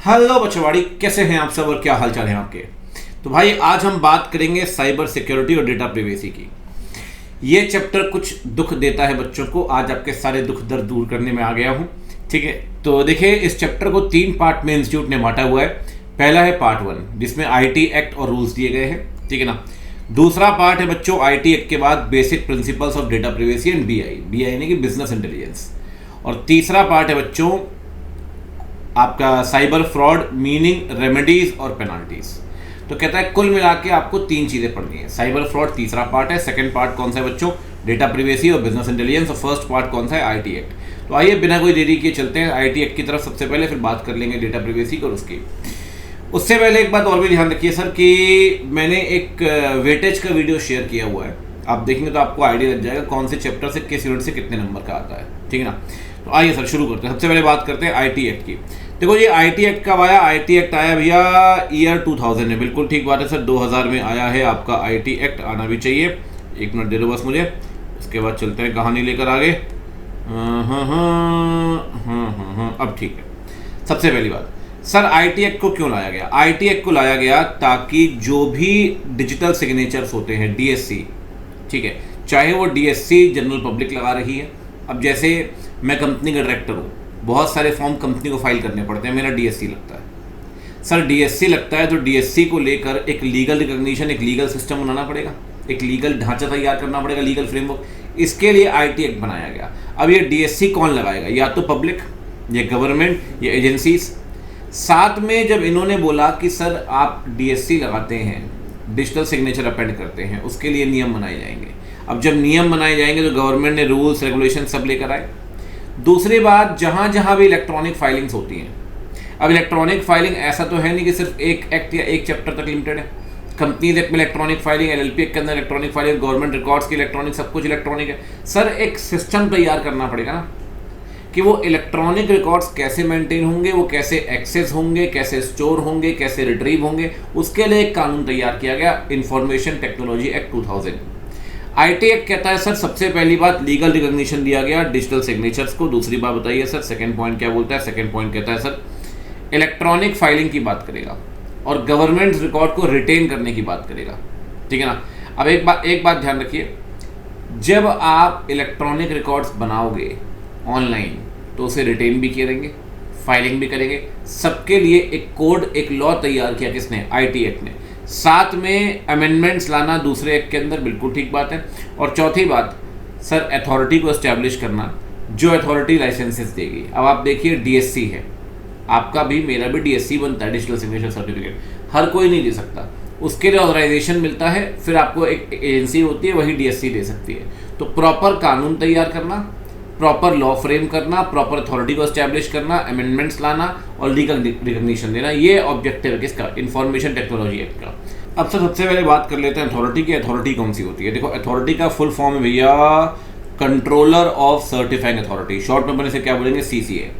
Hello बच्चोवाड़ी, कैसे हैं आप सब और क्या हाल चाल है आपके। तो भाई आज हम बात करेंगे साइबर सिक्योरिटी और डेटा प्रिवेसी की। ये चैप्टर कुछ दुख देता है बच्चों को। आज आपके सारे दुख दर्द दूर करने में आ गया हूँ। ठीक है, तो देखिए इस चैप्टर को 3 पार्ट में इंस्टीट्यूट ने बांटा हुआ है। पहला है पार्ट 1 जिसमें आईटी एक्ट और रूल्स दिए गए हैं, ठीक है ना। दूसरा पार्ट है बच्चों आईटी एक्ट के बाद basic principles of data privacy and BI यानी कि बिजनेस इंटेलिजेंस। और तीसरा पार्ट है बच्चों आपका साइबर फ्रॉड मीनिंग रेमेडीज और पेनाल्टीज। तो कहता है कुल मिला के आपको 3 चीज़ें पढ़नी है। साइबर फ्रॉड तीसरा पार्ट है, सेकंड पार्ट कौन सा है बच्चों, डेटा प्रिवेसी और बिजनेस इंटेलिजेंस, और फर्स्ट पार्ट कौन सा है, आईटी एक्ट। तो आइए बिना कोई देरी किए चलते हैं आईटी एक्ट की तरफ सबसे पहले, फिर बात कर लेंगे डेटा प्रिवेसी और उसकी। उससे पहले एक बात और भी ध्यान रखिए सर कि मैंने एक वेटेज का वीडियो शेयर किया हुआ है। आप देखेंगे तो आपको आइडिया लग जाएगा कौन से चैप्टर से किस यूनिट से कितने नंबर का आता है, ठीक है ना। तो आइए सर शुरू करते हैं। सबसे पहले बात करते हैं आईटी एक्ट की। देखो ये आईटी एक्ट कब आया, आईटी एक्ट आया भैया ईयर 2000 में। बिल्कुल ठीक बात है सर, 2000 में आया है आपका आईटी एक्ट। आना भी चाहिए। 1 मिनट दे दो बस मुझे, उसके बाद चलते हैं कहानी लेकर आगे। अब ठीक है। सबसे पहली बात सर, आईटी एक्ट को क्यों लाया गया। आईटी एक्ट को लाया गया ताकि जो भी डिजिटल सिग्नेचर्स होते हैं, डीएससी, ठीक है, चाहे वो डीएससी जनरल पब्लिक लगा रही है। अब जैसे मैं कंपनी का डायरेक्टर हूँ, बहुत सारे फॉर्म कंपनी को फाइल करने पड़ते हैं, मेरा डीएससी लगता है सर। डीएससी लगता है तो डीएससी को लेकर एक लीगल रिकॉग्निशन, एक लीगल सिस्टम बनाना पड़ेगा, एक लीगल ढांचा तैयार करना पड़ेगा, लीगल फ्रेमवर्क। इसके लिए आईटी एक्ट बनाया गया। अब ये डीएससी कौन लगाएगा, या तो पब्लिक, या गवर्नमेंट, या एजेंसीज। साथ में जब इन्होंने बोला कि सर आप डीएससी लगाते हैं, डिजिटल सिग्नेचर अपेंड करते हैं, उसके लिए नियम बनाए जाएंगे। अब जब नियम बनाए जाएंगे तो गवर्नमेंट ने रूल्स रेगुलेशन सब लेकर आए। दूसरी बात, जहाँ जहाँ भी इलेक्ट्रॉनिक फाइलिंग्स होती हैं, अब इलेक्ट्रॉनिक फाइलिंग ऐसा तो है नहीं कि सिर्फ एक एक्ट या एक चैप्टर तक लिमिटेड है। कंपनीज एक्ट में इलेक्ट्रॉनिक फाइलिंग, एलएलपी एक्ट के अंदर इलेक्ट्रॉनिक फाइलिंग, गवर्नमेंट रिकॉर्ड्स की इलेक्ट्रॉनिक, सब कुछ इलेक्ट्रॉनिक है। सर एक सिस्टम तैयार करना पड़ेगा ना कि वो इलेक्ट्रॉनिक रिकॉर्ड्स कैसे मेंटेन होंगे, वो कैसे एक्सेस होंगे, कैसे स्टोर होंगे, कैसे रिट्रीव होंगे। उसके लिए एक कानून तैयार किया गया, information technology act 2000। IT act कहता है सर सबसे पहली बात लीगल रिकॉग्निशन दिया गया डिजिटल सिग्नेचर्स को। दूसरी बात बताइए सर सेकंड पॉइंट क्या बोलता है। सेकंड पॉइंट कहता है सर इलेक्ट्रॉनिक फाइलिंग की बात करेगा और गवर्नमेंट रिकॉर्ड को रिटेन करने की बात करेगा, ठीक है ना। अब एक बात ध्यान रखिए, जब आप इलेक्ट्रॉनिक रिकॉर्ड्स बनाओगे ऑनलाइन तो उसे रिटेन भी करेंगे, फाइलिंग भी करेंगे। सबके लिए एक कोड, एक लॉ तैयार किया किसने, आईटी एक्ट ने। साथ में अमेंडमेंट्स लाना दूसरे एक्ट के अंदर, बिल्कुल ठीक बात है। और चौथी बात सर अथॉरिटी को एस्टैब्लिश करना, जो अथॉरिटी लाइसेंसेस देगी। अब आप देखिए डीएससी है, आपका भी मेरा भी डीएससी बनता है, डिजिटल सिग्नेचर सर्टिफिकेट। हर कोई नहीं दे सकता, उसके लिए ऑथराइजेशन मिलता है, फिर आपको एक एजेंसी होती है वही डीएससी दे सकती है। तो प्रॉपर कानून तैयार करना, प्रॉपर लॉ फ्रेम करना, प्रॉपर अथॉरिटी को एस्टैब्लिश करना, अमेंडमेंट्स लाना और लीगल रिकॉग्निशन देना, ये ऑब्जेक्टिव है किसका, इंफॉर्मेशन टेक्नोलॉजी एक्ट का। अब सर सबसे पहले बात कर लेते हैं अथॉरिटी की। अथॉरिटी कौन सी होती है। देखो अथॉरिटी का फुल फॉर्म है भैया controller of certifying authority, short में से क्या बोलेंगे, सीसीए।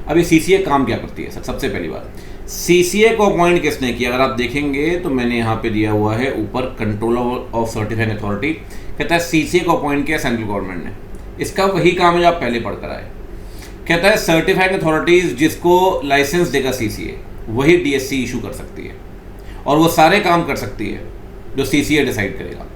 अब ये सीसीए काम क्या करती है सर। सबसे पहली बात, सीसीए को अपॉइंट किसने किया, अगर आप देखेंगे तो मैंने यहाँ पे दिया हुआ है ऊपर कंट्रोलर ऑफ सर्टिफाइंग अथॉरिटी। कहता है सीसीए को अपॉइंट किया सेंट्रल गवर्नमेंट ने। इसका वही काम है जो आप पहले पढ़कर आए। कहता है सर्टिफाइंग अथॉरिटीज जिसको लाइसेंस देगा सीसीए, वही डीएससी इशू कर सकती है और वो सारे काम कर सकती है जो सीसीए डिसाइड करेगा।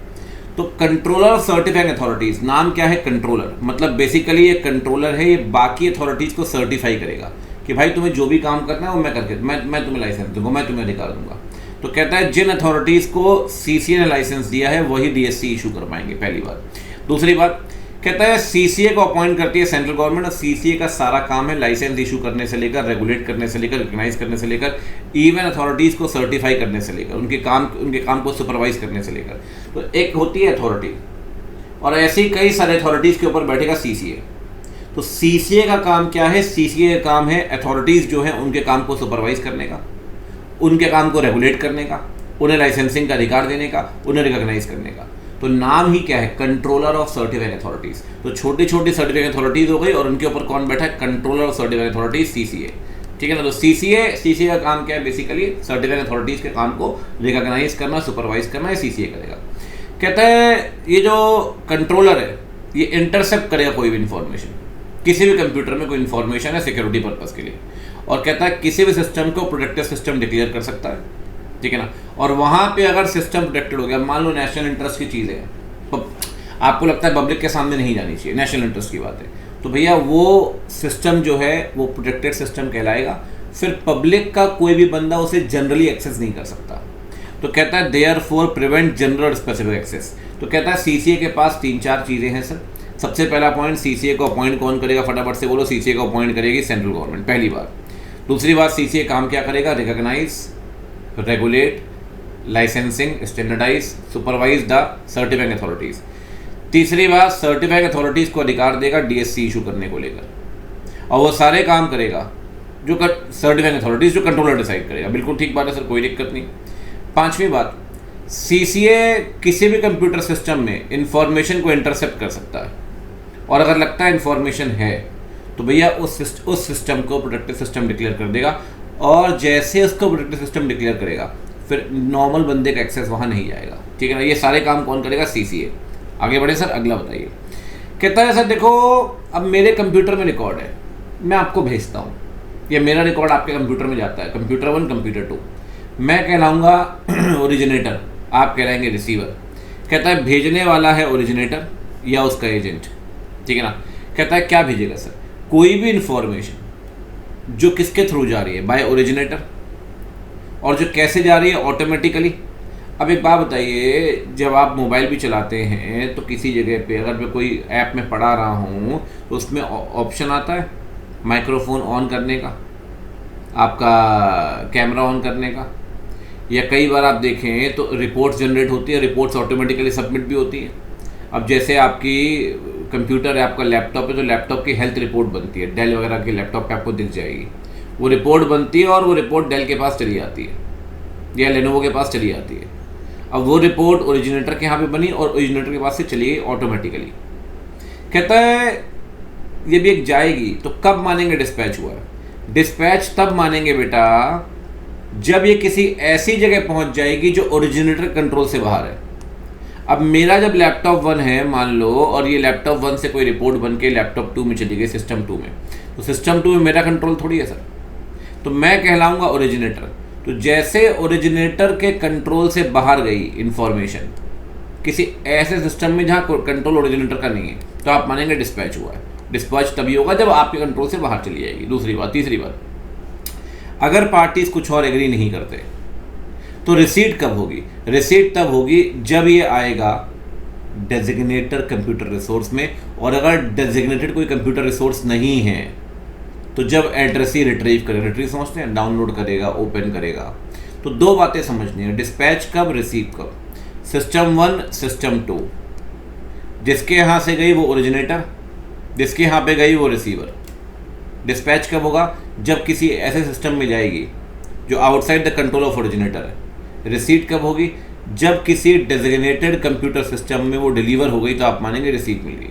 तो कंट्रोलर ऑफ सर्टिफाइंग अथॉरिटीज, नाम क्या है, कंट्रोलर। मतलब बेसिकली ये कंट्रोलर है, ये बाकी अथॉरिटीज को सर्टिफाई करेगा कि भाई तुम्हें जो भी काम करना है वो मैं करके मैं तुम्हें लाइसेंस दूंगा, मैं तुम्हें अधिकार दूंगा। तो कहता है जिन अथॉरिटीज को सीसीए ने लाइसेंस दिया है वही डीएससी इशू कर पाएंगे, पहली बात। दूसरी बात कहता है सीसीए को अपॉइंट करती है सेंट्रल गवर्नमेंट और सीसीए का सारा काम है लाइसेंस इशू करने से लेकर, रेगुलेट करने से लेकर, रिकॉग्नाइज करने से लेकर, इवन अथॉरिटीज को सर्टिफाई करने से लेकर, उनके काम को सुपरवाइज करने से लेकर। तो एक होती है अथॉरिटी और ऐसी कई सारे अथॉरिटीज के ऊपर बैठेगा सीसीए। तो सीसीए का काम क्या है, सीसीए का काम है अथॉरिटीज जो है उनके काम को सुपरवाइज करने का, उनके काम को रेगुलेट करने का, उन्हें लाइसेंसिंग का अधिकार देने का, उन्हें रिकॉग्नाइज करने का। तो नाम ही क्या है, कंट्रोलर ऑफ सर्टिफाइंग अथॉरिटीज। तो छोटी छोटी सर्टिफाइंग अथॉरिटीज हो गई और उनके ऊपर कौन बैठा है, controller of certifying authorities, CCA, ठीक है ना। तो सीसीए का काम क्या है, बेसिकली सर्टिफाइंग अथॉरिटीज के काम को रिकॉग्नाइज करना, सुपरवाइज करना, ये सीसीए करेगा। कहता है ये जो कंट्रोलर है ये इंटरसेप्ट करेगा कोई भी इंफॉर्मेशन, किसी भी कंप्यूटर में कोई इंफॉर्मेशन है सिक्योरिटी पर्पस के लिए, और कहता है किसी भी सिस्टम को प्रोटेक्टेड सिस्टम डिक्लेयर कर सकता है, ठीक है ना। और वहाँ पे अगर सिस्टम प्रोटेक्टेड हो गया, मान लो नेशनल इंटरेस्ट की चीज़ है, आपको लगता है पब्लिक के सामने नहीं जानी चाहिए, नेशनल इंटरेस्ट की बात है, तो भैया वो सिस्टम जो है वो प्रोटेक्टेड सिस्टम कहलाएगा। फिर पब्लिक का कोई भी बंदा उसे जनरली एक्सेस नहीं कर सकता। तो कहता है there for prevent general specific access. तो कहता है सीसीए के पास 3-4 चीज़ें हैं सर। सबसे पहला पॉइंट, सीसीए को अपॉइंट कौन करेगा, फटाफट से बोलो। सीसीए को अपॉइंट करेगी सेंट्रल गवर्नमेंट, पहली बात। दूसरी बात, सीसीए काम क्या करेगा, recognise, regulate, licensing, standardise, supervise the certifying authorities. तीसरी बात, सर्टिफाइंग अथॉरिटीज़ को अधिकार देगा डीएससी इशू करने को लेकर, और वो सारे काम करेगा जो सर्टिफाइंग अथॉरिटीज़, जो कंट्रोलर डिसाइड करेगा। बिल्कुल ठीक बात है सर, कोई दिक्कत नहीं। पांचवी बात, सीसीए किसी भी कंप्यूटर सिस्टम में इंफॉर्मेशन को इंटरसेप्ट कर सकता है, और अगर लगता है इंफॉर्मेशन है तो भैया उस सिस्टम को प्रोटेक्टेड सिस्टम डिक्लेयर कर देगा, और जैसे उसको प्रोटेक्टेड सिस्टम डिक्लेयर करेगा फिर नॉर्मल बंदे का एक्सेस वहाँ नहीं जाएगा, ठीक है ना। ये सारे काम कौन करेगा, सीसीए। आगे बढ़े सर, अगला बताइए। कहता है सर देखो, अब मेरे कंप्यूटर में रिकॉर्ड है, मैं आपको भेजता हूँ, या मेरा रिकॉर्ड आपके कंप्यूटर में जाता है, कंप्यूटर 1 कंप्यूटर 2, मैं कहलाऊँगा ओरिजिनेटर, आप कहलाएंगे रिसीवर। कहता है भेजने वाला है ओरिजिनेटर या उसका एजेंट, ठीक है ना। कहता है क्या भेजेगा सर, कोई भी इंफॉर्मेशन जो किसके थ्रू जा रही है, बाय ओरिजिनेटर, और जो कैसे जा रही है, ऑटोमेटिकली। अब एक बात बताइए, जब आप मोबाइल भी चलाते हैं तो किसी जगह पे अगर मैं कोई ऐप में पढ़ा रहा हूँ तो उसमें ऑप्शन आता है माइक्रोफोन ऑन करने का, आपका कैमरा ऑन करने का, या कई बार आप देखें तो रिपोर्ट्स जनरेट होती है, रिपोर्ट्स ऑटोमेटिकली सबमिट भी होती है। अब जैसे आपकी कंप्यूटर है, आपका लैपटॉप है, तो लैपटॉप की हेल्थ रिपोर्ट बनती है, डेल वगैरह के लैपटॉप पे आपको दिख जाएगी, वो रिपोर्ट बनती है और वो रिपोर्ट डेल के पास चली जाती है या लेनोवो के पास चली जाती है। अब वो रिपोर्ट ओरिजिनेटर के यहाँ पे बनी और ओरिजिनेटर के पास से चली गई ऑटोमेटिकली। कहता है ये भी एक जाएगी, तो कब मानेंगे डिस्पैच हुआ है? डिस्पैच तब मानेंगे बेटा जब ये किसी ऐसी जगह पहुंच जाएगी जो ओरिजिनेटर कंट्रोल से बाहर है। अब मेरा जब लैपटॉप 1 है मान लो, और ये लैपटॉप 1 से कोई रिपोर्ट बन के लैपटॉप 2 में चली गई, सिस्टम 2 में, तो सिस्टम 2 में मेरा कंट्रोल थोड़ी है सर, तो मैं कहलाऊंगा ओरिजिनेटर। तो जैसे ओरिजिनेटर के कंट्रोल से बाहर गई इंफॉर्मेशन किसी ऐसे सिस्टम में जहाँ कंट्रोल ओरिजिनेटर का नहीं है, तो आप मानेंगे डिस्पैच हुआ है। डिस्पैच तभी होगा जब आपके कंट्रोल से बाहर चली जाएगी। दूसरी बात, तीसरी बात, अगर पार्टीज कुछ और एग्री नहीं करते तो रिसीट कब होगी? रिसीट तब होगी जब ये आएगा डेजिग्नेटेड कंप्यूटर रिसोर्स में, और अगर डेजिग्नेटेड कोई कंप्यूटर रिसोर्स नहीं है तो जब एड्रेसी रिट्रीव करेगा, रिट्रीव समझते हैं, डाउनलोड करेगा, ओपन करेगा। तो दो बातें समझनी है, डिस्पैच कब, रिसीव कब। सिस्टम 1 सिस्टम 2, जिसके यहाँ से गई वो ओरिजिनेटर, जिसके यहाँ पे गई वो रिसीवर। डिस्पैच कब होगा? जब किसी ऐसे सिस्टम में जाएगी जो outside the control of originator है। रिसीट कब होगी? जब किसी डेजिग्नेटेड कंप्यूटर सिस्टम में वो डिलीवर हो गई, तो आप मानेंगे रिसीट मिल गई,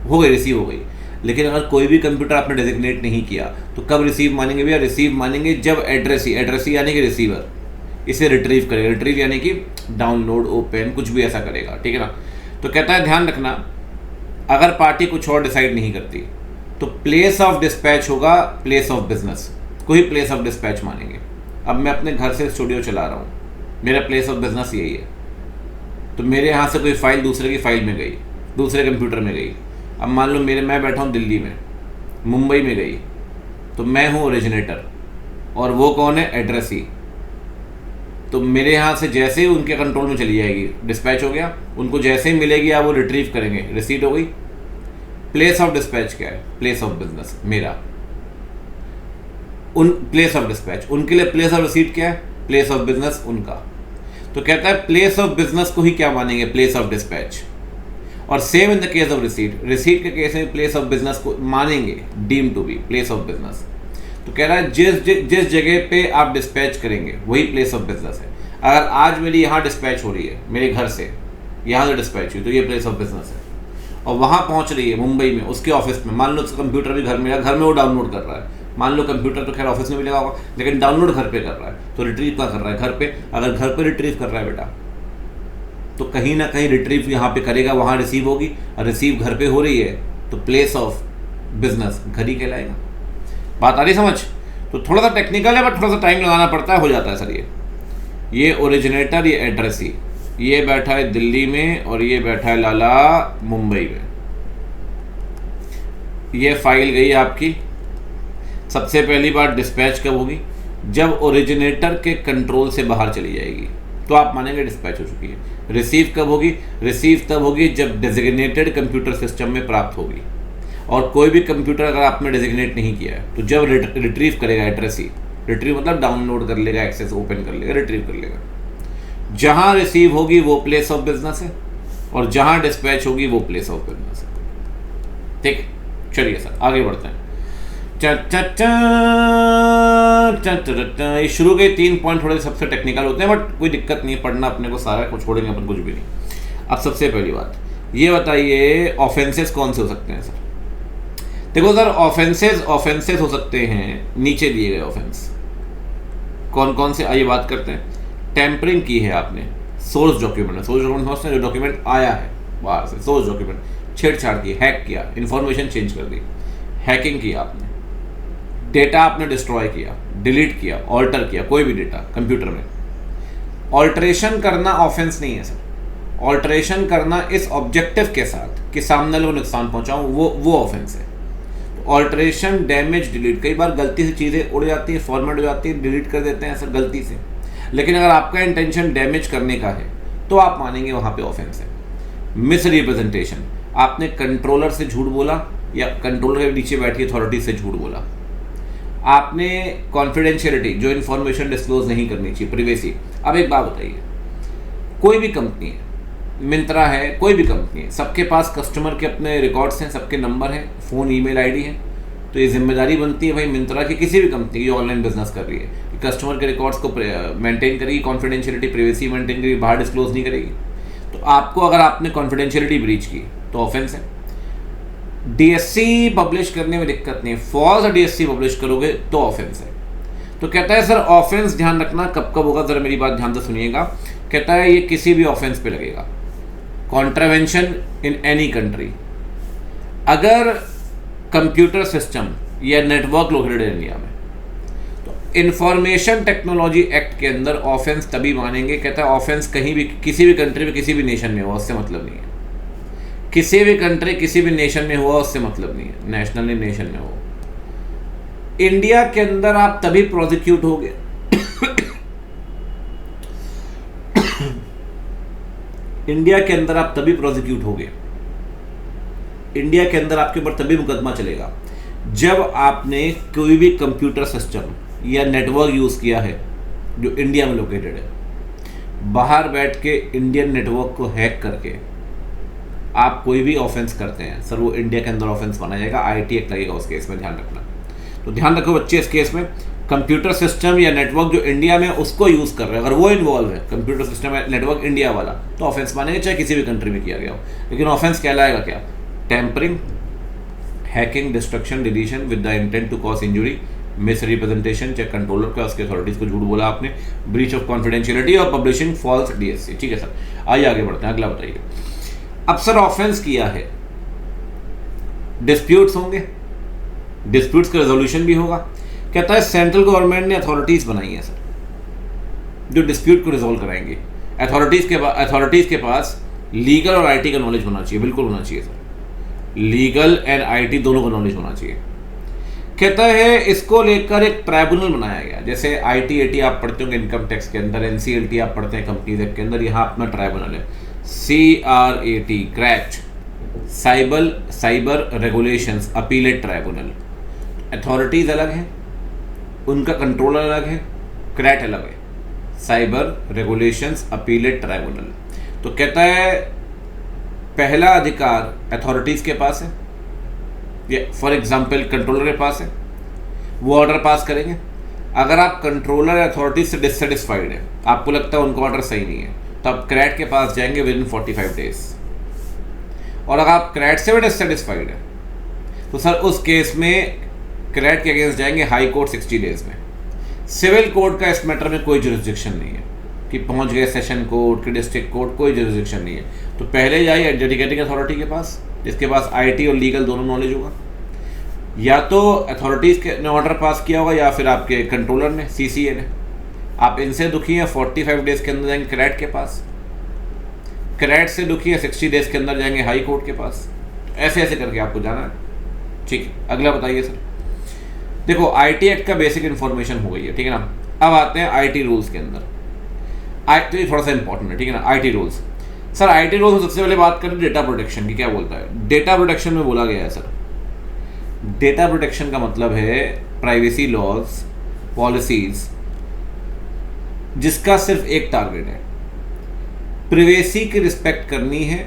हो गई, रिसीव हो गई। लेकिन अगर कोई भी कंप्यूटर आपने डेजिग्नेट नहीं किया तो कब रिसीव मानेंगे भैया? रिसीव मानेंगे जब एड्रेसी यानी कि रिसीवर इसे रिट्रीव करेगा। रिट्रीव यानी कि डाउनलोड, ओपन, कुछ भी ऐसा करेगा, ठीक है ना। तो कहता है ध्यान रखना, अगर पार्टी कुछ और डिसाइड नहीं करती तो प्लेस ऑफ डिस्पैच होगा प्लेस ऑफ बिजनेस को ही प्लेस ऑफ डिस्पैच मानेंगे। अब मैं अपने घर से स्टूडियो चला रहा हूँ, मेरा प्लेस ऑफ बिजनेस यही है, तो मेरे यहाँ से कोई फाइल दूसरे की फाइल में गई, दूसरे कंप्यूटर में गई। अब मान लो मैं बैठा हूँ दिल्ली में, मुंबई में गई, तो मैं हूँ ओरिजिनेटर और वो कौन है? एड्रेसी। तो मेरे यहाँ से जैसे ही उनके कंट्रोल में चली जाएगी, डिस्पैच हो गया। उनको जैसे ही मिलेगी आप वो रिट्रीव करेंगे, रिसीट हो गई। प्लेस ऑफ डिस्पैच क्या है? प्लेस ऑफ बिजनेस मेरा, उन प्लेस ऑफ डिस्पैच उनके लिए। प्लेस ऑफ रिसीट क्या है? प्लेस ऑफ बिजनेस उनका। तो कहता है प्लेस ऑफ बिजनेस को ही क्या मानेंगे? Place of dispatch. और same in the case of receipt, receipt के केस में प्लेस ऑफ बिजनेस को मानेंगे deem to be place of business. तो कह रहा है जिस जगह पे आप डिस्पैच करेंगे वही प्लेस ऑफ बिजनेस है। अगर आज मेरी यहाँ डिस्पैच हो रही है, मेरे घर से यहाँ से डिस्पैच हुई, तो ये प्लेस ऑफ बिजनेस है। और वहाँ पहुँच रही है मुंबई में, उसके ऑफिस में, मान लो उसका कंप्यूटर भी घर में वो डाउनलोड कर रहा है। मान लो कंप्यूटर तो खैर ऑफिस में भी लगा होगा, लेकिन डाउनलोड घर पे कर रहा है, तो रिट्रीव क्या कर रहा है? घर पे। अगर घर पे रिट्रीव कर रहा है बेटा, तो कहीं ना कहीं रिट्रीव यहाँ पे करेगा, वहाँ रिसीव होगी, और रिसीव घर पे हो रही है तो प्लेस ऑफ बिजनेस घर ही कहलाएगा। बात आ रही समझ? तो थोड़ा सा टेक्निकल है, बट थोड़ा सा टाइम लगाना पड़ता है, हो जाता है सर। ये ओरिजिनेटर, ये एड्रेसी, ये बैठा है दिल्ली में और ये बैठा है लाला मुंबई में। ये फाइल गई आपकी। सबसे पहली बार डिस्पैच कब होगी? जब ओरिजिनेटर के कंट्रोल से बाहर चली जाएगी तो आप मानेंगे डिस्पैच हो चुकी है। रिसीव कब होगी? रिसीव तब होगी जब डेजिग्नेटेड कंप्यूटर सिस्टम में प्राप्त होगी। और कोई भी कंप्यूटर अगर आपने डेजिग्नेट नहीं किया है तो जब रिट्रीव करेगा एड्रेसी, रिट्रीव मतलब डाउनलोड कर लेगा, एक्सेस ओपन कर लेगा, रिट्रीव कर लेगा। जहां रिसीव होगी वो प्लेस ऑफ बिजनेस है और जहां डिस्पैच होगी वो प्लेस ऑफ बिजनेस है। ठीक, चलिए सर आगे बढ़ते हैं। ये शुरू के 3 पॉइंट थोड़े सबसे टेक्निकल होते हैं, बट कोई दिक्कत नहीं है, पढ़ना अपने को सारा कुछ, छोड़ेंगे अपन कुछ भी नहीं। अब सबसे पहली बात ये बताइए, ऑफेंसेस कौन से हो सकते हैं सर? देखो सर, ऑफेंसेस हो सकते हैं, नीचे दिए गए ऑफेंस कौन कौन से, आइए बात करते हैं। टेम्परिंग की है आपने, सोर्स डॉक्यूमेंट, सोर्स डॉक्यूमेंट समझते हैं, जो डॉक्यूमेंट आया है बाहर से, सोर्स डॉक्यूमेंट, छेड़छाड़ की, हैक किया, इंफॉर्मेशन चेंज कर दी, हैकिंग किया आपने, डेटा आपने डिस्ट्रॉय किया, डिलीट किया, ऑल्टर किया, कोई भी डेटा कंप्यूटर में। ऑल्टरेशन करना ऑफेंस नहीं है सर। ऑल्टरेशन करना इस ऑब्जेक्टिव के साथ कि सामने लोग नुकसान पहुंचाऊं, वो ऑफेंस है। ऑल्टरेशन, डैमेज, डिलीट, कई बार गलती से चीज़ें उड़ जाती है, फॉर्मेट हो जाती है, डिलीट कर देते हैं सर गलती से। लेकिन अगर आपका इंटेंशन डैमेज करने का है तो आप मानेंगे वहाँ पे ऑफेंस है। मिस रिप्रेजेंटेशन, आपने कंट्रोलर से झूठ बोला या कंट्रोलर के नीचे बैठी अथॉरिटी से झूठ बोला। आपने कॉन्फिडेंशियलिटी, जो इन्फॉर्मेशन डिस्क्लोज नहीं करनी चाहिए, प्रिवेसी। अब एक बात बताइए, कोई भी कंपनी है, मिंत्रा है, कोई भी कंपनी है, सबके पास कस्टमर के अपने रिकॉर्ड्स हैं, सबके नंबर हैं, फ़ोन, ईमेल आईडी है। तो ये जिम्मेदारी बनती है भाई मिंत्रा की, किसी भी कंपनी की ऑनलाइन बिजनेस कर रही है, कि कस्टमर के रिकॉर्ड्स को मेंटेन करेगी, कॉन्फिडेंशियलिटी, प्रिवेसी मेंटेन करेगी, बाहर डिस्क्लोज नहीं करेगी। तो आपको अगर आपने कॉन्फिडेंशियलिटी ब्रीच की तो ऑफेंस है। डीएससी पब्लिश करने में दिक्कत नहीं है, फॉल्स डीएससी पब्लिश करोगे तो ऑफेंस है। तो कहता है सर ऑफेंस ध्यान रखना कब कब होगा, जरा मेरी बात ध्यान से सुनिएगा। कहता है ये किसी भी ऑफेंस पे लगेगा। कॉन्ट्रावेंशन इन एनी कंट्री, अगर कंप्यूटर सिस्टम या नेटवर्क लोकेटेड है इंडिया में, तो इंफॉर्मेशन टेक्नोलॉजी एक्ट के अंदर ऑफेंस तभी मानेंगे। कहता है ऑफेंस कहीं भी, किसी भी कंट्री में, किसी भी नेशन में हुआ उससे मतलब नहीं है। किसी भी कंट्री, किसी भी नेशन में हुआ उससे मतलब नहीं है, नेशनली नेशन में हो। इंडिया के अंदर आप तभी प्रोसिक्यूट होगे इंडिया के अंदर आप तभी प्रोसिक्यूट होगे, इंडिया के अंदर आपके ऊपर तभी मुकदमा चलेगा जब आपने कोई भी कंप्यूटर सिस्टम या नेटवर्क यूज किया है जो इंडिया में लोकेटेड है। बाहर बैठ के इंडियन नेटवर्क को हैक करके आप कोई भी ऑफेंस करते हैं सर, वो इंडिया के अंदर ऑफेंस माना जाएगा, आईटी एक्ट लगेगा उस केस में, ध्यान रखना। तो ध्यान रखो बच्चे, इस केस में कंप्यूटर सिस्टम या नेटवर्क जो इंडिया में उसको यूज़ कर रहे हैं, अगर वो इन्वॉल्व है, कंप्यूटर सिस्टम या नेटवर्क इंडिया वाला, तो ऑफेंस मानेंगे चाहे किसी भी कंट्री में किया गया हो। लेकिन ऑफेंस कहलाएगा क्या? Tampering, hacking, destruction, deletion with the intent to cause injury, misrepresentation, चाहे कंट्रोलर का उसके अथॉरिटीज़ को झूठ बोला आपने, ब्रीच ऑफ कॉन्फिडेंशियलिटी और पब्लिशिंग फॉल्स डीएससी। ठीक है सर, आइए आगे बढ़ते हैं, अगला बताइए। अब सर ऑफेंस किया है, डिस्प्यूट्स होंगे, डिस्प्यूट्स का रेजोल्यूशन भी होगा। कहता है सेंट्रल गवर्नमेंट ने अथॉरिटीज बनाई है सर जो डिस्प्यूट को रिजोल्व कराएंगे। अथॉरिटीज के पास लीगल और आईटी का नॉलेज होना चाहिए, बिल्कुल होना चाहिए सर, लीगल एंड आईटी दोनों का नॉलेज होना चाहिए। कहता है इसको लेकर एक ट्राइब्यूनल बनाया गया, जैसे आईटी एटी आप पढ़ते होंगे इनकम टैक्स के अंदर, एनसीएलटी आप पढ़ते हैं कंपनीज एक्ट के अंदर, यहाँ अपना ट्राइब्यूनल है CRAT, क्रैच, cyber regulations appellate tribunal. Authorities अलग है, उनका कंट्रोलर अलग है, क्रैट अलग है, साइबर रेगुलेशंस अपीलेट ट्राइब्यूनल। तो कहता है पहला अधिकार अथॉरिटीज के पास है, या फॉर एग्जांपल कंट्रोलर के पास है, वो ऑर्डर पास करेंगे। अगर आप कंट्रोलर अथॉरिटीज से डिससेटिस्फाइड है, आपको लगता है उनका ऑर्डर सही नहीं है, तो आप क्रैट के पास जाएंगे विद इन 45 डेज। और अगर आप क्रैट से भी डिससेटिस्फाइड है तो सर उस केस में क्रैट के अगेंस्ट जाएंगे हाई कोर्ट 60 डेज में। सिविल कोर्ट का इस मैटर में कोई जुरिस्डिक्शन नहीं है कि पहुंच गए सेशन कोर्ट के, डिस्ट्रिक्ट कोर्ट, कोई जुरिस्डिक्शन नहीं है। तो पहले जाइए एडजुडिकेटिंग अथॉरिटी के पास, जिसके पास आईटी और लीगल दोनों नॉलेज होगा। या तो अथॉरिटीज़ ने ऑर्डर पास किया होगा या फिर आपके कंट्रोलर ने, सीसीए ने। आप इनसे दुखी हैं 45 डेज़ के अंदर जाएंगे कैरेट के पास, कैरेट से दुखी है 60 डेज़ के अंदर जाएंगे हाई कोर्ट के पास। ऐसे ऐसे करके आपको जाना है। ठीक है, अगला बताइए सर। देखो आईटी एक्ट का बेसिक इन्फॉर्मेशन हो गई है, ठीक है ना। अब आते हैं आईटी रूल्स के अंदर। तो ये थोड़ा सा इंपॉर्टेंट है, ठीक है ना। IT rules, sir IT rules में सबसे पहले बात करें डेटा प्रोटेक्शन की, क्या बोलता है। डेटा प्रोटेक्शन में बोला गया है सर, डेटा प्रोटेक्शन का मतलब है प्राइवेसी लॉज, पॉलिसीज जिसका सिर्फ एक टारगेट है, प्राइवेसी की रिस्पेक्ट करनी है,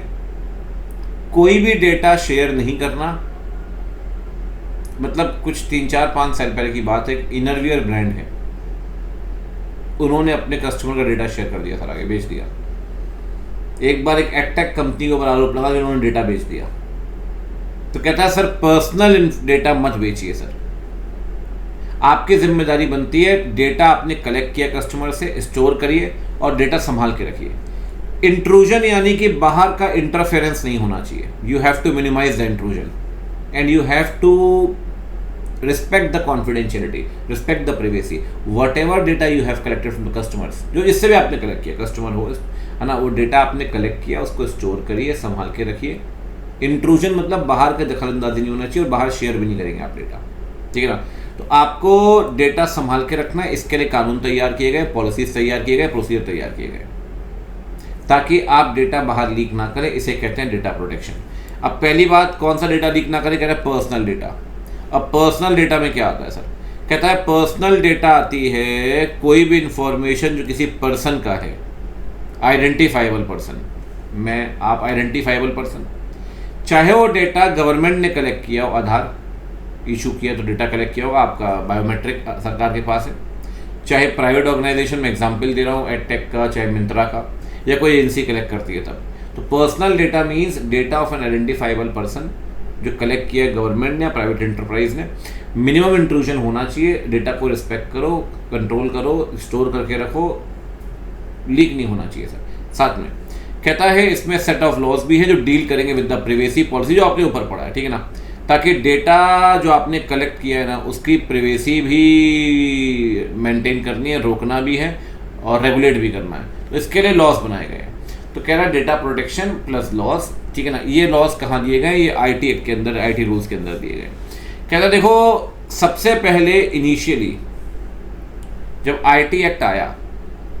कोई भी डेटा शेयर नहीं करना। मतलब कुछ 3-4-5 साल पहले की बात है, इनरवियर ब्रांड है, उन्होंने अपने कस्टमर का डेटा शेयर कर दिया सर, आगे बेच दिया। एक बार एक एडटेक कंपनी के ऊपर आरोप लगा कि उन्होंने डेटा बेच दिया। तो कहता है सर पर्सनल डेटा मत बेचिए सर, आपकी जिम्मेदारी बनती है डेटा आपने कलेक्ट किया कस्टमर से, स्टोर करिए और डेटा संभाल के रखिए। इंट्रूजन यानी कि बाहर का इंटरफेरेंस नहीं होना चाहिए। You have to minimise the intrusion and you have to respect the confidentiality, respect the privacy. Whatever data you have collected from the customers, जो जिससे भी आपने कलेक्ट किया, कस्टमर हो है ना, वो डेटा आपने कलेक्ट किया, उसको स्टोर करिए, संभाल के रखिए। इंट्रूजन मतलब बाहर का दखल अंदाजी नहीं होना चाहिए और बाहर शेयर भी नहीं करेंगे आप डेटा, ठीक है ना। तो आपको डेटा संभाल के रखना है, इसके लिए कानून तैयार किए गए, पॉलिसीज तैयार किए गए, प्रोसीजर तैयार किए गए, ताकि आप डेटा बाहर लीक ना करें। इसे कहते हैं डेटा प्रोटेक्शन। अब पहली बात, कौन सा डेटा लीक ना करें, कह रहे हैं पर्सनल डेटा। अब पर्सनल डेटा में क्या आता है सर, कहता है पर्सनल डेटा आती है कोई भी इंफॉर्मेशन जो किसी पर्सन का है, आइडेंटिफाइबल पर्सन, मैं आप आइडेंटिफाइबल पर्सन, चाहे वो डेटा गवर्नमेंट ने कलेक्ट किया हो, आधार इशू किया तो डेटा कलेक्ट किया होगा, आपका बायोमेट्रिक सरकार के पास है, चाहे प्राइवेट ऑर्गेनाइजेशन में एग्जांपल दे रहा हूँ एडटेक का, चाहे मिंत्रा का, या कोई एजेंसी कलेक्ट करती है तब। तो personal data means data of an identifiable person जो कलेक्ट किया है गवर्नमेंट ने या प्राइवेट एंटरप्राइज ने। मिनिमम इंट्रूजन होना चाहिए, डेटा को रिस्पेक्ट करो, कंट्रोल करो, स्टोर करके रखो, लीक नहीं होना चाहिए सर। साथ में कहता है इसमें सेट ऑफ लॉज भी है जो डील करेंगे विद द प्राइवेसी पॉलिसी, जो आपके ऊपर पड़ा है, ठीक है ना, ताकि डेटा जो आपने कलेक्ट किया है ना उसकी प्राइवेसी भी मेंटेन करनी है, रोकना भी है और रेगुलेट भी करना है। तो इसके लिए लॉज बनाए गए हैं। तो कह रहा है डेटा प्रोटेक्शन प्लस लॉज, ठीक है ना। ये लॉज कहाँ दिए गए, ये आईटी एक्ट के अंदर, आईटी रूल्स के अंदर दिए गए। कहता है देखो सबसे पहले इनिशियली जब आईटी एक्ट आया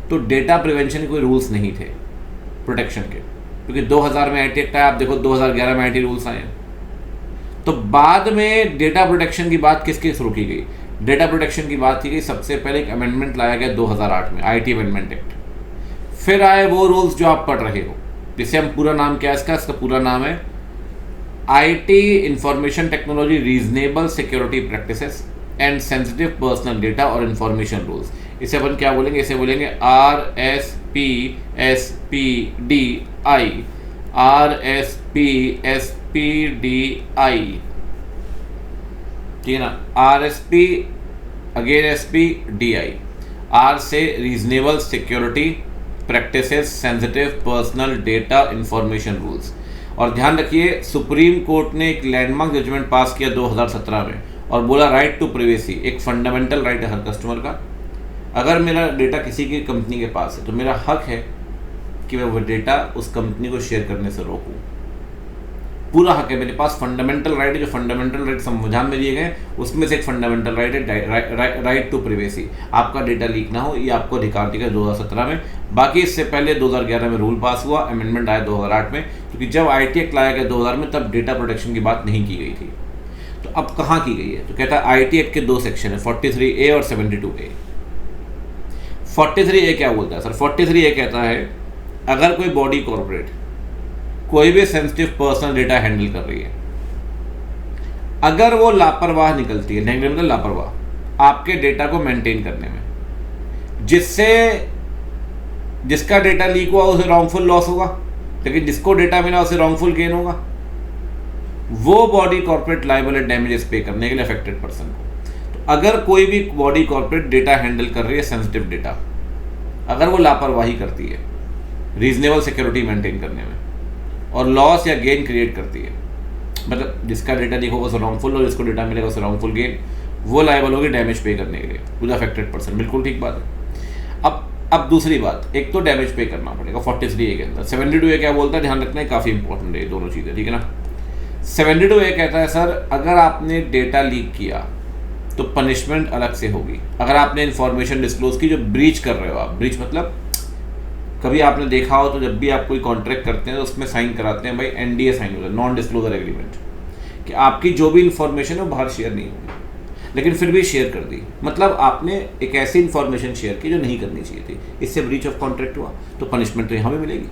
तो डेटा प्रिवेंशन के कोई रूल्स नहीं थे प्रोटेक्शन के, क्योंकि 2000 में आईटी एक्ट आया, आप देखो 2011 में आईटी रूल्स आए। तो बाद में डेटा प्रोटेक्शन की बात किसके शुरू की गई, डेटा प्रोटेक्शन की बात की गई सबसे पहले एक अमेंडमेंट लाया गया 2008 में, आईटी अमेंडमेंट एक्ट। फिर आए वो रूल्स जो आप पढ़ रहे हो, जिसे हम पूरा नाम क्या है इसका पूरा नाम है IT information technology reasonable security practices and sensitive personal data और इंफॉर्मेशन रूल्स। इसे अपन क्या बोलेंगे, इसे बोलेंगे RSPSPDI, RSPSPDI, ठीक है ना। RSP अगेन SPDI, R से reasonable security practices, sensitive personal data information rules. और ध्यान रखिए सुप्रीम कोर्ट ने एक लैंडमार्क जजमेंट पास किया 2017 में और बोला राइट टू प्राइवेसी एक फंडामेंटल राइट है हर कस्टमर का। अगर मेरा डेटा किसी की कंपनी के पास है तो मेरा हक है कि मैं वो डेटा उस कंपनी को शेयर करने से रोकूं, पूरा हक है मेरे पास। फंडामेंटल राइट है, जो फंडामेंटल राइट संविधान में दिए गए उसमें से एक फंडामेंटल राइट है राइट टू प्राइवेसी, आपका डेटा लीक ना हो, ये आपको अधिकार दिया 2017 में। बाकी इससे पहले 2011 में रूल पास हुआ, अमेंडमेंट आया 2008 में, क्योंकि जब आईटी एक्ट लाया गया 2000 में तब डेटा प्रोटेक्शन की बात नहीं की गई थी। तो अब कहाँ की गई है, तो कहता है आईटी एक्ट के 2 सेक्शन है, 43A और 72A। 43A क्या बोलता है सर, 43A कहता है अगर कोई बॉडी कॉर्पोरेट कोई भी सेंसिटिव पर्सनल डेटा हैंडल कर रही है, अगर वो लापरवाह निकलती है, नेगलेक्ट मतलब लापरवाह आपके डेटा को मेंटेन करने में, जिससे जिसका डेटा लीक हुआ उसे रॉन्गफुल लॉस होगा, लेकिन जिसको डेटा मिला उसे रॉन्गफुल गेन होगा, वो बॉडी कॉर्पोरेट लायबल है डैमेजेस पे करने के लिए अफेक्टेड पर्सन को। तो अगर कोई भी बॉडी कॉर्पोरेट डेटा हैंडल कर रही है सेंसिटिव डेटा, अगर वो लापरवाही करती है रीजनेबल सिक्योरिटी मेंटेन करने में और लॉस या गेन क्रिएट करती है, मतलब जिसका डेटा देखो वो रॉन्गफुल और जिसको डेटा मिलेगा उससे रॉन्गफुल गेन, वो लायबल होगी डैमेज पे करने के लिए विद अफेक्टेड पर्सन। बिल्कुल ठीक बात है। अब दूसरी बात, एक तो डैमेज पे करना पड़ेगा 43A के अंदर। 72A क्या बोलता है, ध्यान रखना है, काफ़ी इंपॉर्टेंट है ये दोनों चीज़ें, ठीक है ना। 72A कहता है सर अगर आपने डेटा लीक किया तो पनिशमेंट अलग से होगी। अगर आपने इन्फॉर्मेशन डिस्क्लोज की जो ब्रीच कर रहे हो आप, ब्रीच मतलब कभी आपने देखा हो तो जब भी आप कोई कॉन्ट्रैक्ट करते हैं तो उसमें साइन कराते हैं भाई NDA साइन होता है, नॉन डिस्क्लोजर एग्रीमेंट, कि आपकी जो भी इन्फॉर्मेशन है वो बाहर शेयर नहीं होगी, लेकिन फिर भी शेयर कर दी। मतलब आपने एक ऐसी इन्फॉर्मेशन शेयर की जो नहीं करनी चाहिए थी, इससे ब्रीच ऑफ कॉन्ट्रैक्ट हुआ, तो पनिशमेंट तो यहाँ भी मिलेगी।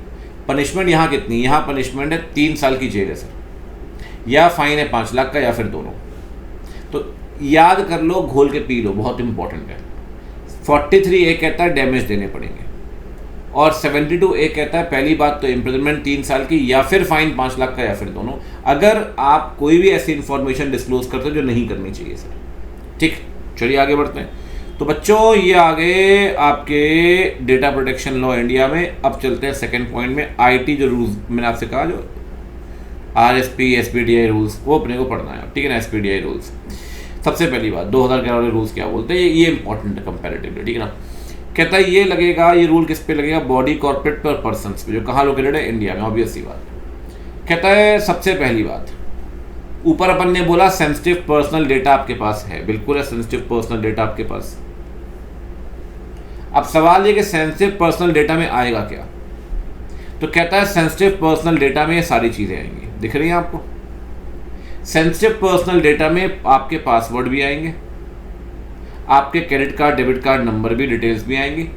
पनिशमेंट यहाँ कितनी, यहाँ पनिशमेंट है 3 साल की जेल है सर, या फाइन है 5 लाख का, या फिर दोनों। तो याद कर लो, घोल के पी लो, बहुत इंपॉर्टेंट है। 43A कहता है डैमेज देने पड़ेंगे, और 72A कहता है पहली बात तो इम्प्रिजनमेंट 3 साल की, या फिर फाइन 5 लाख का, या फिर दोनों, अगर आप कोई भी ऐसी इन्फॉर्मेशन डिस्क्लोज करते हो जो नहीं करनी चाहिए सर। ठीक, चलिए आगे बढ़ते हैं। तो बच्चों ये आगे आपके डेटा प्रोटेक्शन लॉ इंडिया में। अब चलते हैं सेकंड पॉइंट में, IT जो रूल्स मैंने आपसे कहा, जो RSP SPDI रूल्स, वो अपने को पढ़ना है, ठीक है ना। SPDI रूल्स, सबसे पहली बात 2011 वाले रूल्स क्या बोलते हैं, ये इंपॉर्टेंट है कंपैरेटिवली, ठीक है ना। कहता है ये लगेगा, ये रूल किस पे लगेगा, बॉडी कॉर्पोरेट पर पर्सन पे, जो कहाँ लोकेटेड है, इंडिया में, ऑब्वियस सी बात। कहता है सबसे पहली बात, ऊपर अपन ने बोला सेंसिटिव पर्सनल डेटा आपके पास है, बिल्कुल है सेंसिटिव पर्सनल डेटा आपके पास। अब सवाल ये कि सेंसिटिव पर्सनल डेटा में आएगा क्या, तो कहता है सेंसिटिव पर्सनल डेटा में ये सारी चीजें आएंगी, दिख रही हैं आपको। सेंसिटिव पर्सनल डेटा में आपके पासवर्ड भी आएंगे, आपके credit card debit card number भी, डिटेल्स भी आएंगी,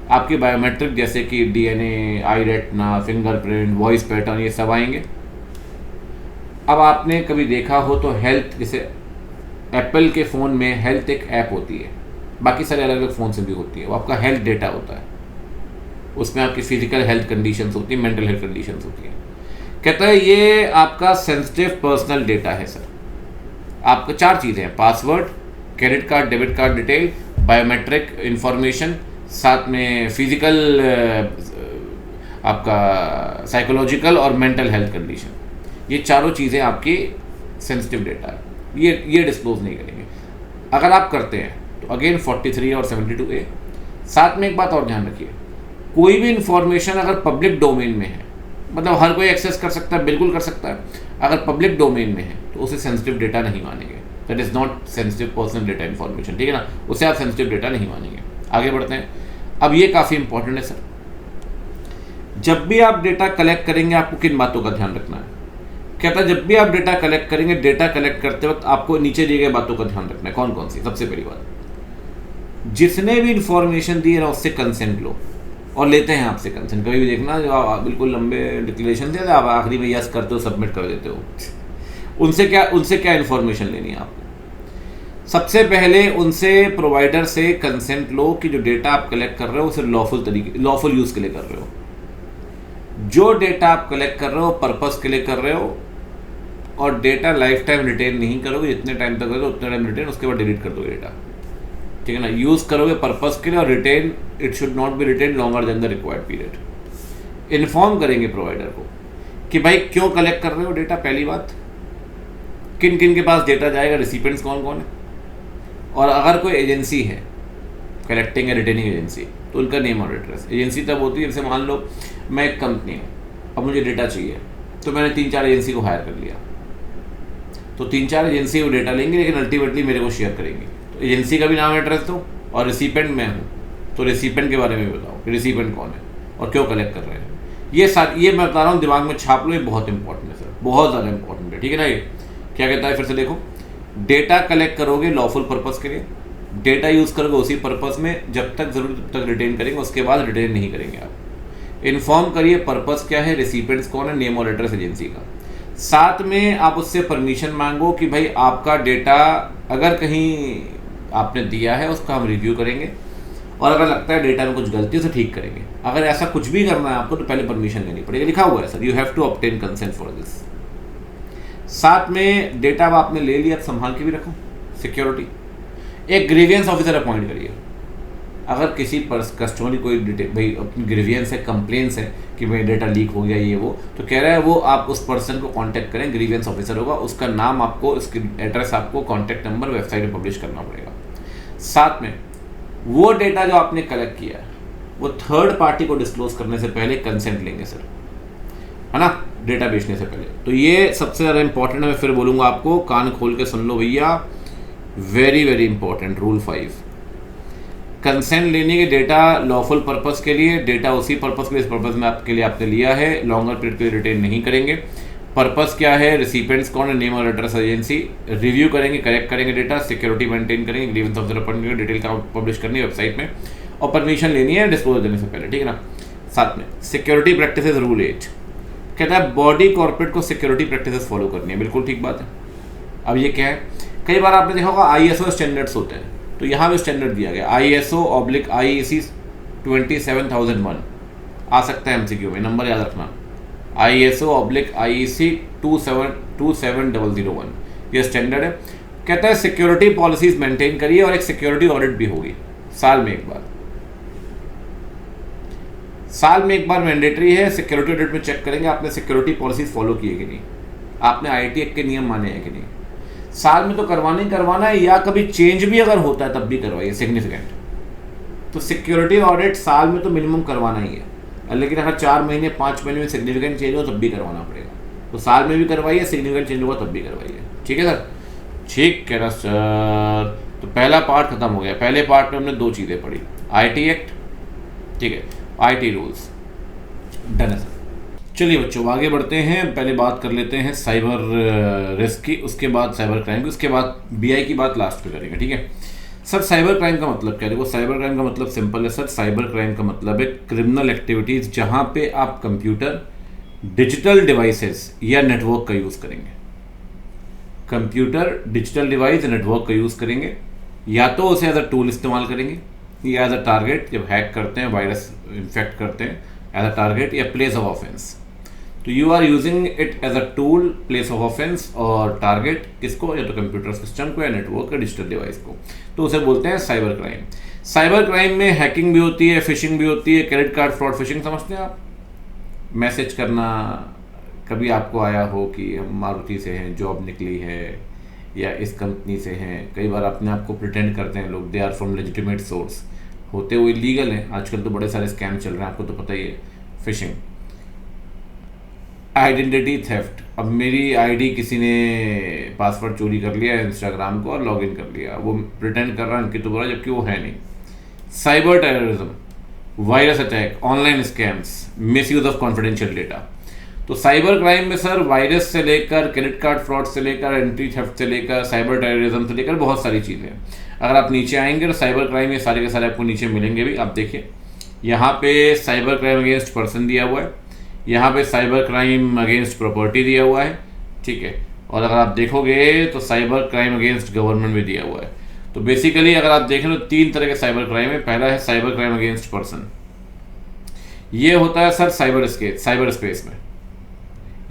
आपके बायोमेट्रिक जैसे कि DNA, आई रेटिना, फिंगरप्रिंट, वॉइस पैटर्न, ये सब आएंगे। अब आपने कभी देखा हो तो हेल्थ, जैसे एप्पल के फ़ोन में हेल्थ एक ऐप होती है, बाकी सारे अलग अलग फ़ोन से भी होती है, वो आपका हेल्थ डेटा होता है, उसमें आपकी फिजिकल हेल्थ कंडीशंस होती है, मेंटल हेल्थ कंडीशंस होती है। कहता है ये आपका सेंसिटिव पर्सनल डेटा है सर। आपको 4 चीज़ें हैं, password, credit card debit card detail, biometric information, साथ में फिजिकल, आपका साइकोलॉजिकल और मेंटल हेल्थ कंडीशन, ये चारों चीज़ें आपकी सेंसिटिव डेटा है, ये डिस्क्लोज नहीं करेंगे। अगर आप करते हैं तो अगेन 43 और 72A। साथ में एक बात और ध्यान रखिए, कोई भी इंफॉर्मेशन अगर पब्लिक डोमेन में है, मतलब हर कोई एक्सेस कर सकता है, बिल्कुल कर सकता है, अगर पब्लिक डोमेन में है तो उसे सेंसिटिव डेटा नहीं मानेंगे, that is not sensitive personal data information, ठीक है ना, उसे आप सेंसिटिव डेटा नहीं मानेंगे। आगे बढ़ते हैं। अब ये काफ़ी इंपॉर्टेंट है सर, जब भी आप डेटा कलेक्ट करेंगे आपको किन बातों का ध्यान रखना है। कहता है जब भी आप डेटा कलेक्ट करेंगे, डेटा कलेक्ट करते वक्त आपको नीचे दिए गए बातों का ध्यान रखना है। कौन कौन सी? सबसे पहली बात, जिसने भी इंफॉर्मेशन दी है ना उससे कंसेंट लो, और लेते हैं आपसे कंसेंट। कभी भी देखना जो आप बिल्कुल लंबे डिक्लेरेशन थे, आप आखिरी में यस करते हो, सबमिट कर देते हो, उनसे क्या इन्फॉर्मेशन लेनी है आपको। सबसे पहले उनसे, प्रोवाइडर से कंसेंट लो कि जो डेटा आप कलेक्ट कर रहे हो उसे लॉफुल यूज़ के लिए कर रहे हो। जो डेटा आप कलेक्ट कर रहे हो पर्पस के लिए कर रहे हो, और डेटा लाइफ टाइम रिटेन नहीं करोगे, जितने टाइम तक करोगे उतने टाइम रिटेन, उसके बाद डिलीट कर दोगे डेटा, ठीक है ना। यूज़ करोगे पर्पस के लिए, और retain, it should not be retain longer than the required period. Inform करेंगे प्रोवाइडर को कि भाई क्यों कलेक्ट कर रहे हो डेटा, पहली बात, किन किन के पास डेटा जाएगा, रिसिपेंट्स कौन कौन है, और अगर कोई एजेंसी है कलेक्टिंग या रिटेनिंग एजेंसी, तो उनका नेम और एड्रेस। एजेंसी तब होती है, जैसे मान लो मैं एक कंपनी हूँ, अब मुझे डेटा चाहिए, तो मैंने 3-4 एजेंसी को हायर कर लिया, तो 3-4 एजेंसी वो डेटा लेंगे, लेकिन अल्टीमेटली मेरे को शेयर करेंगे। तो एजेंसी का भी नाम एड्रेस दो, और रिसिपेंट मैं हूँ, तो रिसिपेंट के बारे में बताओ कि रिसिपेंट कौन है और क्यों कलेक्ट कर रहे हैं। ये मैं बता रहा हूँ, दिमाग में छाप लो, ये बहुत इंपॉर्टेंट है सर, बहुत ज़्यादा इंपॉर्टेंट है, ठीक है ना। ये क्या कहता है, फिर से देखो, डेटा कलेक्ट करोगे लॉफुल पर्पस के लिए, डेटा यूज़ करोगे उसी पर्पस में, जब तक जरूरत तब तक रिटेन करेंगे, उसके बाद रिटेन नहीं करेंगे आप। इन्फॉर्म करिए पर्पस क्या है, रिसिपेंट्स कौन है, नेम और एड्रेस एजेंसी का। साथ में आप उससे परमिशन मांगो कि भाई आपका डेटा अगर कहीं आपने दिया है उसका हम रिव्यू करेंगे, और अगर लगता है डेटा में कुछ गलती है तो ठीक करेंगे। अगर ऐसा कुछ भी करना है आपको तो पहले परमिशन लेनी पड़ेगी, लिखा हुआ है sir, you have to obtain consent for this. साथ में डेटा आपने ले लिया, संभाल के भी रखो, सिक्योरिटी। एक ग्रीवियंस ऑफिसर अपॉइंट करिए, अगर किसी कस्टमर की कोई डिटेल भाई अपनी ग्रीवियंस है, कंप्लेंट्स है कि मेरा डेटा लीक हो गया ये वो, तो कह रहा है वो आप उस पर्सन को कांटेक्ट करें, ग्रीवियंस ऑफिसर होगा, उसका नाम आपको, उसकी एड्रेस आपको, कॉन्टैक्ट नंबर वेबसाइट में पब्लिश करना पड़ेगा। साथ में वो डेटा जो आपने कलेक्ट किया है वो थर्ड पार्टी को डिस्क्लोज करने से पहले कंसेंट लेंगे सर, है ना, डेटा बेचने से पहले। तो ये सबसे ज़्यादा इंपॉर्टेंट है, मैं फिर बोलूँगा आपको, कान खोल के सुन लो भैया, very very important. Rule 5, consent लेने के डेटा लॉफुल पर्पस के लिए, डेटा उसी पर्पस के लिए, इस पर्पस में आपके लिए आपने लिया है, लॉन्गर पीरियड के लिए रिटेन नहीं करेंगे। पर्पस क्या है, रिसिपेंट्स कौन है, नेम और एड्रेस एजेंसी, रिव्यू करेंगे, करेक्ट करेंगे डेटा, सिक्योरिटी मेंटेन करेंगे, ग्रीवेंस ऑफिसर अपॉइंट करेंगे, डिटेल का पब्लिश करनी है वेबसाइट में, और परमिशन लेनी है डिस्क्लोज देने से पहले, ठीक है ना। साथ में सिक्योरिटी प्रैक्टिसेस रूल 8 कहता है बॉडी कॉर्पोरेट को सिक्योरिटी प्रैक्टिसेस फॉलो करनी है, बिल्कुल ठीक बात है। अब ये क्या है, कई बार आपने देखा होगा ISO स्टैंडर्ड्स होते हैं, तो यहाँ भी स्टैंडर्ड दिया गया ISO/IEC 27001 आ सकता है MCQ में, नंबर याद रखना, ISO/IEC 27001 ये स्टैंडर्ड है। कहता है सिक्योरिटी पॉलिसीज मेंटेन करिए और एक सिक्योरिटी ऑडिट भी होगी साल में एक बार, साल में एक बार मैंडेटरी है। सिक्योरिटी ऑडिट में चेक करेंगे आपने सिक्योरिटी पॉलिसीज फॉलो की है कि नहीं, आपने IT एक्ट के नियम माने हैं कि नहीं। साल में तो करवाना ही करवाना है, या कभी चेंज भी अगर होता है तब भी करवाइए सिग्निफिकेंट। तो सिक्योरिटी ऑडिट साल में तो मिनिमम करवाना ही है, लेकिन अगर 4 महीने 5 महीने में सिग्निफिकेंट चेंज हो तब भी करवाना पड़ेगा। तो साल में भी करवाइए, सिग्निफिकेंट चेंज होगा तब भी करवाइए, ठीक है सर। ठीक है ना सर। तो पहला पार्ट खत्म हो गया। पहले पार्ट में हमने 2 चीज़ें पढ़ी, IT एक्ट, ठीक है, IT रूल्स, डन है सर। चलिए बच्चों आगे बढ़ते हैं। पहले बात कर लेते हैं साइबर रिस्क की, उसके बाद साइबर क्राइम की, उसके बाद BI की बात लास्ट पे करेंगे, ठीक है सर। साइबर क्राइम का मतलब क्या है? देखो साइबर क्राइम का मतलब सिंपल है सर, साइबर क्राइम का मतलब है क्रिमिनल एक्टिविटीज़ जहाँ पे आप कंप्यूटर, डिजिटल डिवाइसेस या नेटवर्क का यूज़ करेंगे। कंप्यूटर, डिजिटल डिवाइस, नेटवर्क का यूज़ करेंगे, या तो उसे एज अ टूल इस्तेमाल करेंगे, या एज अ टारगेट जब हैक करते हैं, वायरस इन्फेक्ट करते हैं, एज अ टारगेट या प्लेस ऑफ ऑफेंस। तो you are using it as a tool, place of offence और टारगेट किसको, या तो कंप्यूटर सिस्टम को या नेटवर्क या डिजिटल डिवाइस को, तो उसे बोलते हैं साइबर क्राइम। साइबर क्राइम में हैकिंग भी होती है, फिशिंग भी होती है। क्रेडिट कार्ड फ्रॉड फिशिंग समझते हैं आप? मैसेज करना, कभी आपको आया हो कि हम मारुति से हैं, जॉब निकली है, या इस कंपनी से हैं। कई बार अपने आप को प्रिटेंड करते हैं लोग, they are from legitimate source, होते हुए लीगल हैं। आजकल तो बड़े सारे स्कैम चल रहे हैं, आपको तो पता ही है। फिशिंग, आइडेंटिटी थेफ्ट, अब मेरी ID किसी ने पासवर्ड चोरी कर लिया इंस्टाग्राम को और लॉगिन कर लिया, वो प्रिटेंड कर रहा है अंकित बोरा, जबकि वो है नहीं। Cyber terrorism, virus attack, online scams, misuse of confidential data. तो साइबर क्राइम में सर वायरस से लेकर, क्रेडिट कार्ड फ्रॉड से लेकर, एंट्री थेफ्ट से लेकर, साइबर टेररिज्म से लेकर बहुत सारी चीज़ें हैं। अगर आप नीचे आएंगे तो साइबर क्राइम ये सारे के सारे आपको नीचे मिलेंगे भी। आप देखिए यहाँ पे साइबर क्राइम अगेंस्ट पर्सन दिया हुआ है, यहाँ पे साइबर क्राइम अगेंस्ट प्रॉपर्टी दिया हुआ है, ठीक है। और अगर आप देखोगे तो साइबर क्राइम अगेंस्ट गवर्नमेंट भी दिया हुआ है। तो बेसिकली अगर आप देखें तो 3 तरह के साइबर क्राइम है। पहला है साइबर क्राइम अगेंस्ट पर्सन, ये होता है सर साइबर स्पेस में,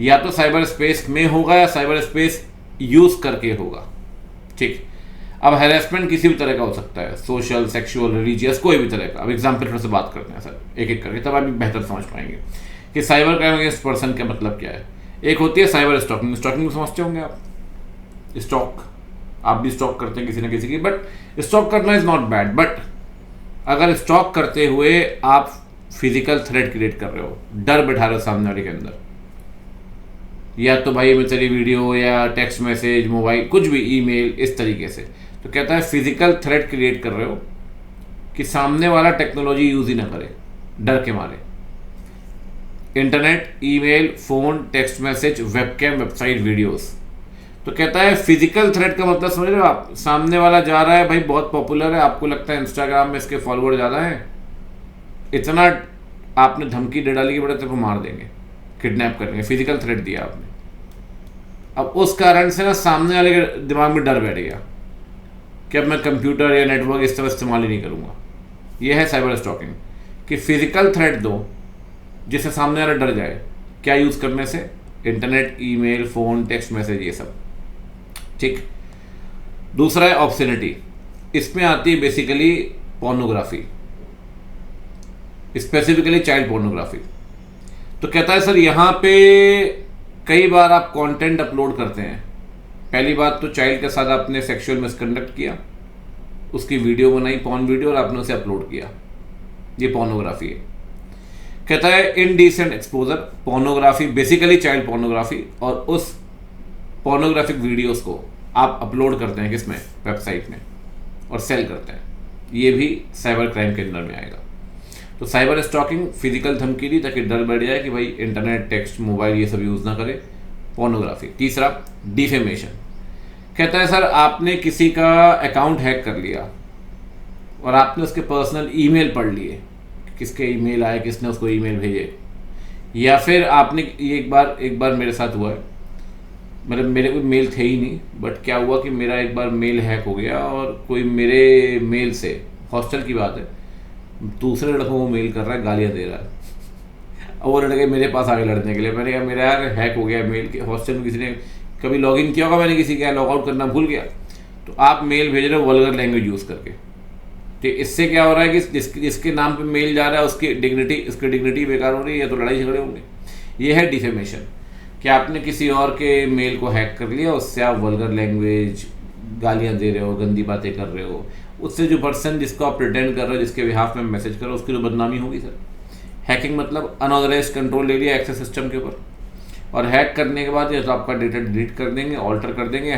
या तो साइबर स्पेस में होगा या साइबर स्पेस यूज करके होगा, ठीक। अब हैरेसमेंट किसी भी तरह का हो सकता है, सोशल, सेक्सुअल, रिलीजियस, कोई भी तरह का। अब एग्जाम्पल से बात करते हैं सर एक एक करके, तब आप बेहतर समझ पाएंगे कि साइबर क्राइम अगेंस्ट पर्सन का मतलब क्या है। एक होती है साइबर स्टॉकिंग, स्टॉकिंग समझते होंगे आप, स्टॉक, आप भी स्टॉक करते हैं किसी ना किसी की, बट स्टॉक करना इज नॉट बैड। बट अगर स्टॉक करते हुए आप फिजिकल थ्रेट क्रिएट कर रहे हो, डर बैठा रहे हो सामने वाले के अंदर, या तो भाई मैं तेरी वीडियो या टेक्स्ट मैसेज, मोबाइल, कुछ भी, ईमेल, इस तरीके से, तो कहता है फिजिकल थ्रेट क्रिएट कर रहे हो कि सामने वाला टेक्नोलॉजी यूज ही ना करे डर के मारे। Internet, email, phone, text message, webcam, website, videos. तो कहता है फिजिकल थ्रेट का मतलब समझ रहे हो आप, सामने वाला जा रहा है भाई, बहुत पॉपुलर है, आपको लगता है इंस्टाग्राम में इसके फॉलोअर ज़्यादा हैं, इतना आपने धमकी दे डाली कि बड़े तेरे को मार देंगे, किडनैप करेंगे, फिजिकल थ्रेट दिया आपने। अब उस कारण से ना सामने वाले के दिमाग में डर बैठ गया कि अब मैं कंप्यूटर या नेटवर्क इस तरह इस्तेमाल ही नहीं करूँगा। यह है साइबर स्टॉकिंग, कि फिजिकल थ्रेट दो जिससे सामने वाला डर जाए, क्या यूज़ करने से, internet, email, phone, text message, ये सब, ठीक। दूसरा है ऑब्ससेनिटी, इसमें आती है basically pornography, specifically child pornography. तो कहता है सर यहाँ पे कई बार आप कंटेंट अपलोड करते हैं। पहली बात तो चाइल्ड के साथ आपने सेक्सुअल मिसकंडक्ट किया, उसकी वीडियो बनाई, पॉर्न वीडियो, और आपने उसे अपलोड किया, ये पोर्नोग्राफी है। कहता है indecent exposure, pornography basically child pornography, और उस पोर्नोग्राफिक वीडियोस को आप अपलोड करते हैं किसमें, वेबसाइट में, और सेल करते हैं, ये भी साइबर क्राइम के अंदर में आएगा। तो साइबर स्टॉकिंग, फिजिकल धमकी दी ताकि डर बैठ जाए कि भाई इंटरनेट, टेक्स्ट, मोबाइल ये सब यूज़ ना करे। पोर्नोग्राफी। तीसरा डिफेमेशन। कहता है सर आपने किसी का अकाउंट हैक कर लिया और आपने उसके पर्सनल ईमेल पढ़ लिए, किसके ईमेल आए, किसने उसको ईमेल भेजे, या फिर आपने ये एक बार मेरे साथ हुआ है, मतलब मेरे कोई मेल थे ही नहीं, बट क्या हुआ कि मेरा एक बार मेल हैक हो गया और कोई मेरे मेल से, हॉस्टल की बात है, दूसरे लड़कों को मेल कर रहा है, गालियाँ दे रहा है, और वो लड़के मेरे पास आगे लड़ने के लिए। मैंने कहा मेरा यार हैक हो गया मेल के, हॉस्टल में किसी ने कभी लॉगिन किया होगा, मैंने किसी का लॉगआउट करना भूल गया, तो आप मेल भेज रहे हो वल्गर लैंग्वेज यूज़ करके। तो इससे क्या हो रहा है कि जिसके नाम पे मेल जा रहा है उसकी डिग्निटी बेकार हो रही है, या तो लड़ाई झगड़े होंगे। ये है डिफेमेशन, कि आपने किसी और के मेल को हैक कर लिया, उससे आप वल्गर लैंग्वेज, गालियाँ दे रहे हो, गंदी बातें कर रहे हो, उससे जो पर्सन जिसको आप प्रिटेंड कर रहे हो, जिसके बिहाफ में मैसेज कर रहे हो, उसकी तो बदनामी होगी सर। हैकिंग मतलब अनऑथराइज्ड कंट्रोल ले लिया एक्सेस सिस्टम के ऊपर, और हैक करने के बाद या तो आपका डेटा डिलीट कर देंगे, ऑल्टर कर देंगे,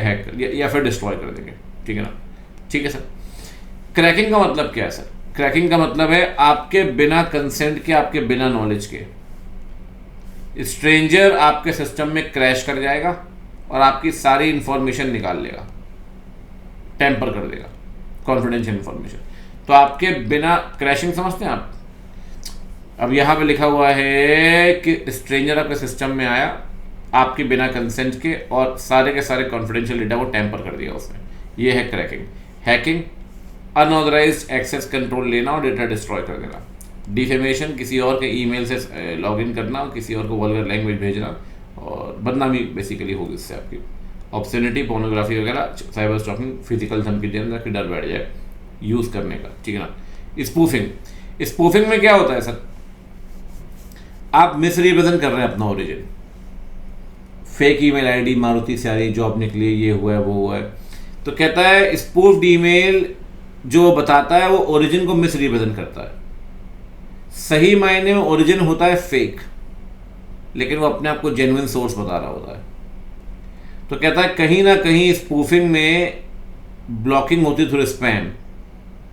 या फिर डिस्ट्रॉय कर देंगे। ठीक है ना, ठीक है सर। क्रैकिंग का मतलब क्या है सर? क्रैकिंग का मतलब है आपके बिना कंसेंट के, आपके बिना नॉलेज के स्ट्रेंजर आपके सिस्टम में क्रैश कर जाएगा और आपकी सारी इंफॉर्मेशन निकाल लेगा, टेम्पर कर देगा, कॉन्फिडेंशियल इंफॉर्मेशन। तो आपके बिना, क्रैशिंग समझते हैं आप? अब यहाँ पे लिखा हुआ है कि स्ट्रेंजर आपके सिस्टम में आया आपके बिना कंसेंट के, और सारे के सारे कॉन्फिडेंशियल डेटा को टेम्पर कर दिया उसने, ये है cracking. Hacking unauthorised access control लेना और डेटा डिस्ट्रॉय कर देना। डिफेमेशन किसी और के ईमेल से लॉगिन करना और किसी और को वल्गर लैंग्वेज भेजना, और बदनामी बेसिकली होगी इससे आपकी। ऑब्ससेनिटी, पोर्नोग्राफी वगैरह, साइबर स्टॉकिंग, फिजिकल धमकी देना कि डर बैठ जाए यूज़ करने का। ठीक है ना। स्पूफिंग। स्पूफिंग में क्या होता है सर? आप मिसरिप्रेजेंट कर रहे हैं अपना origin. Fake email ID, Maruti से आ रही जॉब निकली, ये हुआ है, वो हुआ है। तो कहता है स्पूफ्ड ईमेल जो बताता है वो ओरिजिन को मिसरिप्रेजेंट करता है। सही मायने में ओरिजिन होता है फेक, लेकिन वो अपने आप को जेन्युइन सोर्स बता रहा होता है। तो कहता है कहीं ना कहीं स्पूफिंग में ब्लॉकिंग होती थ्रू स्पैम,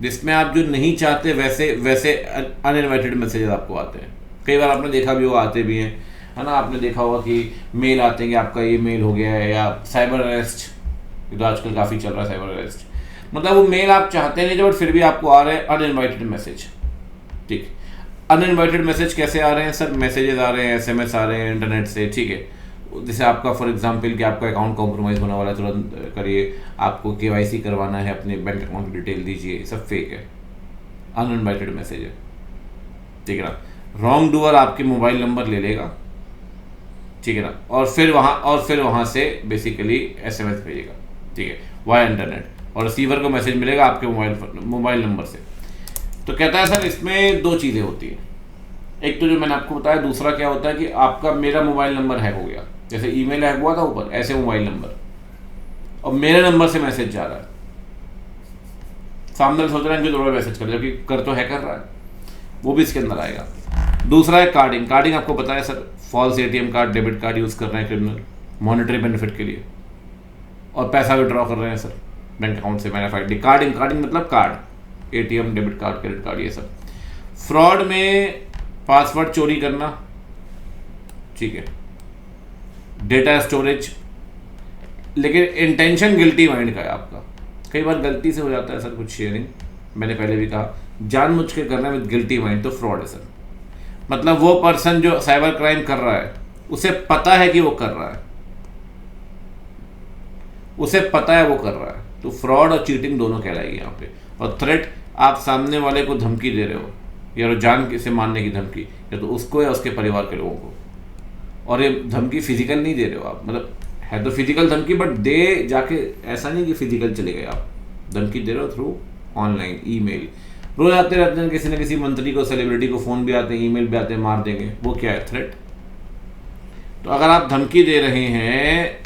जिसमें आप जो नहीं चाहते वैसे अनइनवाइटेड मैसेजेस आपको आते हैं। कई बार आपने देखा भी, वो आते भी हैं, है ना। आपने देखा होगा कि मेल आते हैं कि आपका ये मेल हो गया है, या साइबर अरेस्ट, तो आजकल काफ़ी चल रहा है साइबर अरेस्ट। मतलब वो मेल आप चाहते नहीं थे, बट फिर भी आपको आ रहे हैं अनइनवाइटेड मैसेज। ठीक, अनइनवाइटेड मैसेज कैसे आ रहे हैं सर? मैसेजेस आ रहे हैं, SMS आ रहे हैं इंटरनेट से। ठीक है, जैसे आपका फॉर एग्जांपल कि आपका अकाउंट कॉम्प्रोमाइज़ होने वाला है, तुरंत करिए, आपको KYC करवाना है, अपने बैंक अकाउंट की डिटेल दीजिए, सब फेक है, अनइनवाइटेड मैसेज है। ठीक है ना। रॉन्ग डूअर आपके मोबाइल नंबर ले लेगा, ठीक है ना, और फिर वहाँ से बेसिकली SMS भेजेगा, ठीक है, वाया इंटरनेट, और रिसीवर को मैसेज मिलेगा आपके मोबाइल नंबर से। तो कहता है सर इसमें दो चीज़ें होती हैं, एक तो जो मैंने आपको बताया, दूसरा क्या होता है कि आपका, मेरा मोबाइल नंबर हैक हो गया, जैसे ईमेल हैक हुआ था ऊपर, ऐसे मोबाइल नंबर, और मेरे नंबर से मैसेज जा रहा है, सामने सोच रहा है इनके मैसेज कर, जबकि कर तो हैकर रहा है, वो भी इसके अंदर आएगा। दूसरा है कार्डिंग। कार्डिंग आपको पता है sir, false ATM card, debit card use कर रहे हैं क्रिमिनल मॉनेटरी बेनिफिट के लिए, और पैसा विड्रॉ कर रहे हैं सर बैंक अकाउंट से मैनिफाइड। कार्डिंग मतलब card, ATM, debit card, credit card, ये सब। फ्रॉड में पासवर्ड चोरी करना, ठीक है, डेटा स्टोरेज, लेकिन इंटेंशन गिल्टी माइंड का है आपका। कई बार गलती से हो जाता है सर कुछ शेयरिंग, मैंने पहले भी कहा, जानबूझ के करना विद गिल्टी माइंड, तो फ्रॉड है सर। मतलब वो पर्सन जो साइबर क्राइम कर रहा है, उसे पता है कि वो कर रहा है, उसे पता है वो कर रहा है, तो फ्रॉड और चीटिंग दोनों कहलाएगी यहाँ पे। और थ्रेट, आप सामने वाले को धमकी दे रहे हो, या जान से मारने की धमकी, या तो उसको या उसके परिवार के लोगों को, और ये धमकी फिजिकल नहीं दे रहे हो आप, मतलब है तो फिजिकल धमकी, बट जाके ऐसा नहीं कि फिजिकल चले गए आप, धमकी दे रहे हो थ्रू ऑनलाइन ईमेल, रोज आते रहते हैं, किसी न किसी मंत्री को, सेलिब्रिटी को फ़ोन भी आते हैं, ईमेल भी आते हैं, मार देंगे। वो क्या है? थ्रेट। तो अगर आप धमकी दे रहे हैं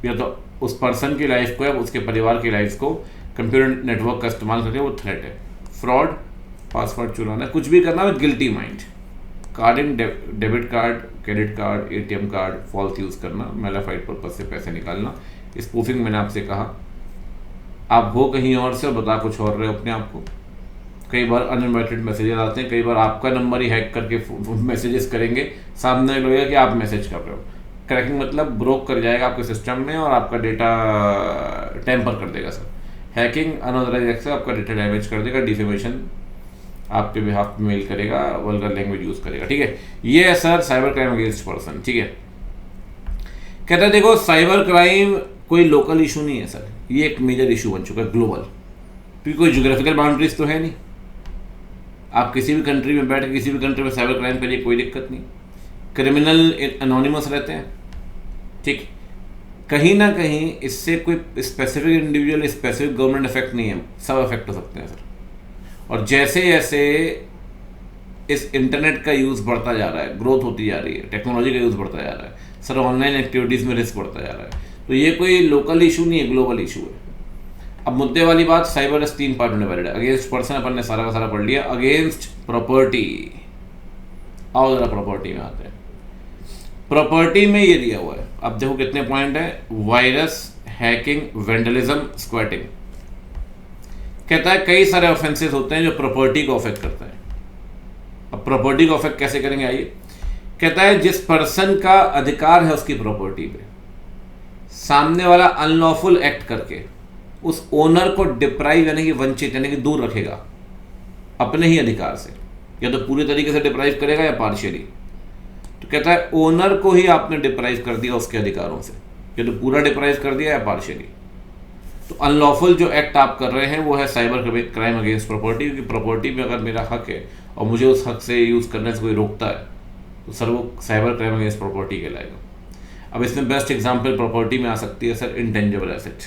या तो उस पर्सन की लाइफ को या उसके परिवार की लाइफ को कंप्यूटर नेटवर्क का इस्तेमाल करके, वो थ्रेट है। फ्रॉड, पासवर्ड चुराना, कुछ भी करना with guilty mind. Carding, debit card, credit card, ATM card false use करना, मेलाफाइड पर्पज से पैसे निकालना। स्पूफिंग मैंने आपसे कहा, आप हो कहीं और से और बता कुछ और रहे हो अपने आप को। कई बार अनइन्वाइटेड मैसेजेस आते हैं, कई बार आपका नंबर ही हैक करके मैसेजेस करेंगे, सामने लगेगा कि आप मैसेज कर रहे हो। क्रैकिंग मतलब ब्रोक कर जाएगा आपके सिस्टम में और आपका डेटा टेम्पर कर देगा सर। हैकिंग, अनऑथराइज्ड एक्सेस, आपका डेटा डैमेज कर देगा, डिफेमेशन आपके बिहाफ पे मेल करेगा, वल्गर लैंग्वेज यूज़ करेगा, ठीक है। ये है sir cyber crime against person, ठीक है। कहता है देखो साइबर क्राइम कोई लोकल इशू नहीं है सर, ये एक मेजर इशू बन चुका है ग्लोबल, क्योंकि कोई ज्योग्राफिकल बाउंड्रीज तो है नहीं। आप किसी भी कंट्री में बैठ के किसी भी कंट्री में साइबर क्राइम करिए, कोई दिक्कत नहीं। क्रिमिनल एनोनिमस रहते हैं, ठीक। कहीं ना कहीं इससे कोई specific individual, specific government effect नहीं है, सब इफेक्ट हो सकते हैं सर। और जैसे जैसे इस इंटरनेट का यूज़ बढ़ता जा रहा है, ग्रोथ होती जा रही है, टेक्नोलॉजी का यूज़ बढ़ता जा रहा है सर, ऑनलाइन एक्टिविटीज़ में रिस्क बढ़ता जा रहा है। तो ये कोई लोकल इशू नहीं है, ग्लोबल इशू है। अब मुद्दे वाली बात, साइबर 3 पार्ट में डिवाइडेड है। अगेंस्ट पर्सन अपन ने सारा का सारा पढ़ लिया। अगेंस्ट प्रॉपर्टी, आओ जरा प्रॉपर्टी में आते हैं। प्रॉपर्टी में ये दिया हुआ है, अब देखो कितने पॉइंट है। Virus, hacking, vandalism, squatting. कहता है कई सारे ऑफेंसेस होते हैं जो प्रॉपर्टी को अफेक्ट करता है। अब प्रॉपर्टी को अफेक्ट कैसे करेंगे, आइए। कहता है जिस पर्सन का अधिकार है उसकी प्रॉपर्टी पे, सामने वाला अनलॉफुल एक्ट करके उस ओनर को डिप्राइव यानी कि वंचित यानी कि दूर रखेगा अपने ही अधिकार से, या तो पूरी तरीके से डिप्राइव करेगा या पार्शियली। तो कहता है ओनर को ही आपने डिप्राइव कर दिया उसके अधिकारों से, या तो पूरा डिप्राइव कर दिया या पार्शियली। तो अनलॉफुल जो एक्ट आप कर रहे हैं वो है साइबर क्राइम अगेंस्ट प्रॉपर्टी, क्योंकि प्रॉपर्टी में अगर मेरा हक है और मुझे उस हक से यूज़ करने से कोई रोकता है तो सर वो साइबर क्राइम अगेंस्ट प्रॉपर्टी कहलाएगा। अब इसमें बेस्ट एग्जांपल प्रॉपर्टी में आ सकती है sir intangible asset,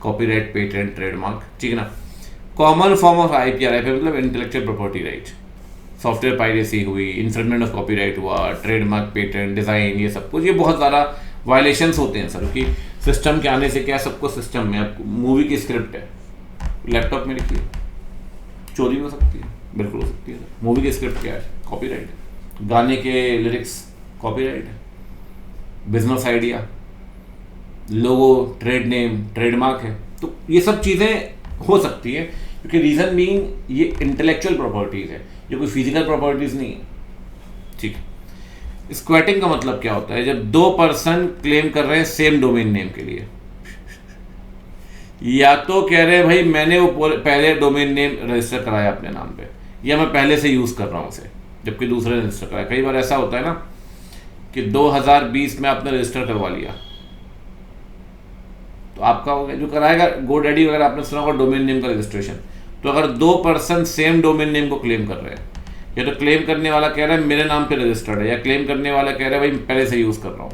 copyright, patent, trademark, ठीक है ना। कॉमन फॉर्म ऑफ आईपीआर, मतलब intellectual property right. Software piracy हुई, इन्फ्रिंजमेंट ऑफ कॉपीराइट हुआ, ट्रेडमार्क, पेटेंट, डिज़ाइन, ये सब कुछ, ये बहुत ज़्यादा वायलेशंस होते हैं सर। कि सिस्टम के आने से क्या, सबको सिस्टम में, अब मूवी की स्क्रिप्ट है लैपटॉप में लिखी है, चोरी हो सकती है, बिल्कुल हो सकती है। मूवी की स्क्रिप्ट क्या है, कॉपीराइट है। गाने के लिरिक्स कॉपीराइट है। बिजनेस आइडिया, लोगो, ट्रेड नेम, ट्रेडमार्क है। तो ये सब चीज़ें हो सकती है, क्योंकि रीज़न बीइंग ये इंटेलेक्चुअल प्रॉपर्टीज़ है, ये कोई फिजिकल प्रॉपर्टीज़ नहीं है, ठीक है। स्क्वैटिंग का मतलब क्या होता है, जब दो पर्सन क्लेम कर रहे हैं सेम डोमेन नेम के लिए, या तो कह रहे हैं भाई मैंने वो पहले डोमेन नेम रजिस्टर कराया अपने नाम पे, या मैं पहले से यूज़ कर रहा हूँ उसे, जबकि दूसरे ने रजिस्टर कराया। कई बार ऐसा होता है ना कि 2020 में आपने रजिस्टर करवा लिया, तो आपका हो गया। जो कराएगा GoDaddy वगैरह आपने सुना होगा डोमेन नेम का रजिस्ट्रेशन। तो अगर दो पर्सन सेम डोमेन नेम को क्लेम कर रहे हैं, या तो क्लेम करने वाला कह रहा है मेरे नाम पे रजिस्टर्ड है, या क्लेम करने वाला कह रहा है भाई पहले से यूज़ कर रहा हूँ,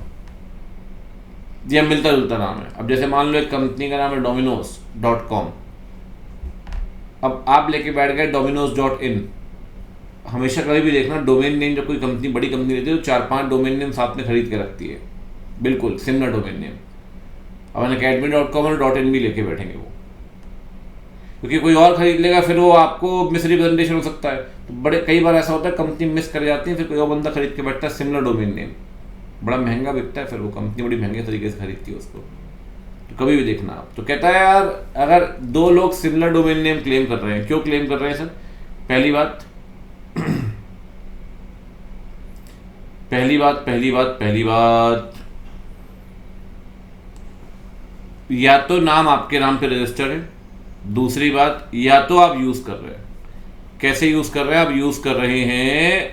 यह मिलता जुलता नाम है। अब जैसे मान लो एक कंपनी का नाम है Domino's.com, अब आप लेके बैठ गए Domino's.in। हमेशा कभी भी देखना डोमेन नेम, जब कोई कंपनी बड़ी कंपनी रहती है तो 4-5 डोमेन नेम साथ में खरीद के रखती है, बिल्कुल सिमिलर डोमेन नेम। अब academy.com और .in भी लेके बैठेंगे वो, क्योंकि कोई और खरीद लेगा फिर वो आपको मिसरिप्रेजेंटेशन हो सकता है। तो बड़े कई बार ऐसा होता है कंपनी मिस कर जाती है, फिर कोई और बंदा खरीद के बैठता है सिमिलर डोमेन नेम, बड़ा महंगा बिकता है, फिर वो कंपनी बड़ी महंगे तरीके से खरीदती है उसको। तो कभी भी देखना आप। तो कहता है यार अगर दो लोग सिमिलर डोमेन नेम क्लेम कर रहे हैं, क्यों क्लेम कर रहे हैं सर? पहली बात या तो नाम आपके नाम पे रजिस्टर है, दूसरी बात या तो आप यूज कर रहे हैं। कैसे यूज कर रहे हैं? आप यूज कर रहे हैं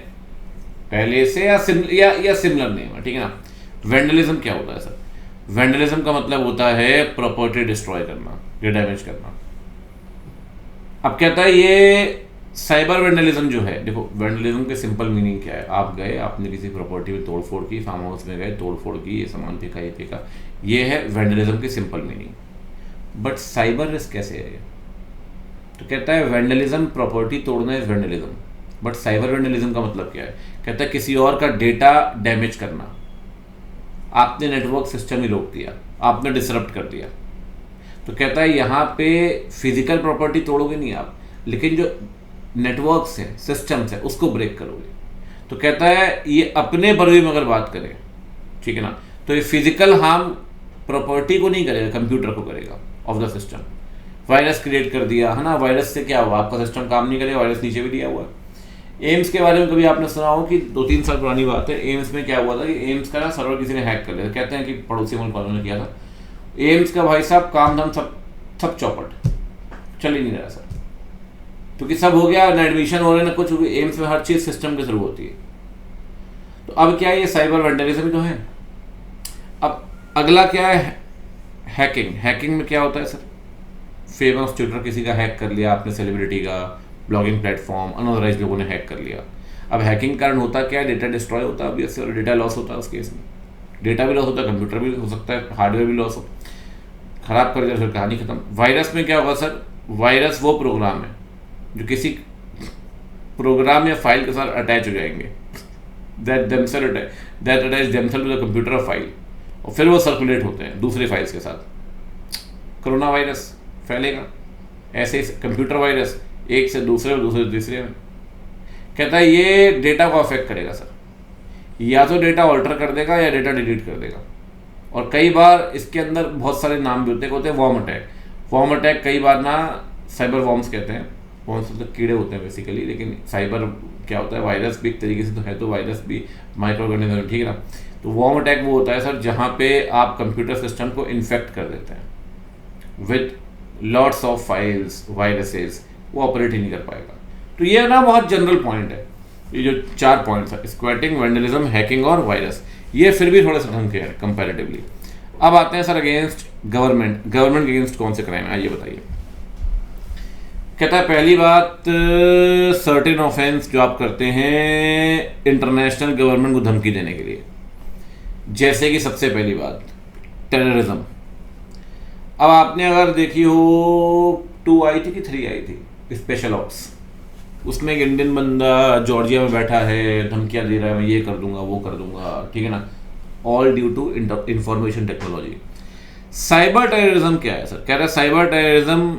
पहले से या सिमिलर नेम है, ठीक है ना। वेंडलिज्म क्या होता है सर? वेंडलिज्म का मतलब होता है प्रॉपर्टी डिस्ट्रॉय करना या डैमेज करना। अब कहता है ये साइबर वेंडलिज्म जो है, देखो वेंडलिज्म के सिंपल मीनिंग क्या है? आप गए, आपने किसी प्रॉपर्टी में तोड़फोड़ की, फार्म हाउस में गए, तोड़फोड़ की, ये सामान फेंका, ये फेंका, ये है वेंडलिज्म की simple meaning. But cyber risk कैसे है? तो तो कहता है वेंडलिज्म, प्रॉपर्टी तोड़ना is vandalism, but cyber vandalism का मतलब क्या है? कहता है किसी और का डेटा डैमेज करना। आपने नेटवर्क सिस्टम ही रोक दिया, आपने डिसरप्ट कर दिया। तो कहता है यहाँ पे फिजिकल प्रॉपर्टी तोड़ोगे नहीं आप, लेकिन जो नेटवर्क्स हैं, सिस्टम्स हैं, उसको ब्रेक करोगे। तो कहता है ये अपने पर भी अगर बात करें, ठीक है ना, तो ये फिजिकल हार्म प्रॉपर्टी को नहीं करेगा, कंप्यूटर को करेगा of the system. Virus create कर दिया है ना, वायरस से क्या हुआ? आपका सिस्टम काम नहीं करेगा, वायरस नीचे भी दिया हुआ है। एम्स के बारे में कभी आपने सुना हो कि 2-3 साल पुरानी बात है, एम्स में क्या हुआ था कि एम्स का ना सर्वर किसी ने हैक कर लिया। कहते हैं कि पड़ोसी मुल्क वालों ने किया था। एम्स का भाई साहब काम धाम सब चौपट, चल ही नहीं रहा सर, क्योंकि सब हो गया, ना एडमिशन हो रहा है ना कुछ हो गया। एम्स में हर चीज़ सिस्टम के थ्रू होती है। तो अब क्या है, ये साइबर वेंडलिज्म तो है। अब अगला क्या है? हैकिंग। हैकिंग में क्या होता है सर? फेमस ट्विटर किसी का हैक कर लिया आपने, सेलिब्रिटी का, ब्लॉगिंग प्लेटफॉर्म अनऑथराइज्ड लोगों ने हैक कर लिया। अब हैकिंग कारण होता क्या है? डेटा डिस्ट्रॉय होता है ऑब्वियसली, और डेटा लॉस होता है उस केस में। डेटा भी लॉस होता है, कंप्यूटर भी हो सकता है, हार्डवेयर भी लॉस हो, खराब कर दिया, फिर कहानी खत्म। वायरस में क्या होगा सर? वायरस वो प्रोग्राम है जो किसी प्रोग्राम या फाइल के साथ अटैच हो जाएंगे, that attach themselves to the computer और फाइल, और फिर वो सर्कुलेट होते हैं दूसरे फाइल्स के साथ। कोरोना वायरस फैलेगा ऐसे ही, कंप्यूटर वायरस एक से दूसरे से तीसरे में। कहता है ये डेटा को अफेक्ट करेगा सर, या तो डेटा ऑल्टर कर देगा या डेटा डिलीट कर देगा। और कई बार इसके अंदर बहुत सारे नाम भी होते हैं वॉर्म अटैक। वॉर्म अटैक कई बार ना साइबर वॉर्म्स कहते हैं, वॉर्म्स तो कीड़े होते हैं बेसिकली, लेकिन साइबर क्या होता है? वायरस भी एक तरीके से तो है, तो वायरस भी माइक्रो ऑर्गेनिज्म, ठीक है ना। तो वॉर्म अटैक वो होता है सर जहाँ पे आप कंप्यूटर सिस्टम को इन्फेक्ट कर देते हैं with lots of files, viruses, वो ऑपरेट ही नहीं कर पाएगा। तो ये ना बहुत जनरल पॉइंट है, ये जो 4 पॉइंट्स है, स्क्वैटिंग, वेंडलिज्म, हैकिंग और वायरस, ये फिर भी थोड़े से ढंग के हैं कंपैरेटिवली। अब आते हैं sir against government. Government against कौन से क्राइम है ये बताइए। कहता है पहली बात, सर्टेन ऑफेंस जो आप करते हैं इंटरनेशनल गवर्नमेंट को धमकी देने के लिए, जैसे कि सबसे पहली बात टेररिज्म। अब आपने अगर देखी हो 2 आई थी कि 3 आई थी स्पेशल ऑप्स, उसमें एक इंडियन बंदा जॉर्जिया में बैठा है, धमकियाँ दे रहा है, मैं ये कर दूंगा वो कर दूंगा, ठीक है ना, all due to information technology. Cyber terrorism क्या है सर? कह रहा है साइबर टेररिज्म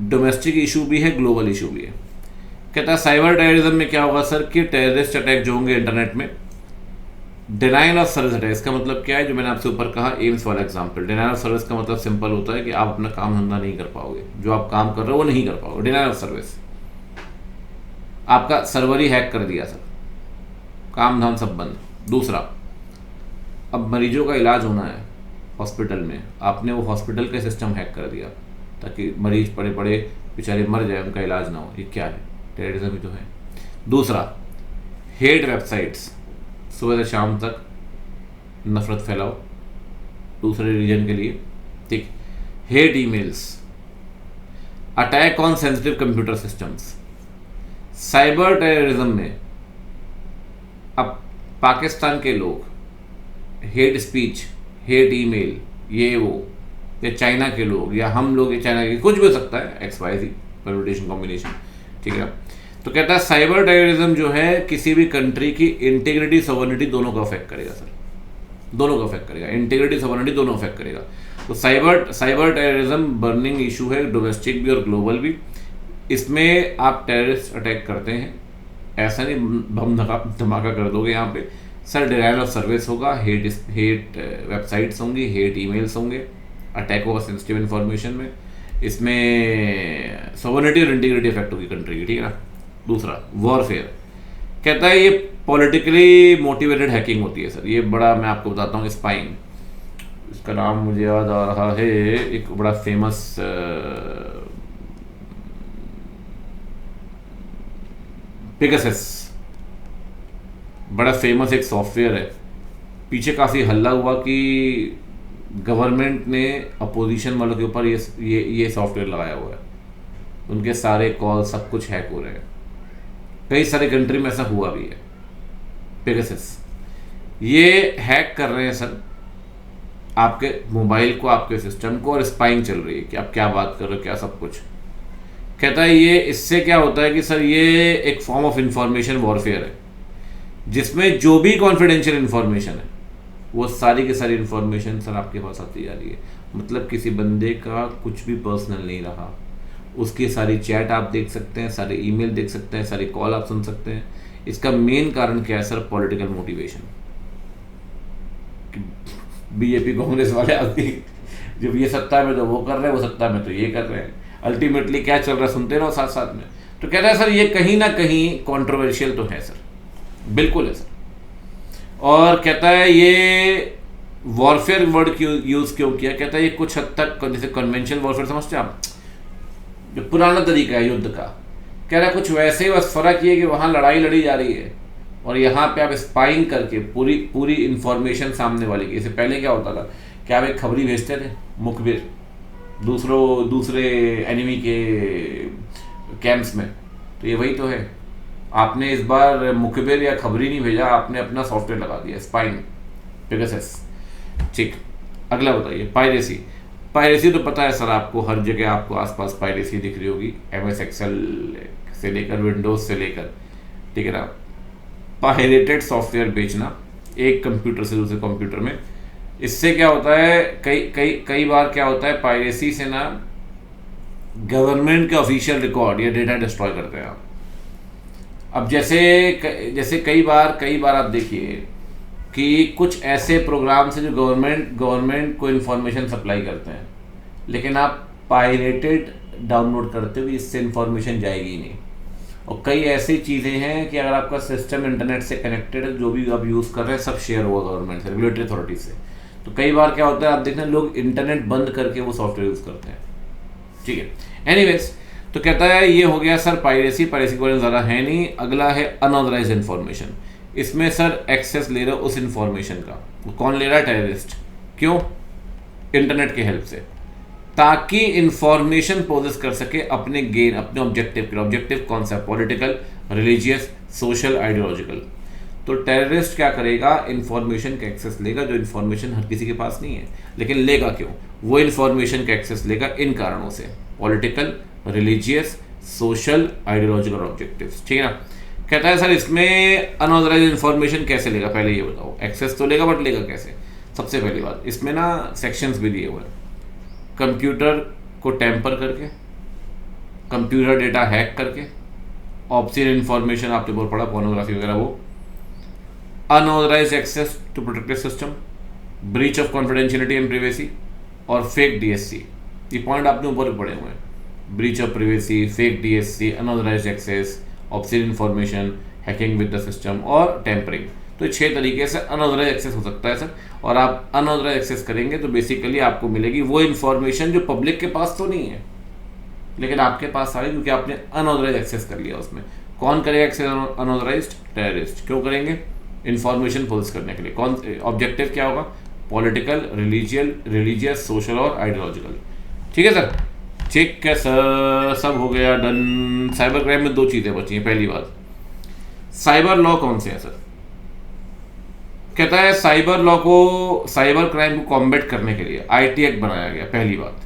डोमेस्टिक इशू भी है, ग्लोबल इशू भी है। कहता है साइबर टेररिज्म में क्या होगा सर कि टेररिस्ट अटैक जो होंगे इंटरनेट में, डिनाइल ऑफ सर्विस अटैक। इसका मतलब क्या है? जो मैंने आपसे ऊपर कहा एम्स वाला एग्जांपल, डिनाइल ऑफ सर्विस का मतलब सिंपल होता है कि आप अपना काम धंधा नहीं कर पाओगे, जो आप काम कर रहे हो वो नहीं कर पाओगे, डिनाइल ऑफ सर्विस। आपका सर्वर ही हैक कर दिया सर, काम धाम सब बंद। दूसरा, अब मरीजों का इलाज होना है हॉस्पिटल में, आपने वो हॉस्पिटल का सिस्टम हैक कर दिया ताकि मरीज पड़े पड़े बेचारे मर जाए, उनका इलाज ना हो। ये क्या है? टेररिज्म ही तो है। दूसरा, हेट वेबसाइट्स, सुबह से शाम तक नफरत फैलाओ दूसरे रीजन के लिए, ठीक। Hate emails, attack on sensitive computer systems. Cyber terrorism में अब पाकिस्तान के लोग हेट स्पीच, हेट ईमेल, ये वो, या चाइना के लोग, या हम लोग, या चाइना के, कुछ भी हो सकता है, XYZ परम्यूटेशन कॉम्बिनेशन, ठीक है। तो कहता है साइबर टेररिज्म जो है किसी भी कंट्री की इंटीग्रिटी, सॉवरेनिटी दोनों को अफेक्ट करेगा सर, दोनों को अफेक्ट करेगा, इंटीग्रिटी सॉवरेनिटी दोनों अफेक्ट करेगा। तो साइबर टेररिज्म बर्निंग इशू है, डोमेस्टिक भी और ग्लोबल भी। इसमें आप टेररिस्ट अटैक करते हैं, ऐसा नहीं बम धमाका कर दोगे यहाँ पे सर, डिनाइल ऑफ सर्विस होगा, हेट वेबसाइट्स होंगी, हेट ईमेल्स होंगे, अटैक होगा सेंसिटिव इन्फॉर्मेशन में, इसमें सॉवरेनिटी और इंटीग्रिटी इफेक्ट होगी कंट्री की, ठीक है ना। दूसरा, वॉरफेयर। कहता है ये पॉलिटिकली मोटिवेटेड हैकिंग होती है सर, ये बड़ा मैं आपको बताता हूँ, स्पाइंग, इसका नाम मुझे याद आ रहा है, एक बड़ा फेमस पेगासस, बड़ा फेमस एक सॉफ्टवेयर है। पीछे काफ़ी हल्ला हुआ कि गवर्नमेंट ने अपोजिशन वालों के ऊपर ये सॉफ्टवेयर लगाया हुआ है, उनके सारे कॉल सब कुछ हैक हो रहे हैं, कई सारे कंट्री में ऐसा हुआ भी है। पेगासस ये हैक कर रहे हैं सर आपके मोबाइल को, आपके सिस्टम को, और स्पाइंग चल रही है कि आप क्या बात कर रहे हो, क्या सब कुछ। कहता है ये इससे क्या होता है कि सर ये एक फॉर्म ऑफ इंफॉर्मेशन वॉरफेयर है, जिसमें जो भी कॉन्फिडेंशियल इंफॉर्मेशन है वो सारी की सारी इंफॉर्मेशन सर आपके पास आती जा रही है। मतलब किसी बंदे का कुछ भी पर्सनल नहीं रहा, उसकी सारी चैट आप देख सकते हैं, सारे ईमेल देख सकते हैं, सारी कॉल आप सुन सकते हैं। इसका मेन कारण क्या है sir? Political motivation. BJP Congress वाले आदमी जब ये सत्ता में तो वो कर रहे हैं, वो सत्ता में तो ये कर रहे हैं, अल्टीमेटली क्या चल रहा है सुनते रहो साथ साथ में। तो कहता है सर ये कहीं ना कहीं कंट्रोवर्शियल तो है सर, बिल्कुल है सर। और कहता है ये वॉरफेयर वर्ड क्यों यूज क्यों किया? कहता है ये कुछ हद तक जैसे कन्वेंशनल वॉरफेयर समझते हैं आप, जो पुराना तरीका है युद्ध का, कह रहा है कुछ वैसे ही, बस फर्क ये कि वहां लड़ाई लड़ी जा रही है और यहाँ पे आप स्पाइंग करके पूरी इंफॉर्मेशन सामने वाले की। इससे पहले क्या होता था कि आप एक खबरी भेजते थे, मुखबिर, दूसरे एनिमी के कैंप्स में, तो ये वही तो है। आपने इस बार मुखबिर या खबरी नहीं भेजा, आपने अपना सॉफ्टवेयर लगा दिया, स्पाइंग, पेगासस। ठीक, अगला बताइए, पायरेसी। पायरेसी तो पता है सर आपको, हर जगह आपको आसपास पायरेसी दिख रही होगी, MS एक्सेल से लेकर विंडोज से लेकर, ठीक है ना। पायरेटेड सॉफ्टवेयर बेचना एक कंप्यूटर से दूसरे कंप्यूटर में, इससे क्या होता है, कई बार क्या होता है पायरेसी से ना गवर्नमेंट के ऑफिशियल रिकॉर्ड या डेटा डिस्ट्रॉय करते हैं आप। अब जैसे कई बार आप देखिए कि कुछ ऐसे प्रोग्राम से जो गवर्नमेंट को इन्फॉर्मेशन सप्लाई करते हैं, लेकिन आप पायरेटेड डाउनलोड करते हो, इससे इन्फॉर्मेशन जाएगी ही नहीं। और कई ऐसी चीज़ें हैं कि अगर आपका सिस्टम इंटरनेट से कनेक्टेड है, जो भी आप यूज़ कर रहे हैं सब शेयर होगा गवर्नमेंट से, रेगुलेटरी अथॉरिटी से। तो कई बार क्या होता है आप देखना, लोग इंटरनेट बंद करके वो सॉफ्टवेयर यूज़ करते हैं, ठीक है। एनीवेज, तो कहता है ये हो गया सर पायरेसी के बारे में ज़्यादा है नहीं। अगला है अनऑथराइज्ड इन्फॉर्मेशन। इसमें सर एक्सेस ले रहा है उस इंफॉर्मेशन का, कौन ले रहा है? टेररिस्ट। क्यों? इंटरनेट के हेल्प से, ताकि इंफॉर्मेशन प्रोसेस कर सके अपने गेन, अपने ऑब्जेक्टिव के। ऑब्जेक्टिव कौन सा? Political, religious, social, ideological. तो टेररिस्ट क्या करेगा? इंफॉर्मेशन का एक्सेस लेगा, जो इंफॉर्मेशन हर किसी के पास नहीं है, लेकिन लेगा क्यों? वो इंफॉर्मेशन का एक्सेस लेगा इन कारणों से, political, religious, social, ideological objectives, ठीक है ना। कहता है सर इसमें अनऑथराइज्ड इन्फॉर्मेशन कैसे लेगा? पहले ये बताओ। एक्सेस तो लेगा, बट लेगा कैसे? सबसे पहली बात, इसमें ना सेक्शंस भी दिए हुए हैं। कंप्यूटर को टैंपर करके, कंप्यूटर डेटा हैक करके, ऑब्ससीन इन्फॉर्मेशन आपने बहुत पढ़ा, पोर्नोग्राफी वगैरह, वो unauthorised access to protected system, breach of confidentiality and privacy, और फेक DSC। ये पॉइंट आपने ऊपर पढ़े हुए हैं, breach of privacy, fake DSC, unauthorised access, obscene information, hacking with the system और टेम्परिंग। तो 6 तरीके से अनऑथराइज्ड एक्सेस हो सकता है सर। और आप अनऑथराइज्ड एक्सेस करेंगे तो बेसिकली आपको मिलेगी वो इन्फॉर्मेशन जो पब्लिक के पास तो नहीं है, लेकिन आपके पास आ रही क्योंकि आपने अनऑथराइज्ड एक्सेस कर लिया उसमें। कौन करेगा एक्सेस अनऑथराइज्ड? टेररिस्ट। क्यों करेंगे? इन्फॉर्मेशन प्रोसेस करने के लिए। कौन ऑब्जेक्टिव क्या होगा? पॉलिटिकल, रिलीजियस, सोशल और आइडियोलॉजिकल, ठीक है सर। ठीक है सर, सब हो गया, डन। साइबर क्राइम में 2 चीज़ें बची हैं। पहली बात, साइबर लॉ कौन से हैं सर? कहता है साइबर लॉ को, साइबर क्राइम को कॉम्बैट करने के लिए IT एक्ट बनाया गया, पहली बात,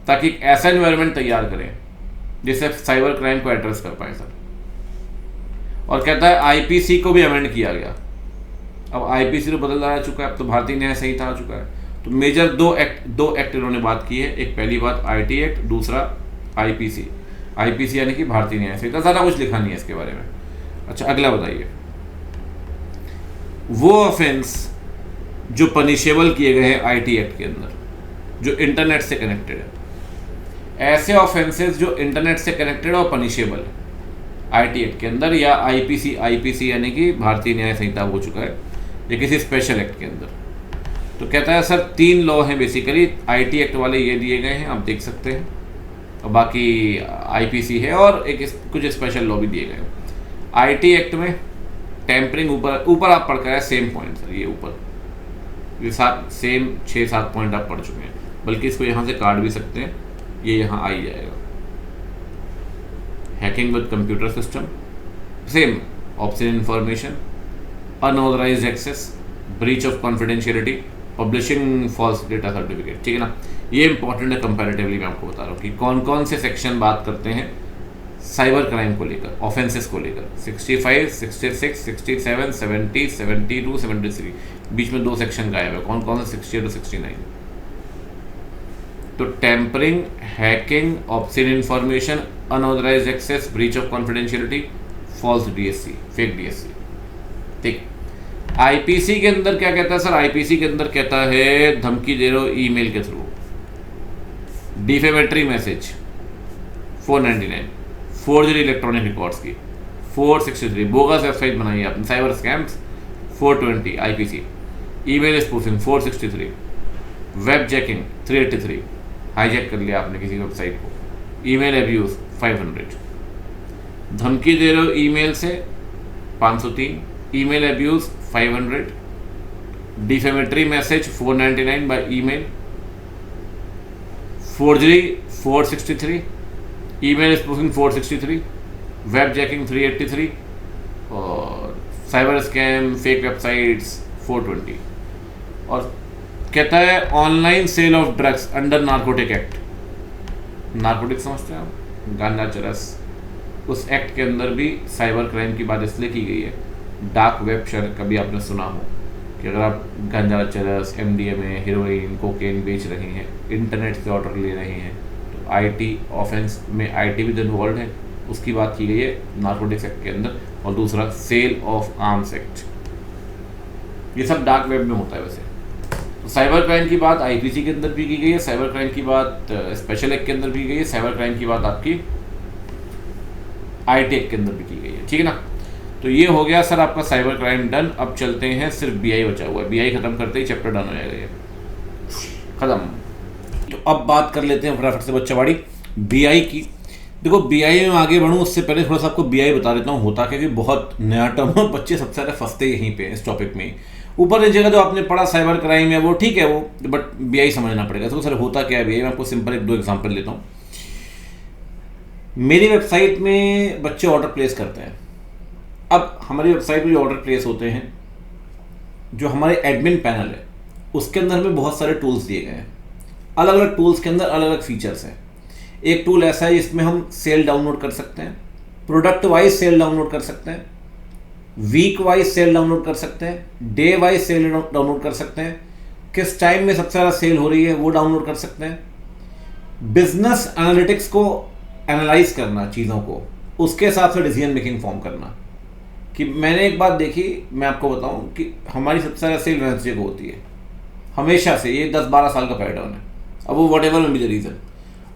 ताकि एक ऐसा एनवायरनमेंट तैयार करें जिससे साइबर क्राइम को एड्रेस कर पाए सर। और कहता है IPC को भी अमेंड किया गया। अब IPC तो बदल आ चुका है, अब तो भारतीय न्याय संहिता आ चुका है। तो मेजर 2 एक्ट इन्होंने बात की है। एक पहली बात IT एक्ट, दूसरा IPC यानी कि भारतीय न्याय संहिता। ज़्यादा कुछ लिखा नहीं है इसके बारे में। अच्छा, अगला बताइए, वो ऑफेंस जो पनिशेबल किए गए हैं IT एक्ट के अंदर, जो इंटरनेट से कनेक्टेड है, ऐसे ऑफेंसेस जो इंटरनेट से कनेक्टेड और पनिशेबल है IT एक्ट के अंदर, या IPC यानी कि भारतीय न्याय संहिता हो चुका है, या किसी स्पेशल एक्ट के अंदर। तो कहता है सर 3 लॉ हैं बेसिकली, IT एक्ट वाले ये दिए गए हैं, आप देख सकते हैं, और बाकी IPC है, और कुछ स्पेशल लॉ भी दिए गए हैं। IT एक्ट में टेम्परिंग ऊपर आप पढ़ कर है, सेम पॉइंट सर, ये ऊपर ये सेम 6-7 पॉइंट आप पढ़ चुके हैं, बल्कि इसको यहाँ से काट भी सकते हैं, ये यहाँ आ ही जाएगा। Hacking with computer system, same, obscene information, unauthorised access, breach of confidentiality, publishing false data certificate, ठीक है ना। ये इंपॉर्टेंट है कंपैरेटिवली, मैं आपको बता रहा हूँ कि कौन कौन से सेक्शन बात करते हैं साइबर क्राइम को लेकर, ऑफेंसेस को लेकर। 65, 66, 67, 70, 72, 73, बीच में 2 सेक्शन गायब है। कौन कौन से? 68 और 69। तो tampering, hacking, obscene information, unauthorised access, breach of confidentiality, false DSC, fake DSC, ठीक। आईपीसी के अंदर क्या कहता है सर? आईपीसी के अंदर कहता है धमकी दे रहे हो ईमेल के through, defamatory message 499, forgery electronic records की 463, बोगस वेबसाइट बनाई है आपने, cyber scams 420 IPC, email spoofing 463, web jacking 383, hijack कर लिया आपने किसी वेबसाइट को, ईमेल अब्यूज 500, धमकी दे रहे हो ईमेल से 503, email abuse 500, defamatory message 499 by email, forgery 463, email spoofing 463, web jacking 383 और साइबर स्कैम फेक वेबसाइट्स 420। और कहता है online sale of drugs under narcotic act. Narcotic समझते हैं आप? गांजा, चरस। उस एक्ट के अंदर भी साइबर क्राइम की बात इसलिए की गई है, डार्क वेब शायद कभी आपने सुना हो कि अगर आप गांजा, चरस, एमडीएमए, हीरोइन, कोकेन बेच रही हैं, इंटरनेट से ऑर्डर ले रही हैं, तो आईटी ऑफेंस में आईटी भी इन्वॉल्व है, उसकी बात की गई है नारकोटिक्स एक्ट के अंदर। और दूसरा सेल ऑफ आर्म्स एक्ट, ये सब डार्क वेब में होता है। वैसे तो साइबर क्राइम की बात आईपीसी के अंदर भी की गई है, साइबर क्राइम की बात स्पेशल एक्ट के अंदर भी की गई है, साइबर क्राइम की बात आपकी आईटी एक्ट के अंदर भी की गई है, ठीक है ना। तो ये हो गया सर आपका साइबर क्राइम डन। अब चलते हैं, सिर्फ बीआई बचा हुआ है, बीआई खत्म करते ही चैप्टर डन हो जाएगा, ये खत्म। तो अब बात कर लेते हैं फटाफट से बच्चावाड़ी बीआई की। देखो बीआई में आगे बढ़ूँ उससे पहले थोड़ा सा आपको बीआई बता देता हूँ होता, क्योंकि बहुत नया टर्म है, बच्चे सबसे ज़्यादा फंसते यहीं पे इस टॉपिक में। ऊपर एक जगह जो आपने पढ़ा साइबर क्राइम है वो ठीक है वो, बट बीआई समझना पड़ेगा। तो सर होता क्या है बीआई में, आपको सिंपल 1-2 एग्जाम्पल लेता हूँ। मेरी वेबसाइट में बच्चे ऑर्डर प्लेस करते हैं। अब हमारी वेबसाइट में जो ऑर्डर प्लेस होते हैं, जो हमारे एडमिन पैनल है उसके अंदर हमें बहुत सारे टूल्स दिए गए हैं। अलग अलग टूल्स के अंदर अलग अलग फीचर्स हैं। एक टूल ऐसा है जिसमें हम सेल डाउनलोड कर सकते हैं, प्रोडक्ट वाइज सेल डाउनलोड कर सकते हैं, वीक वाइज सेल डाउनलोड कर सकते हैं, डे वाइज सेल डाउनलोड कर सकते हैं, किस टाइम में सबसे ज़्यादा सेल हो रही है वो डाउनलोड कर सकते हैं, बिजनेस एनालिटिक्स को एनालाइज करना चीज़ों को, उसके हिसाब से डिसीजन मेकिंग फॉर्म करना। कि मैंने एक बात देखी, मैं आपको बताऊं कि हमारी सबसे ज़्यादा सेल वेडनेसडे को होती है हमेशा से, ये 10-12 साल का पैटर्न है। अब वो वट एवर में भी द रीज़न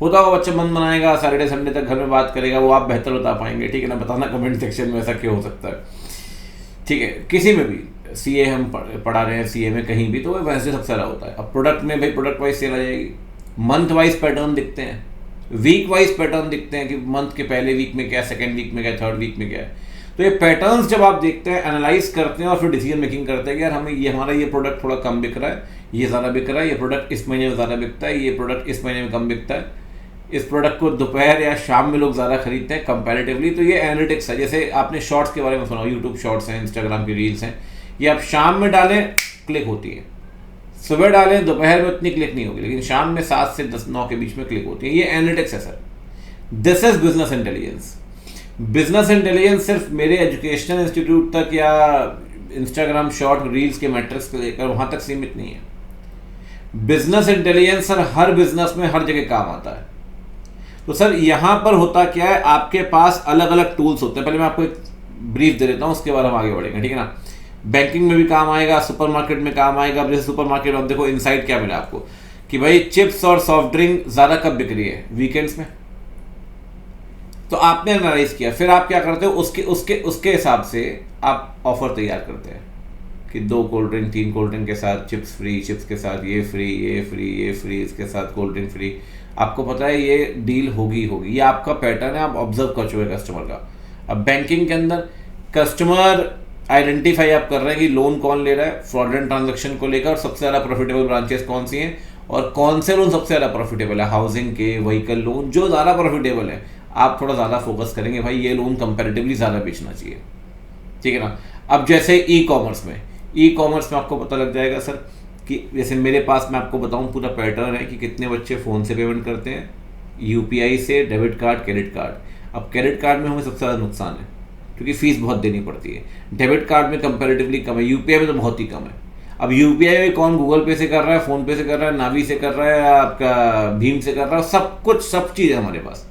होता होगा, बच्चा मन बनाएगा, सैटरडे संडे तक घर में बात करेगा, वो आप बेहतर बता पाएंगे, ठीक है ना। बताना कमेंट सेक्शन में ऐसा क्यों हो सकता है, ठीक है। किसी में भी सीए हम पढ़ा रहे हैं, सीए में कहीं भी, तो वो वेडनेसडे सबसे ज़्यादा होता है। अब प्रोडक्ट में भाई प्रोडक्ट वाइज सेल आ जाएगी, मंथ वाइज पैटर्न दिखते हैं, वीक वाइज पैटर्न दिखते हैं कि मंथ के पहले वीक में क्या है, सेकेंड वीक में क्या है, थर्ड वीक में क्या है। तो ये पैटर्न्स जब आप देखते हैं, एनालाइज करते हैं और फिर डिसीजन मेकिंग करते हैं कि यार हमें ये हमारा ये प्रोडक्ट थोड़ा कम बिक रहा है, ये ज़्यादा बिक रहा है, ये प्रोडक्ट इस महीने में ज़्यादा बिकता है, ये प्रोडक्ट इस महीने में कम बिकता है, इस प्रोडक्ट को दोपहर या शाम में लोग ज़्यादा खरीदते हैं कंपैरेटिवली। तो ये एनालिटिक्स है। जैसे आपने शॉर्ट्स के बारे में सुना, यूट्यूब शॉर्ट्स हैं, इंस्टाग्राम की रील्स हैं, ये आप शाम में डालें क्लिक होती है, सुबह डालें दोपहर में उतनी क्लिक नहीं होगी, लेकिन शाम में 7 से 9 के बीच में क्लिक होती है। ये एनालिटिक्स है sir, this is business intelligence. Business intelligence सिर्फ मेरे एजुकेशनल इंस्टीट्यूट तक या इंस्टाग्राम शॉर्ट रील्स के मैट्रिक्स को लेकर वहाँ तक सीमित नहीं है। बिजनेस इंटेलिजेंस सर हर बिजनेस में हर जगह काम आता है। तो सर यहाँ पर होता क्या है, आपके पास अलग अलग टूल्स होते हैं। पहले मैं आपको एक ब्रीफ दे देता हूँ, उसके बाद हम आगे बढ़ेंगे, ठीक है ना। बैंकिंग में भी काम आएगा, सुपरमार्केट में काम आएगा। अब जैसे सुपरमार्केट में आप देखो इनसाइट क्या मिला आपको कि भाई चिप्स और सॉफ्ट ड्रिंक ज़्यादा कब बिक रही है, वीकेंड्स में। तो आपने एनालाइज किया, फिर आप क्या करते हो, उसके हिसाब से आप ऑफर तैयार करते हैं कि 2 कोल्ड ड्रिंक 3 कोल्ड ड्रिंक के साथ चिप्स फ्री, चिप्स के साथ ये फ्री, ये फ्री, ये फ्री, इसके साथ कोल्ड ड्रिंक फ्री। आपको पता है ये डील होगी। ये आपका पैटर्न है, आप ऑब्जर्व कर चुके कस्टमर का। अब बैंकिंग के अंदर कस्टमर आइडेंटिफाई आप कर रहे हैं कि लोन कौन ले रहा है फ्रॉडलेंट ट्रांजैक्शन को लेकर, और सबसे ज़्यादा प्रॉफिटेबल ब्रांचेस कौन सी हैं और कौन से लोन सबसे ज़्यादा प्रॉफिटेबल है। हाउसिंग के, व्हीकल लोन जो ज़्यादा प्रॉफिटेबल है आप थोड़ा ज़्यादा फोकस करेंगे, भाई ये लोन कंपैरेटिवली ज़्यादा बेचना चाहिए, ठीक है ना। अब जैसे ई कॉमर्स में आपको पता लग जाएगा सर कि जैसे मेरे पास मैं आपको बताऊं पूरा पैटर्न है कि कितने बच्चे फ़ोन से पेमेंट करते हैं, यूपीआई से, डेबिट कार्ड, क्रेडिट कार्ड। अब क्रेडिट कार्ड में हमें सबसे ज़्यादा नुकसान है क्योंकि फ़ीस बहुत देनी पड़ती है, डेबिट कार्ड में कंपैरेटिवली कम है, यूपीआई में तो बहुत ही कम है। अब यूपीआई में कौन गूगल पे से कर रहा है, फ़ोन पे से कर रहा है, नावी से कर रहा है, आपका भीम से कर रहा है, सब कुछ सब चीज़ है हमारे पास।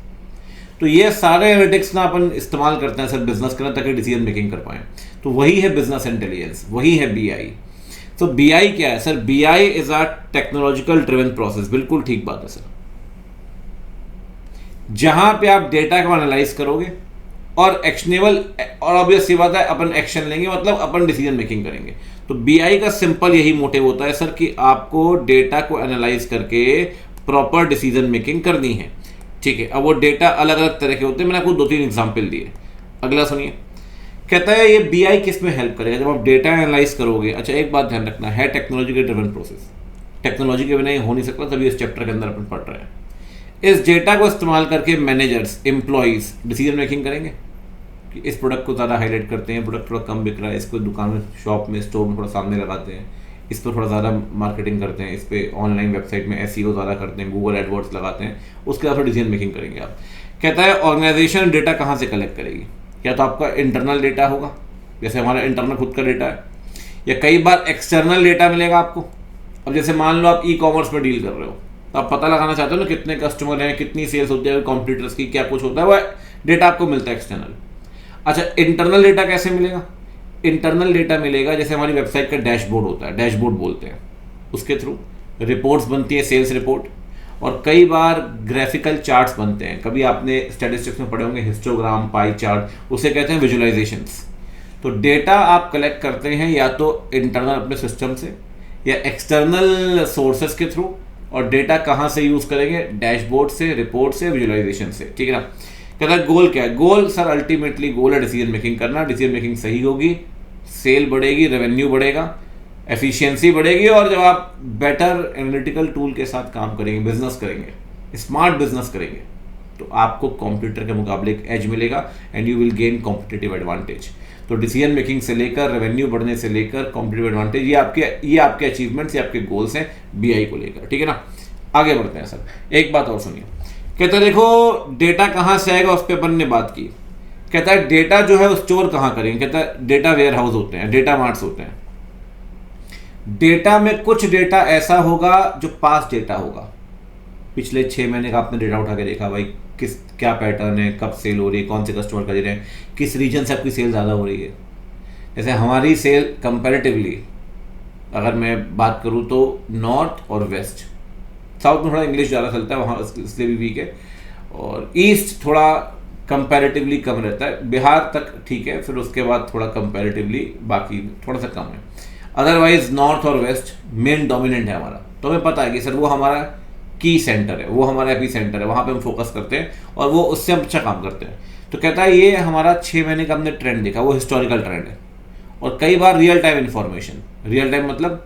तो ये सारे एनालिटिक्स ना अपन इस्तेमाल करते हैं सर बिजनेस करना ताकि डिसीजन मेकिंग कर पाएँ। तो वही है बिजनेस इंटेलिजेंस, वही है बीआई। तो बीआई क्या है sir? BI is a technological driven process. बिल्कुल ठीक बात है सर। जहां पे आप डेटा को एनालाइज करोगे और एक्शनेबल, और ऑब्वियस सी बात है अपन एक्शन लेंगे, मतलब अपन डिसीजन मेकिंग करेंगे। तो बीआई का सिंपल यही मोटिव होता है सर कि आपको डेटा को एनालाइज करके प्रॉपर डिसीजन मेकिंग करनी है। ठीक है, अब वो डेटा अलग अलग तरह के होते हैं, मैंने आपको 2-3 एग्जाम्पल दिए। अगला सुनिए, कहता है ये बीआई किस में हेल्प करेगा जब आप डेटा एनालाइज करोगे। अच्छा, एक बात ध्यान रखना है, टेक्नोलॉजी के ड्रिवन प्रोसेस, टेक्नोलॉजी के बिना ये हो नहीं सकता, तभी इस चैप्टर के अंदर अपन पढ़ रहे हैं। इस डेटा को इस्तेमाल करके मैनेजर्स, एम्प्लॉयज डिसीजन मेकिंग करेंगे कि इस प्रोडक्ट को ज़्यादा हाईलाइट करते हैं, प्रोडक्ट थोड़ा कम बिक रहा है, इसको दुकान में, शॉप में, स्टोर में थोड़ा सामने लगाते हैं, इस पर थोड़ा ज़्यादा मार्केटिंग करते हैं, इस पर ऑनलाइन वेबसाइट में एसईओ ज़्यादा करते हैं, गूगल एडवर्ड्स लगाते हैं, उसके बाद डिसीजन मेकिंग करेंगे आप। कहता है ऑर्गेनाइजेशन डेटा कहाँ से कलेक्ट करेगी? या तो आपका इंटरनल डेटा होगा, जैसे हमारा इंटरनल खुद का डेटा है, या कई बार एक्सटर्नल डेटा मिलेगा आपको। अब जैसे मान लो आप ई कॉमर्स में डील कर रहे हो, तो आप पता लगाना चाहते हो ना कितने कस्टमर हैं, कितनी सेल्स होती है कॉम्पिटिटर्स की, क्या कुछ होता है, वह डेटा आपको मिलता है एक्सटर्नल। अच्छा, इंटरनल डेटा कैसे मिलेगा? इंटरनल डेटा मिलेगा जैसे हमारी वेबसाइट का डैशबोर्ड होता है, डैशबोर्ड बोलते हैं, उसके थ्रू रिपोर्ट्स बनती है, सेल्स रिपोर्ट, और कई बार ग्राफिकल चार्ट्स बनते हैं। कभी आपने स्टैटिस्टिक्स में पढ़े होंगे हिस्टोग्राम, पाई चार्ट, उसे कहते हैं विजुअलाइजेशंस। तो डेटा आप कलेक्ट करते हैं या तो इंटरनल अपने सिस्टम से या एक्सटर्नल सोर्सेस के थ्रू, और डेटा कहाँ से यूज़ करेंगे? डैशबोर्ड से, रिपोर्ट से, विजुअलाइजेशन से। ठीक है ना? कहता है गोल क्या है? गोल सर अल्टीमेटली गोल है डिसीजन मेकिंग करना। डिसीजन मेकिंग सही होगी, सेल बढ़ेगी, रेवेन्यू बढ़ेगा, एफिशिएंसी बढ़ेगी, और जब आप बेटर एनालिटिकल टूल के साथ काम करेंगे, बिजनेस करेंगे, स्मार्ट बिजनेस करेंगे, तो आपको कंप्यूटर के मुकाबले एक एज मिलेगा and you will gain competitive advantage. तो डिसीजन मेकिंग से लेकर रेवेन्यू बढ़ने से लेकर कॉम्पिटिटिव एडवांटेज, ये आपके अचीवमेंट्स, ये आपके गोल्स हैं बीआई को लेकर। ठीक है ना? आगे बढ़ते हैं सर। एक बात और सुनिए, कहता है देखो डेटा कहाँ से आएगा, उस पर अपन ने बात की। कहता है डेटा जो है वो स्टोर कहाँ करेंगे? कहता है डेटा वेयर हाउस होते हैं, डेटा मार्ट्स होते हैं। डेटा में कुछ डेटा ऐसा होगा जो पास डेटा होगा, पिछले 6 महीने का आपने डेटा उठा के देखा, भाई क्या पैटर्न है, कब सेल हो रही है, कौन से कस्टमर खरीद रहे हैं, किस रीजन से आपकी सेल ज़्यादा हो रही है। जैसे हमारी सेल कंपैरेटिवली अगर मैं बात करूँ तो नॉर्थ और वेस्ट, साउथ में थोड़ा इंग्लिश ज़्यादा चलता है, वहाँ इसलिए भी वीक है, और ईस्ट थोड़ा कंपैरेटिवली कम रहता है, बिहार तक ठीक है, फिर उसके बाद थोड़ा कंपैरेटिवली बाकी थोड़ा सा कम है। अदरवाइज नॉर्थ और वेस्ट मेन डोमिनेंट है हमारा। तो हमें पता है कि सर वो हमारा की सेंटर है, वो हमारा एपी सेंटर है, वहाँ पे हम फोकस करते हैं और वो उससे हम अच्छा काम करते हैं। तो कहता है ये हमारा 6 महीने का हमने ट्रेंड देखा, वो हिस्टोरिकल ट्रेंड है, और कई बार real time information, real time मतलब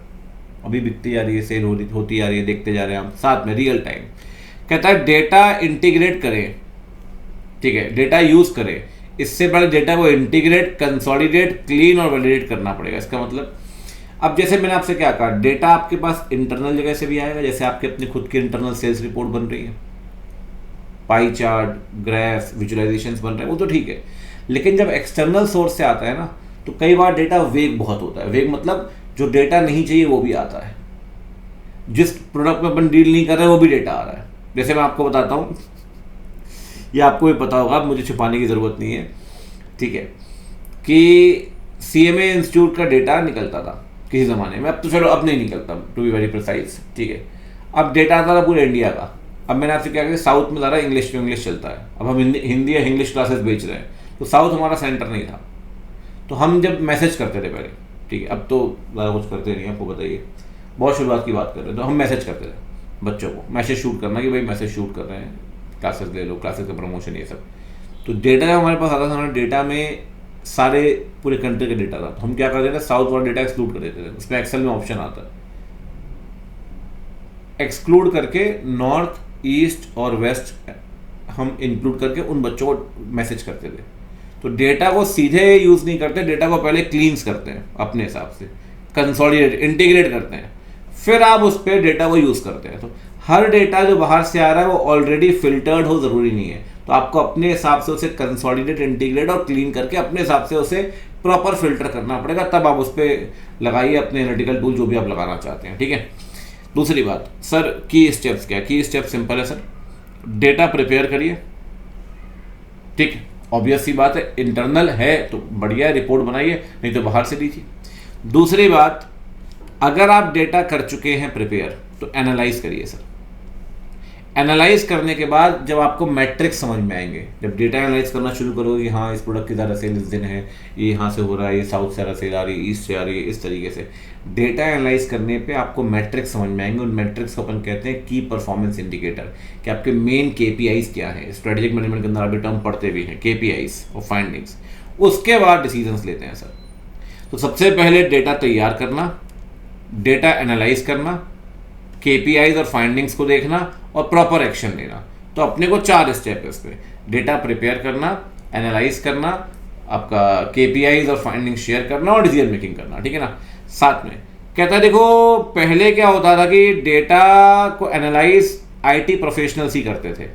अभी बिकती जा रही है, सेल होती जा रही है, देखते जा रहे हैं हम साथ में रियल टाइम। कहता है डेटा इंटीग्रेट करें, ठीक है, डेटा यूज करें, इससे पहले डेटा को इंटीग्रेट, कंसोलिडेट, क्लीन और वैलिडेट करना पड़ेगा। इसका मतलब अब जैसे मैंने आपसे क्या कहा, डेटा आपके पास इंटरनल जगह से भी आएगा, जैसे आपके अपनी खुद की इंटरनल सेल्स रिपोर्ट बन रही है, पाई चार्ट, ग्राफ, विजुअलाइजेशंस बन रहे हैं, वो तो ठीक है। लेकिन जब एक्सटर्नल सोर्स से आता है ना, तो कई बार डेटा वेग बहुत होता है। वेग मतलब जो डेटा नहीं चाहिए वो भी आता है, जिस प्रोडक्ट में अपन डील नहीं कर रहे वो भी डेटा आ रहा है। जैसे मैं आपको बताता हूँ, ये आपको भी पता होगा, मुझे छुपाने की ज़रूरत नहीं है, ठीक है, कि CMA इंस्टीट्यूट का डेटा निकलता था किसी ज़माने में, अब तो चलो अब नहीं निकलता, टू बी वेरी प्रिसाइज, ठीक है। अब डेटा आता था पूरे इंडिया का। अब मैंने आपसे क्या कहा, साउथ में ज़्यादा इंग्लिश में इंग्लिश चलता है, अब हम हिंदी या इंग्लिश क्लासेस बेच रहे हैं, तो साउथ हमारा सेंटर नहीं था। तो हम जब मैसेज करते थे पहले, ठीक है, अब तो ज़्यादा कुछ करते नहीं, आपको बताइए, बहुत शुरुआत की बात कर रहे हैं, तो हम मैसेज करते थे बच्चों को, मैसेज शूट करना कि भाई मैसेज शूट कर रहे हैं, क्लासेस ले लो, क्लासेस का प्रमोशन, ये सब। तो डेटा जब हमारे पास आता था, हमारे डेटा में सारे पूरे कंट्री का डेटा था, तो हम क्या करते थे, साउथ वाला डेटा एक्सक्लूड कर देते थे। उसमें एक्सेल में ऑप्शन आता है, एक्सक्लूड करके नॉर्थ, ईस्ट और वेस्ट हम इंक्लूड करके उन बच्चों को मैसेज करते थे। तो डेटा को सीधे यूज़ नहीं करते, डेटा को पहले क्लींस करते हैं अपने हिसाब से, कंसोलिडेट, इंटीग्रेट करते हैं, फिर आप उस पर डेटा को यूज़ करते हैं। तो हर डेटा जो बाहर से आ रहा है वो ऑलरेडी फिल्टर्ड हो ज़रूरी नहीं है, तो आपको अपने हिसाब से उसे कंसोलिडेट, इंटीग्रेट और क्लीन करके अपने हिसाब से उसे प्रॉपर फिल्टर करना पड़ेगा, तब आप उस पर लगाइए अपने एनालिटिकल टूल जो भी आप लगाना चाहते हैं। ठीक है। दूसरी बात सर, की स्टेप्स क्या? की स्टेप सिंपल है सर, डेटा प्रिपेयर करिए। ठीक है, ऑब्वियस सी बात है, इंटरनल है तो बढ़िया रिपोर्ट बनाइए, नहीं तो बाहर से लीजिए। दूसरी बात, अगर आप डेटा कर चुके हैं प्रिपेयर तो एनालाइज करिए सर। एनालाइज करने के बाद जब आपको मैट्रिक्स समझ में आएंगे, जब डेटा एनालाइज करना शुरू करोगे कि हाँ इस प्रोडक्ट की ज़्यादा सेल इस दिन है, ये यहाँ से हो रहा है, ये साउथ से ज़्यादा सेल आ रही है, ईस्ट से आ रही है, इस तरीके से डेटा एनालाइज करने पे आपको मैट्रिक्स समझ में आएंगे। उन मैट्रिक्स को अपन कहते हैं की परफॉर्मेंस इंडिकेटर, कि आपके मेन KPIs क्या है। स्ट्रेटेजिक मैनेजमेंट के अंदर आप टर्म पढ़ते भी हैं, KPIs और फाइंडिंग्स। उसके बाद डिसीजंस लेते हैं सर। तो सबसे पहले डेटा तैयार करना, डेटा एनालाइज करना, KPIs और फाइंडिंग्स को देखना और प्रॉपर एक्शन लेना। तो अपने को 4 स्टेप है इस पर: डेटा प्रिपेयर करना, एनालाइज करना, आपका KPIs और फाइंडिंग्स शेयर करना और डिसीजन मेकिंग करना। ठीक है ना। साथ में कहता है देखो, पहले क्या होता था कि डेटा को एनालाइज IT प्रोफेशनल्स ही करते थे,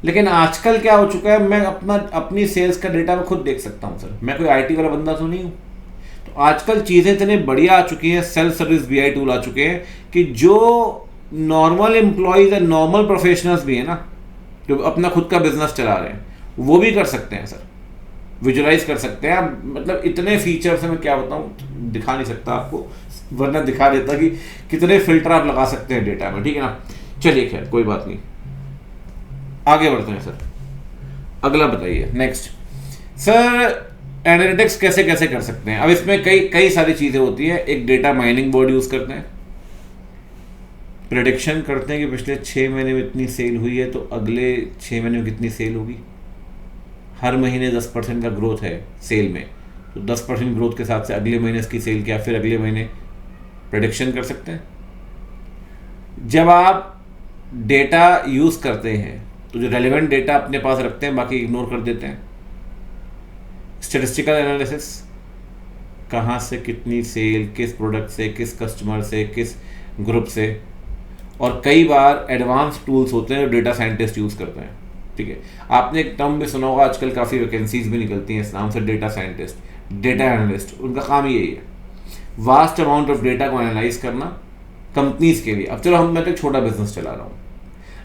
लेकिन आजकल क्या हो चुका है, मैं अपनी सेल्स का डेटा मैं खुद देख सकता हूँ सर। मैं कोई IT वाला बंदा तो नहीं हूँ। तो आजकल चीज़ें इतने बढ़िया आ चुकी हैं, सेल्फ सर्विस BI टूल आ चुके हैं कि जो नॉर्मल एम्प्लॉयज़ और नॉर्मल प्रोफेशनल्स भी हैं ना, जो अपना खुद का बिजनेस चला रहे हैं, वो भी कर सकते हैं सर, विजुलाइज कर सकते हैं। मतलब इतने फीचर्स हैं, मैं क्या बताऊँ, दिखा नहीं सकता आपको, वरना दिखा देता कि कितने फिल्टर आप लगा सकते हैं डेटा में। ठीक है ना। चलिए खैर कोई बात नहीं, आगे बढ़ते हैं सर। अगला बताइए, नेक्स्ट सर, एनालिटिक्स कैसे कैसे कर सकते हैं। अब इसमें कई सारी चीज़ें होती है। एक डेटा माइनिंग बोर्ड यूज़ करते हैं, प्रेडिक्शन करते हैं कि पिछले 6 महीने में इतनी सेल हुई है तो अगले 6 महीने में कितनी सेल होगी। हर महीने 10% का ग्रोथ है सेल में, तो 10% ग्रोथ के साथ से अगले महीने इसकी सेल क्या, फिर अगले महीने प्रेडिक्शन कर सकते हैं। जब आप डेटा यूज़ करते हैं तो जो रेलेवेंट डेटा अपने पास रखते हैं, बाकी इग्नोर कर देते हैं। स्टैटिस्टिकल एनालिसिस, कहाँ से कितनी सेल, किस प्रोडक्ट से, किस कस्टमर से, किस ग्रुप से। और कई बार एडवांस टूल्स होते हैं जो डेटा साइंटिस्ट यूज़ करते हैं। ठीक है, आपने एक टर्म भी सुना होगा, आजकल काफ़ी वैकेंसीज भी निकलती हैं इस नाम से, डेटा साइंटिस्ट, डेटा एनालिस्ट। उनका काम यही है, वास्ट अमाउंट ऑफ डेटा को एनालाइज करना कंपनीज के लिए। अब चलो मैं तो एक छोटा बिजनेस चला रहा हूँ,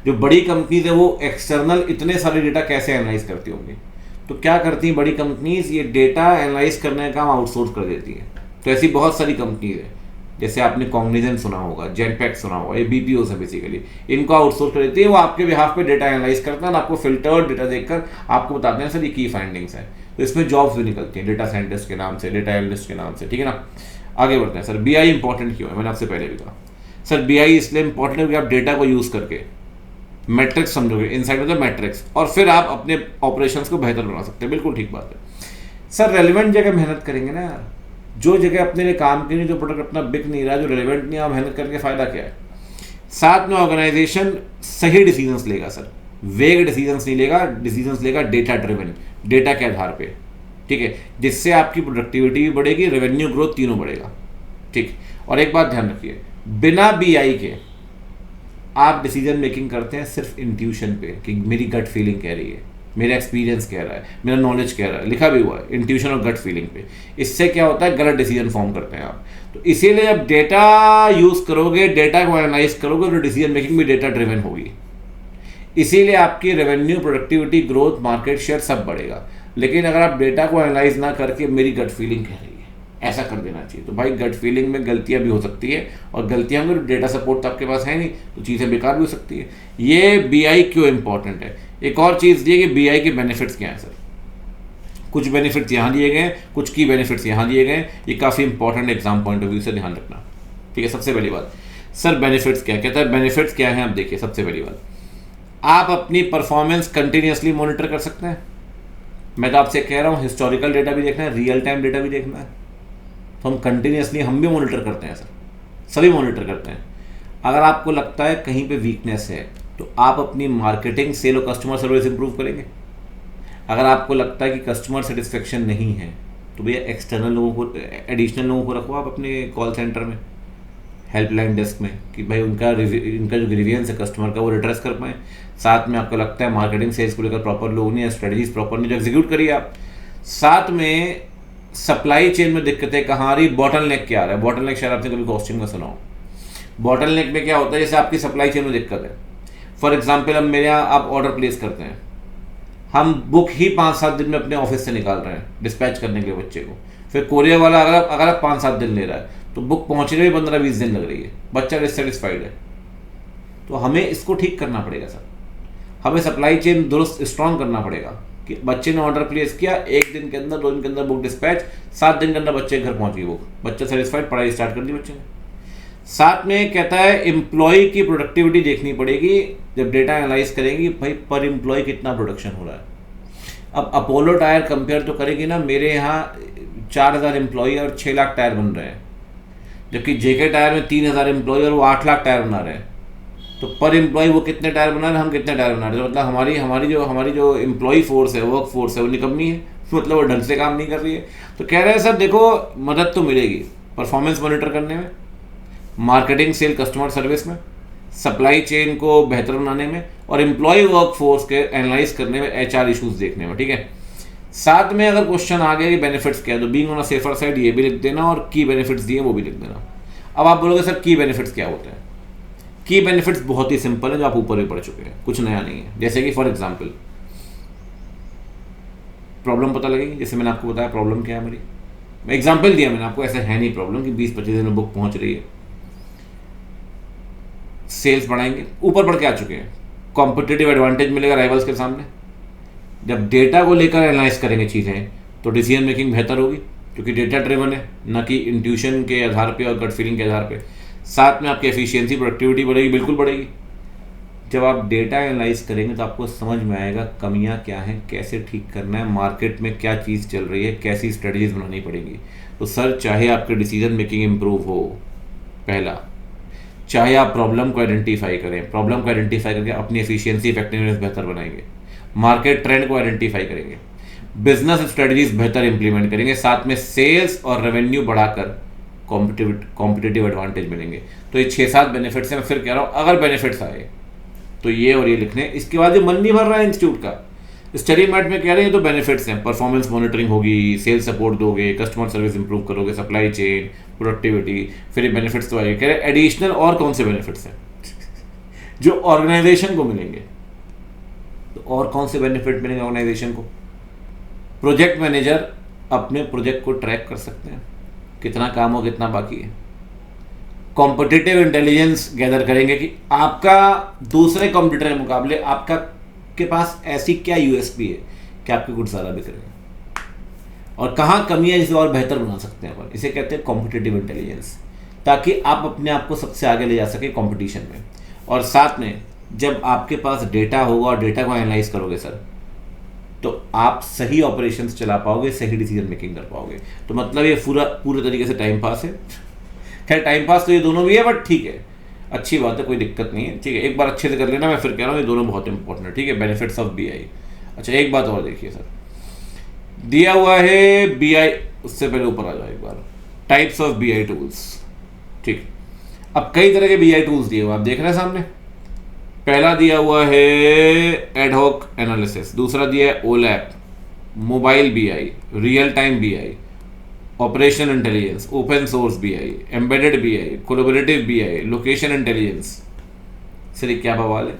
जो बड़ी कंपनीज है वो एक्सटर्नल इतने सारे डेटा कैसे एनालाइज करती होंगी। तो क्या करती हैं बड़ी कंपनीज, ये डेटा एनालाइज करने का काम आउटसोर्स कर देती हैं। तो ऐसी बहुत सारी कंपनीज हैं, जैसे आपने कॉग्निजेंट सुना होगा, जेनपैक्ट सुना होगा, ये BPOs है बेसिकली। इनको आउटसोर्स कर देती है, वो आपके बिहाफ पे डेटा एनालाइज करता है और आपको फिल्टर्ड डेटा देखकर आपको बताते हैं सर ये की फाइंडिंग्स हैं। तो इसमें जॉब्स भी निकलती हैं डेटा साइंटिस्ट के नाम से, डेटा एनालिस्ट के नाम से। ठीक है ना। आगे बढ़ते हैं सर। BI इंपॉर्टेंट क्यों है, मैंने आपसे पहले भी कहा सर, BI इसलिए इंपॉर्टेंट है कि आप डेटा को यूज़ करके मैट्रिक्स समझोगे, इनसाइड मतलब मैट्रिक्स, और फिर आप अपने ऑपरेशंस को बेहतर बना सकते हैं। बिल्कुल ठीक बात है सर। रेलिवेंट जगह मेहनत करेंगे ना यार, जो जगह अपने लिए काम की नहीं, जो प्रोडक्ट अपना बिक नहीं रहा, जो रेलिवेंट नहीं, आप मेहनत करके फ़ायदा क्या है। साथ में ऑर्गेनाइजेशन सही डिसीजंस लेगा सर, वेग डिसीजंस नहीं लेगा, डिसीजंस लेगा डेटा ड्रिवन, डेटा के आधार पे। ठीक है, जिससे आपकी प्रोडक्टिविटी भी बढ़ेगी, रेवेन्यू ग्रोथ तीनों बढ़ेगा। ठीक, और एक बात ध्यान रखिए, बिना BI के आप डिसीजन मेकिंग करते हैं सिर्फ इंट्यूशन पे, कि मेरी गट फीलिंग कह रही है, मेरा एक्सपीरियंस कह रहा है, मेरा नॉलेज कह रहा है, लिखा भी हुआ है इंट्यूशन और गट फीलिंग पे। इससे क्या होता है, गलत डिसीजन फॉर्म करते हैं आप। तो इसीलिए जब डेटा यूज़ करोगे, डेटा को एनालाइज करोगे, तो डिसीजन मेकिंग भी डेटा ड्रिवन होगी। इसीलिए आपकी revenue, productivity, growth, market share सब बढ़ेगा। लेकिन अगर आप डेटा को एनालाइज ना करके मेरी गट फीलिंग कह रही है, ऐसा कर देना चाहिए। तो भाई गट फीलिंग में गलतियां भी हो सकती है, और गलतियां अगर डेटा सपोर्ट तो आपके पास है नहीं, तो चीज़ें बेकार भी हो सकती है। ये BI क्यों इंपॉर्टेंट है। एक और चीज़ ये कि BI के बेनिफिट्स क्या हैं सर। कुछ बेनिफिट्स यहाँ दिए गए हैं, कुछ की बेनिफिट्स यहाँ दिए गए हैं। ये काफ़ी important exam point of view से ध्यान रखना। ठीक है, सबसे पहली बात सर, बेनिफिट्स क्या कहता है। बेनिफिट्स क्या है, आप देखिए। सबसे पहली बात, आप अपनी परफॉर्मेंस कंटिन्यूसली मॉनिटर कर सकते हैं। मैं तो आपसे कह रहा हूँ, हिस्टोरिकल डेटा भी देखना है, रियल टाइम डेटा भी देखना है। तो हम कंटिन्यूसली हम भी मॉनिटर करते हैं सर, सभी मॉनिटर करते हैं। अगर आपको लगता है कहीं पे वीकनेस है, तो आप अपनी मार्केटिंग, सेल और कस्टमर सर्विस इंप्रूव करेंगे। अगर आपको लगता है कि कस्टमर सेटिस्फेक्शन नहीं है, तो भैया एक्सटर्नल लोगों को, एडिशनल लोगों को रखो आप अपने कॉल सेंटर में, हेल्पलाइन डेस्क में कि भाई इनका जो ग्रीवियंस है कस्टमर का वो रिड्रेस कर पाएँ। साथ में आपको लगता है मार्केटिंग सेल्स को लेकर प्रॉपर लोग नहीं है, स्ट्रेटजीज प्रॉपर नहीं जो एग्जीक्यूट करिए आप। साथ में सप्लाई चेन में दिक्कतें कहाँ आ रही, बॉटल नेक क्या आ रहा है। बॉटल नेक शायद आपने कभी कॉस्टिंग में सुना हो। बॉटल नेक में क्या होता है, जैसे आपकी सप्लाई चेन में दिक्कत है। फॉर एग्जाम्पल अब मेरे यहाँ आप ऑर्डर प्लेस करते हैं, हम बुक ही 5-7 दिन में अपने ऑफिस से निकाल रहे हैं डिस्पैच करने के लिए बच्चे को, फिर कोरियर वाला अगर आप 5-7 दिन ले रहा है तो बुक पहुँचने में 15-20 दिन लग रही है, बच्चा डिससेटिस्फाइड है। तो हमें इसको ठीक करना पड़ेगा सर, हमें सप्लाई चेन दुरुस्त स्ट्रॉन्ग करना पड़ेगा कि बच्चे ने ऑर्डर प्लेस किया, 1 दिन के अंदर 2 दिन के अंदर बुक डिस्पैच, 7 दिन के अंदर बच्चे के घर पहुंच गई बुक, बच्चा सेटिस्फाइड, पढ़ाई स्टार्ट कर दी बच्चे ने। साथ में कहता है एम्प्लॉय की प्रोडक्टिविटी देखनी पड़ेगी जब डेटा एनालाइज करेंगी, भाई पर एम्प्लॉय कितना प्रोडक्शन हो रहा है। अब अपोलो टायर कंपेयर तो करेगी ना, मेरे यहाँ 4000 एम्प्लॉय और 6 लाख टायर बन रहे हैं, जबकि जेके टायर में 3000 एम्प्लॉय और वो 8 लाख टायर बना रहे हैं। तो पर एम्प्लॉय वो कितने टायर बना रहे हैं, हम कितने टायर बना रहे हैं, मतलब हमारी जो एम्प्लॉय फोर्स है, वर्क फोर्स है, वो निकम्मी है, मतलब वो ढंग से काम नहीं कर रही है। तो कह रहे हैं सर देखो मदद तो मिलेगी परफॉर्मेंस मॉनिटर करने में, मार्केटिंग सेल कस्टमर सर्विस में, सप्लाई चेन को बेहतर बनाने में और एम्प्लॉय वर्क फोर्स के एनालाइज करने में, एचआर इशूज देखने में, ठीक है। साथ में अगर क्वेश्चन आ गया कि बेनिफिट्स क्या है तो being on a safer side ये भी लिख देना और की बेनिफिट्स दिए वो भी लिख देना। अब आप बोलोगे सर की बेनिफिट्स क्या होते हैं। की बेनिफिट्स बहुत ही सिंपल है, जो आप ऊपर ही पढ़ चुके हैं, कुछ नया नहीं है। जैसे कि फॉर एग्जांपल प्रॉब्लम पता लगेगी, जैसे मैंने आपको बताया प्रॉब्लम क्या है मेरी, एग्जांपल दिया मैंने आपको, ऐसे है नहीं प्रॉब्लम कि 20-25 दिन में बुक पहुंच रही है। सेल्स बढ़ाएंगे, ऊपर बढ़ के आ चुके हैं, कॉम्पिटिटिव एडवांटेज मिलेगा राइवल्स के सामने। जब डेटा को लेकर एनालाइज करेंगे चीज़ें तो डिसीजन मेकिंग बेहतर होगी, क्योंकि डेटा ड्रिवन है, ना कि इंट्यूशन के आधार पे और गट फीलिंग के आधार पे। साथ में आपकी एफिशिएंसी प्रोडक्टिविटी बढ़ेगी, बिल्कुल बढ़ेगी। जब आप डेटा एनालाइज करेंगे तो आपको समझ में आएगा कमियां क्या हैं, कैसे ठीक करना है, मार्केट में क्या चीज़ चल रही है, कैसी स्ट्रेटजीज बनानी पड़ेगी। तो सर चाहे आपके डिसीजन मेकिंग इम्प्रूव हो, पहला, चाहे आप प्रॉब्लम को आइडेंटिफाई करें, प्रॉब्लम को आइडेंटिफाई करके अपनी एफिशिएंसी इफेक्टिवनेस बेहतर बनाएंगे, मार्केट ट्रेंड को आइडेंटिफाई करेंगे, बिजनेस स्ट्रेटजीज बेहतर इंप्लीमेंट करेंगे, साथ में सेल्स और रेवेन्यू बढ़ाकर कॉम्पिटिटिव एडवांटेज मिलेंगे। तो ये 6-7 बेनिफिट्स हैं। मैं फिर कह रहा हूँ अगर बेनिफिट्स आए तो ये और ये लिखने। इसके बाद ये मन नहीं भर रहा है इंस्टीट्यूट का, स्टडी मैट में कह रहे हैं तो बेनिफिट्स हैं, परफॉर्मेंस मॉनिटरिंग होगी, सेल्स सपोर्ट दोगे, कस्टमर सर्विस इंप्रूव करोगे, सप्लाई चेन, प्रोडक्टिविटी, फिर ये बेनिफिट्स तो आएंगे। कह रहे एडिशनल और कौन से बेनिफिट्स हैं जो ऑर्गेनाइजेशन को मिलेंगे। तो और कौन से बेनिफिट मिलेंगे ऑर्गेनाइजेशन को। प्रोजेक्ट मैनेजर अपने प्रोजेक्ट को ट्रैक कर सकते हैं, कितना काम हो, कितना बाकी है। कॉम्पिटिटिव इंटेलिजेंस गैदर करेंगे कि आपका दूसरे कॉम्पिटिटर के मुकाबले आपका के पास ऐसी क्या यूएसपी है कि आपके गुड्स ज़्यादा बिक रहे हैं और कहाँ कमी है जिसे और बेहतर बना सकते हैं अपन। इसे कहते हैं कॉम्पिटिटिव इंटेलिजेंस, ताकि आप अपने आप को सबसे आगे ले जा सके कंपटीशन में। और साथ में जब आपके पास डेटा होगा और डेटा को एनालाइज करोगे सर, तो आप सही ऑपरेशंस चला पाओगे, सही डिसीजन मेकिंग कर पाओगे। तो मतलब ये पूरे तरीके से टाइम पास है। खैर टाइम पास तो ये दोनों भी है, बट ठीक है, अच्छी बात है, कोई दिक्कत नहीं है, ठीक है। एक बार अच्छे से कर लेना, मैं फिर कह रहा हूँ ये दोनों बहुत इंपॉर्टेंट है, ठीक है। Benefits of BI. अच्छा एक बात और देखिए सर, दिया हुआ है बीआई, उससे पहले ऊपर आ जाओ एक बार, टाइप्स ऑफ बीआई टूल्स, ठीक। अब कई तरह के बीआई टूल्स दिए हुए आप देख रहे हैं सामने। पहला दिया हुआ है एडहॉक एनालिसिस, दूसरा दिया है OLAP, mobile BI, real time BI, operational intelligence, open source BI, embedded BI, collaborative BI, location intelligence. Sir क्या बवाल है,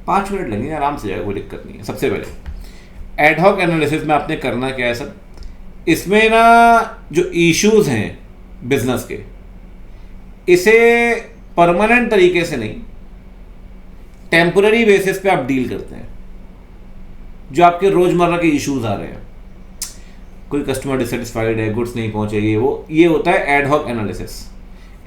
5 मिनट लगेंगे, आराम से जाएगा, कोई दिक्कत नहीं है। सबसे पहले एडहॉक एनालिसिस में आपने करना क्या है सर, इसमें ना जो इश्यूज हैं बिजनेस के, इसे परमानेंट तरीके से नहीं, टेम्पररी बेसिस पे आप डील करते हैं। जो आपके रोजमर्रा के इश्यूज आ रहे हैं, कोई कस्टमर डिससेटिस्फाइड है, गुड्स नहीं पहुंचेगी, वो ये होता है एडहॉक एनालिसिस।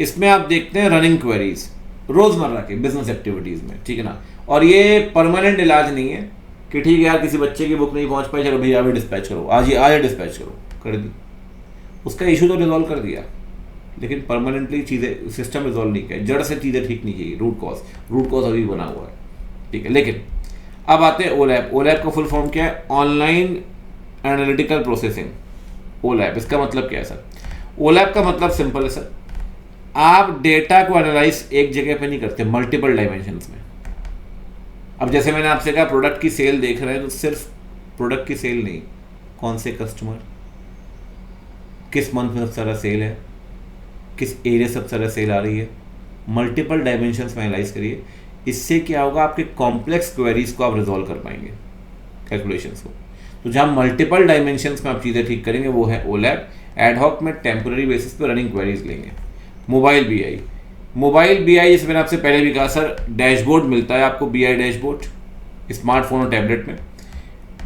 इसमें आप देखते हैं रनिंग क्वेरीज रोजमर्रा के बिजनेस एक्टिविटीज में, ठीक है ना। और ये परमानेंट इलाज नहीं है कि ठीक है यार किसी बच्चे की बुक नहीं पहुंच पाई, चलो भैया अभी डिस्पैच करो, आज डिस्पैच करो, कर दी, उसका इशू तो रिजॉल्व कर दिया, लेकिन परमानेंटली चीज़ें सिस्टम रिजॉल्व नहीं किया, जड़ से चीज़ें ठीक नहीं की, रूट कॉज अभी बना हुआ है, ठीक है। लेकिन अब आते हैं ओलैप। ओलैप का फुल फॉर्म क्या है, ऑनलाइन एनालिटिकल प्रोसेसिंग, ओलैप। इसका मतलब क्या है सर, ओलैप का मतलब सिंपल है सर, आप डेटा को एनालाइज एक जगह पे नहीं करते, मल्टीपल डायमेंशंस में। अब जैसे मैंने आपसे कहा प्रोडक्ट की सेल देख रहे हैं, तो सिर्फ प्रोडक्ट की सेल नहीं, कौन से कस्टमर, किस मंथ में सबसे ज़्यादा सेल है, किस एरिया से सबसे ज़्यादा सेल आ रही है, मल्टीपल डायमेंशंस में एनालाइज करिए। इससे क्या होगा, आपके कॉम्प्लेक्स क्वेरीज को आप रिजॉल्व कर पाएंगे, कैलकुलेशंस को। तो जहाँ मल्टीपल डायमेंशंस में आप चीज़ें ठीक करेंगे वो है ओलैप। एडहॉक में टेम्पररी बेसिस पे रनिंग क्वेरीज लेंगे। मोबाइल बीआई, मोबाइल बीआई जैसे मैंने आपसे पहले भी कहा सर, डैशबोर्ड मिलता है आपको, बीआई डैशबोर्ड स्मार्टफोन और टैबलेट में।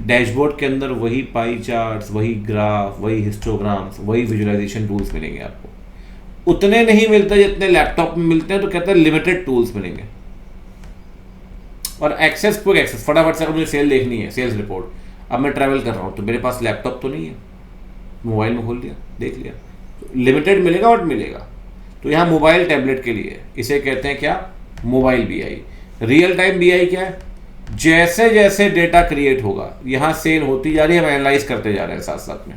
डैशबोर्ड के अंदर वही पाई चार्ट्स, वही ग्राफ, वही हिस्टोग्राम्स, वही विजुअलाइजेशन टूल्स मिलेंगे आपको। उतने नहीं मिलते जितने लैपटॉप में मिलते हैं, तो कहते हैं लिमिटेड टूल्स मिलेंगे। और एक्सेस, क्विक एक्सेस, फटाफट से अगर मुझे सेल देखनी है, सेल्स रिपोर्ट, अब मैं ट्रैवल कर रहा हूँ तो मेरे पास लैपटॉप तो नहीं है, मोबाइल में खोल लिया, देख लिया, तो लिमिटेड मिलेगा बट मिलेगा। तो यहाँ मोबाइल टैबलेट के लिए इसे कहते हैं क्या, mobile BI. Real time BI क्या है, जैसे जैसे डेटा क्रिएट होगा, यहाँ सेल होती जा रही है, हम एनालाइज करते जा रहे हैं साथ साथ में।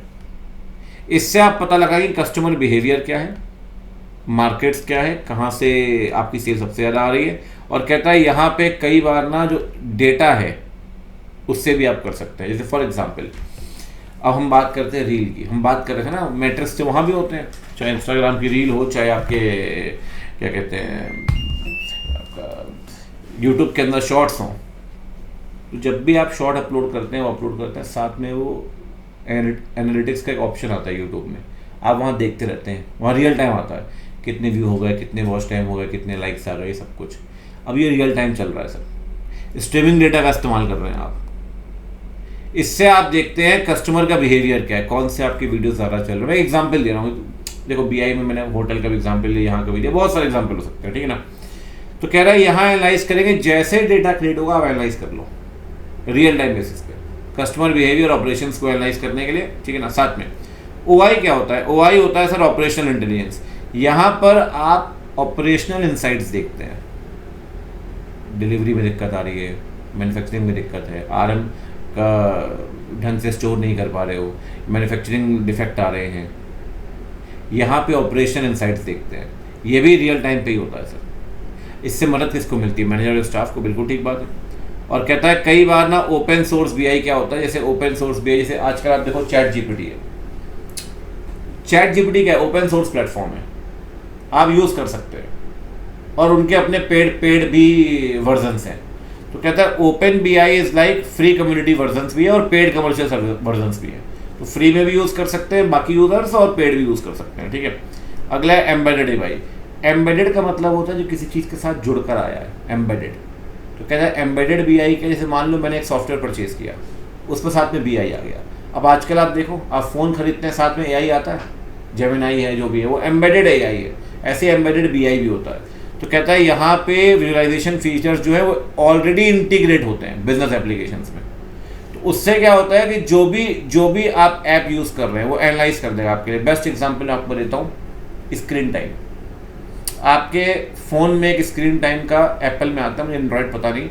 इससे आप पता लगाएंगे कस्टमर बिहेवियर क्या है, मार्केट्स क्या है, कहाँ से आपकी सेल सबसे ज़्यादा आ रही है। और कहता है यहाँ पे कई बार ना जो डेटा है उससे भी आप कर सकते हैं। जैसे फॉर एग्जांपल अब हम बात करते हैं रील की, हम बात कर रहे थे ना, मैट्रिक्स से वहाँ भी होते हैं, चाहे इंस्टाग्राम की रील हो, चाहे आपके क्या कहते हैं आपका यूट्यूब के अंदर शॉर्ट्स हों। तो जब भी आप शॉर्ट अपलोड करते हैं, वो अपलोड करते हैं, साथ में वो एनालिटिक्स का एक ऑप्शन आता है यूट्यूब में, आप वहाँ देखते रहते हैं, वहाँ रियल टाइम आता है, कितने व्यू हो गए, कितने वॉच टाइम हो गए, कितने लाइक्स आ गए, सब कुछ। अब ये रियल टाइम चल रहा है सर, स्ट्रीमिंग डेटा का इस्तेमाल कर रहे हैं आप। इससे आप देखते हैं कस्टमर का बिहेवियर क्या है, कौन से आपकी वीडियो ज़्यादा चल रहे हैं। मैं एग्जाम्पल दे रहा हूँ, देखो बीआई में मैंने होटल का भी एग्जाम्पल लिया, यहाँ का भी दिया, बहुत सारे एग्जाम्पल हो सकते हैं, ठीक है ना। तो कह रहा है यहाँ एनालाइज करेंगे, जैसे डेटा क्रिएट होगा आप एनालाइज कर लो रियल टाइम बेसिस पे, कस्टमर बिहेवियर ऑपरेशंस को एनालाइज करने के लिए, ठीक है ना। साथ में ओआई क्या होता है, ओआई होता है सर ऑपरेशनल इंटेलिजेंस। यहाँ पर आप ऑपरेशनल इंसाइट्स देखते हैं, डिलीवरी में दिक्कत आ रही है, मैन्युफैक्चरिंग में दिक्कत है, आरएम का ढंग से स्टोर नहीं कर पा रहे हो, मैन्युफैक्चरिंग डिफेक्ट आ रहे हैं, यहाँ पे ऑपरेशनल इंसाइट्स देखते हैं। ये भी रियल टाइम पे ही होता है सर। इससे मदद किसको मिलती है, मैनेजर और स्टाफ को, बिल्कुल ठीक बात है। और कहता है कई बार ना ओपन सोर्स बीआई क्या होता है, जैसे ओपन सोर्स बीआई, जैसे आजकल आप देखो चैट जीपीटी है। चैट जीपीटी क्या है, ओपन सोर्स प्लेटफॉर्म है, आप यूज़ कर सकते हैं, और उनके अपने पेड भी वर्जन्स हैं। तो कहता है open BI is like free community versions भी है और पेड कमर्शियल वर्जन्स भी है। तो फ्री में भी यूज़ कर सकते हैं बाकी यूज़र्स, और पेड भी यूज़ कर सकते हैं, ठीक है। अगला है एम्बेडेड बीआई। एम्बेडेड का मतलब होता है जो किसी चीज़ के साथ जुड़कर आया है, एम्बेडेड। तो कहता है एम्बेडेड बीआई के, जैसे मान लो मैंने एक सॉफ्टवेयर परचेज किया, उसमें साथ में बीआई आ गया। अब आजकल आप देखो, आप फ़ोन खरीदते हैं, साथ में एआई आता है, जेमिनाई है, जो भी है वो एम्बेडेड एआई है। ऐसे एम्बेडेड बीआई भी होता है। तो कहता है यहाँ पे विजुअलाइजेशन फीचर्स जो है वो ऑलरेडी इंटीग्रेट होते हैं बिजनेस एप्लीकेशंस में। तो उससे क्या होता है कि जो भी आप ऐप यूज़ कर रहे हैं वो एनालाइज कर देगा आपके लिए। बेस्ट एग्जांपल मैं आपको देता हूँ, स्क्रीन टाइम। आपके फ़ोन में एक स्क्रीन टाइम का एप्पल में आता है, मुझे एंड्रॉयड पता नहीं,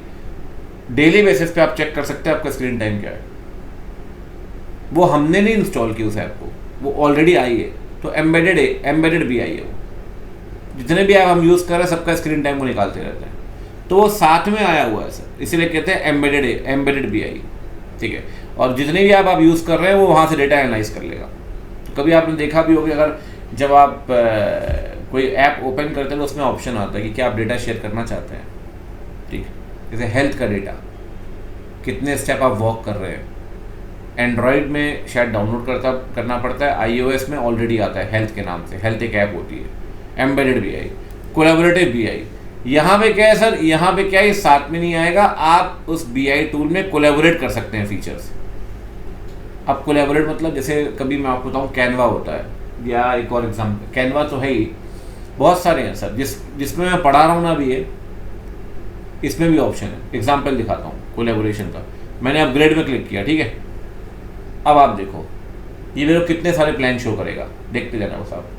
डेली बेसिस पे आप चेक कर सकते हैं आपका स्क्रीन टाइम क्या है। वो हमने नहीं इंस्टॉल की उस ऐप को, वो ऑलरेडी आई है। तो एम्बेडेड भी आई है वो, जितने भी ऐप हम यूज़ कर रहे हैं सबका स्क्रीन टाइम वो निकालते रहते हैं। तो वो साथ में आया हुआ है सर, इसीलिए कहते हैं एम्बेडेड भी आई, ठीक है। और जितने भी ऐप आप यूज़ कर रहे हैं वो वहाँ से डेटा एनालाइज कर लेगा। तो कभी आपने देखा भी होगा, अगर जब आप कोई ऐप ओपन करते हैं तो उसमें ऑप्शन आता है कि क्या आप डेटा शेयर करना चाहते हैं, ठीक है। जैसे हेल्थ का डेटा, कितने स्टेप आप वॉक कर रहे हैं। एंड्रॉयड में शायद डाउनलोड करना पड़ता है, iOS में ऑलरेडी आता है हेल्थ के नाम से, हेल्थ एक ऐप होती है। एम्बेडेड बीआई, कोलैबोरेटिव बीआई, यहाँ पे क्या है सर, यहाँ पे क्या है, साथ में नहीं आएगा, आप उस बीआई टूल में कोलैबोरेट कर सकते हैं फीचर्स। अब कोलैबोरेट मतलब जैसे कभी मैं आपको बताऊँ कैनवा होता है, या एक और एग्जाम्पल, कैनवा तो है ही, बहुत सारे हैं सर, जिसमें मैं पढ़ा रहा हूँ ना अभी ये, इसमें भी ऑप्शन है। एग्जाम्पल दिखाता हूँ कोलैबोरेशन का। मैंने अपग्रेड में क्लिक किया, ठीक है। अब आप देखो ये मेरे को कितने सारे प्लान शो करेगा, देखते जाना वो साहब।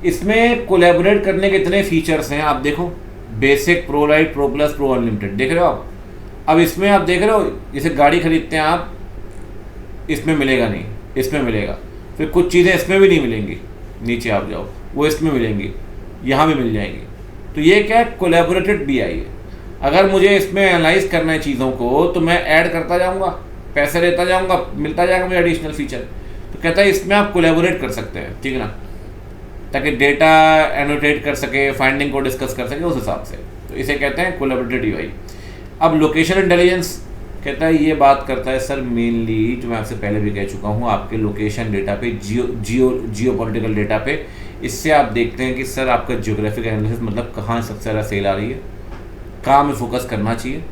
इसमें कोलैबोरेट करने के इतने फीचर्स हैं, आप देखो, basic, pro light, pro plus, pro unlimited, देख रहे हो आप। अब इसमें आप देख रहे हो, जैसे गाड़ी खरीदते हैं आप, इसमें मिलेगा नहीं, इसमें मिलेगा। फिर कुछ चीज़ें इसमें भी नहीं मिलेंगी, नीचे आप जाओ, वो इसमें मिलेंगी। यहाँ भी मिल जाएंगी। तो ये क्या है, कोलैबोरेटेड बीआई है। अगर मुझे इसमें एनालाइज करना है चीज़ों को तो मैं ऐड करता जाऊँगा, पैसे लेता जाऊँगा, मिलता जाएगा मुझे एडिशनल फीचर। तो कहता है इसमें आप कोलैबोरेट कर सकते हैं, ठीक है ना, ताकि डेटा एनोटेट कर सके, फाइंडिंग को डिस्कस कर सके उस हिसाब से। तो इसे कहते हैं कोलैबोरेटेड यूआई। अब लोकेशन इंटेलिजेंस कहता है, ये बात करता है सर मेनली, जो मैं आपसे पहले भी कह चुका हूँ, आपके लोकेशन डेटा पे, जियो पॉलिटिकल डेटा पे। इससे आप देखते हैं कि सर आपका जियोग्राफिक एनालिसिस, मतलब कहाँ सबसे ज़्यादा सेल आ रही है, कहाँ में फोकस करना चाहिए,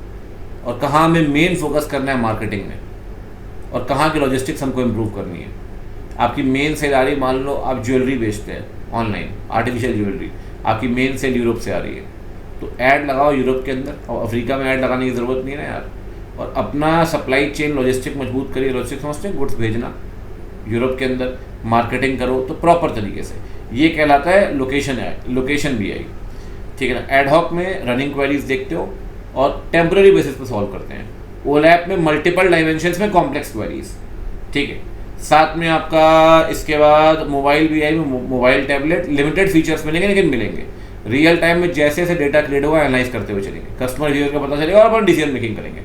और कहाँ में मेन फोकस करना है मार्केटिंग में, और कहाँ की लॉजिस्टिक्स हमको इम्प्रूव करनी है। आपकी मेन सेल आ रही, मान लो आप ज्वेलरी बेचते हैं ऑनलाइन, आर्टिफिशियल ज्वेलरी, आपकी मेन सेल यूरोप से आ रही है, तो ऐड लगाओ यूरोप के अंदर, और अफ्रीका में ऐड लगाने की ज़रूरत नहीं है ना यार। और अपना सप्लाई चेन लॉजिस्टिक मजबूत करिए। लॉजिस्टिक समझते हैं, गुड्स भेजना यूरोप के अंदर, मार्केटिंग करो तो प्रॉपर तरीके से। ये कहलाता है लोकेशन बीआई, ठीक है ना। एडहॉक में रनिंग क्वेरीज देखते हो और टेम्पररी बेसिस पे सॉल्व करते हैं। ओलैप में मल्टीपल डायमेंशंस में कॉम्प्लेक्स क्वेरीज, ठीक है। साथ में आपका इसके बाद मोबाइल बीआई में मोबाइल टैबलेट, लिमिटेड फीचर्स मिलेंगे लेकिन मिलेंगे। रियल टाइम में जैसे जैसे डेटा क्रिएट होगा एनालाइज करते हुए चलेंगे, कस्टमर बिहेवियर का पता चलेगा और अपन डिसीजन मेकिंग करेंगे।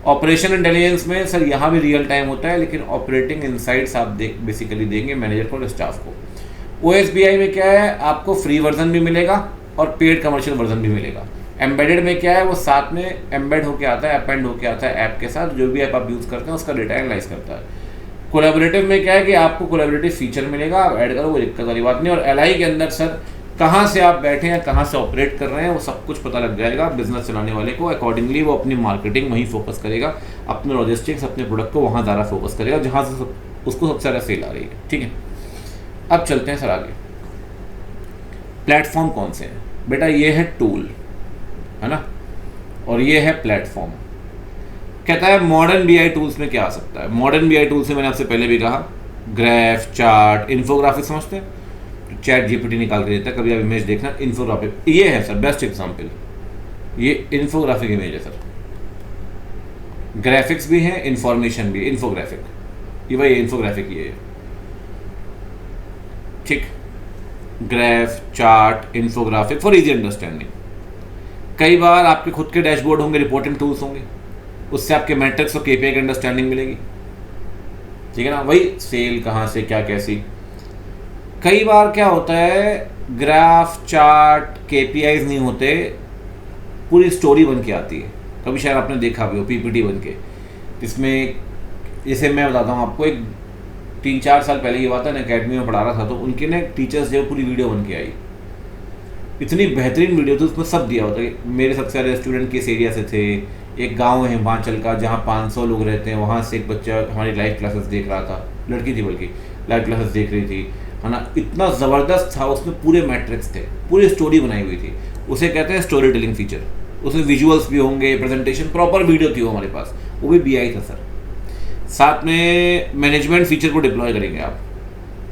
ऑपरेशन इंटेलिजेंस में सर यहाँ भी रियल टाइम होता है, लेकिन ऑपरेटिंग इनसाइट्स आप बेसिकली देंगे मैनेजर को और स्टाफ को। ओएसबीआई में क्या है, आपको फ्री वर्जन भी मिलेगा और पेड कमर्शियल वर्जन भी मिलेगा। एम्बेडेड में क्या है, वो साथ में एम्बेड होके आता है, अपेंड होके आता है ऐप के साथ, जो भी ऐप आप यूज़ करते हैं उसका डेटा एनालाइज करता है। कोलैबोरेटिव में क्या है कि आपको कोलैबोरेटिव फीचर मिलेगा, आप ऐड करो, कोई दिक्कत वाली बात नहीं। और एलआई के अंदर सर कहाँ से आप बैठे हैं, कहाँ से ऑपरेट कर रहे हैं, वो सब कुछ पता लग जाएगा बिजनेस चलाने वाले को। अकॉर्डिंगली वो अपनी मार्केटिंग वहीं फोकस करेगा, अपने लॉजिस्टिक्स, अपने प्रोडक्ट को वहाँ ज़्यादा फोकस करेगा जहाँ से उसको सबसे ज़्यादा सेल आ रही है, ठीक है। अब चलते हैं सर आगे। प्लेटफॉर्म कौन से हैं बेटा, ये है टूल, है ना, और ये है प्लेटफॉर्म। कहता है मॉडर्न बीआई टूल्स में क्या आ सकता है। मॉडर्न बीआई टूल्स में मैंने आपसे पहले भी कहा, ग्राफ, चार्ट, इन्फोग्राफिक समझते हैं, चैट जीपीटी निकाल के देता है, कभी आप इमेज देखना। इन्फोग्राफिक ये है सर बेस्ट एग्जांपल, ये इन्फोग्राफिक इमेज है सर। ग्राफिक्स भी है, इंफॉर्मेशन भी, इन्फोग्राफिक, ये भाई इन्फोग्राफिक ये है, ठीक। Graph, chart, infographic for easy understanding. कई बार आपके खुद के डैशबोर्ड होंगे, रिपोर्टिंग टूल्स होंगे, उससे आपके मैट्रिक्स और केपीआई की अंडरस्टैंडिंग मिलेगी, ठीक है ना। वही सेल कहाँ से क्या कैसी। कई बार क्या होता है, ग्राफ, चार्ट, केपीआईज नहीं होते, पूरी स्टोरी बन के आती है। कभी शायद आपने देखा भी हो पीपीटी बन के, जिसमें जैसे मैं बताता हूँ आपको, एक 3-4 साल पहले की बात है, मैं अकेडमी में पढ़ा रहा था, तो उनके ना टीचर्स जो पूरी वीडियो बन के आई, इतनी बेहतरीन वीडियो थी, उसमें सब दिया होता है। मेरे सबसे सारे स्टूडेंट किस एरिया से थे, एक गांव है हिमाचल का जहाँ 500 लोग रहते हैं, वहाँ से एक बच्चा हमारी लाइव क्लासेस देख रहा था, लड़की थी बल्कि, लाइव क्लासेस देख रही थी, है ना। इतना ज़बरदस्त था, उसमें पूरे मैट्रिक्स थे, पूरी स्टोरी बनाई हुई थी। उसे कहते हैं स्टोरी टेलिंग फीचर। उसमें विजुअल्स भी होंगे, प्रेजेंटेशन, प्रॉपर वीडियो थी वो हमारे पास, वो भी बीआई था सर। साथ में मैनेजमेंट फीचर को डिप्लॉय करेंगे आप,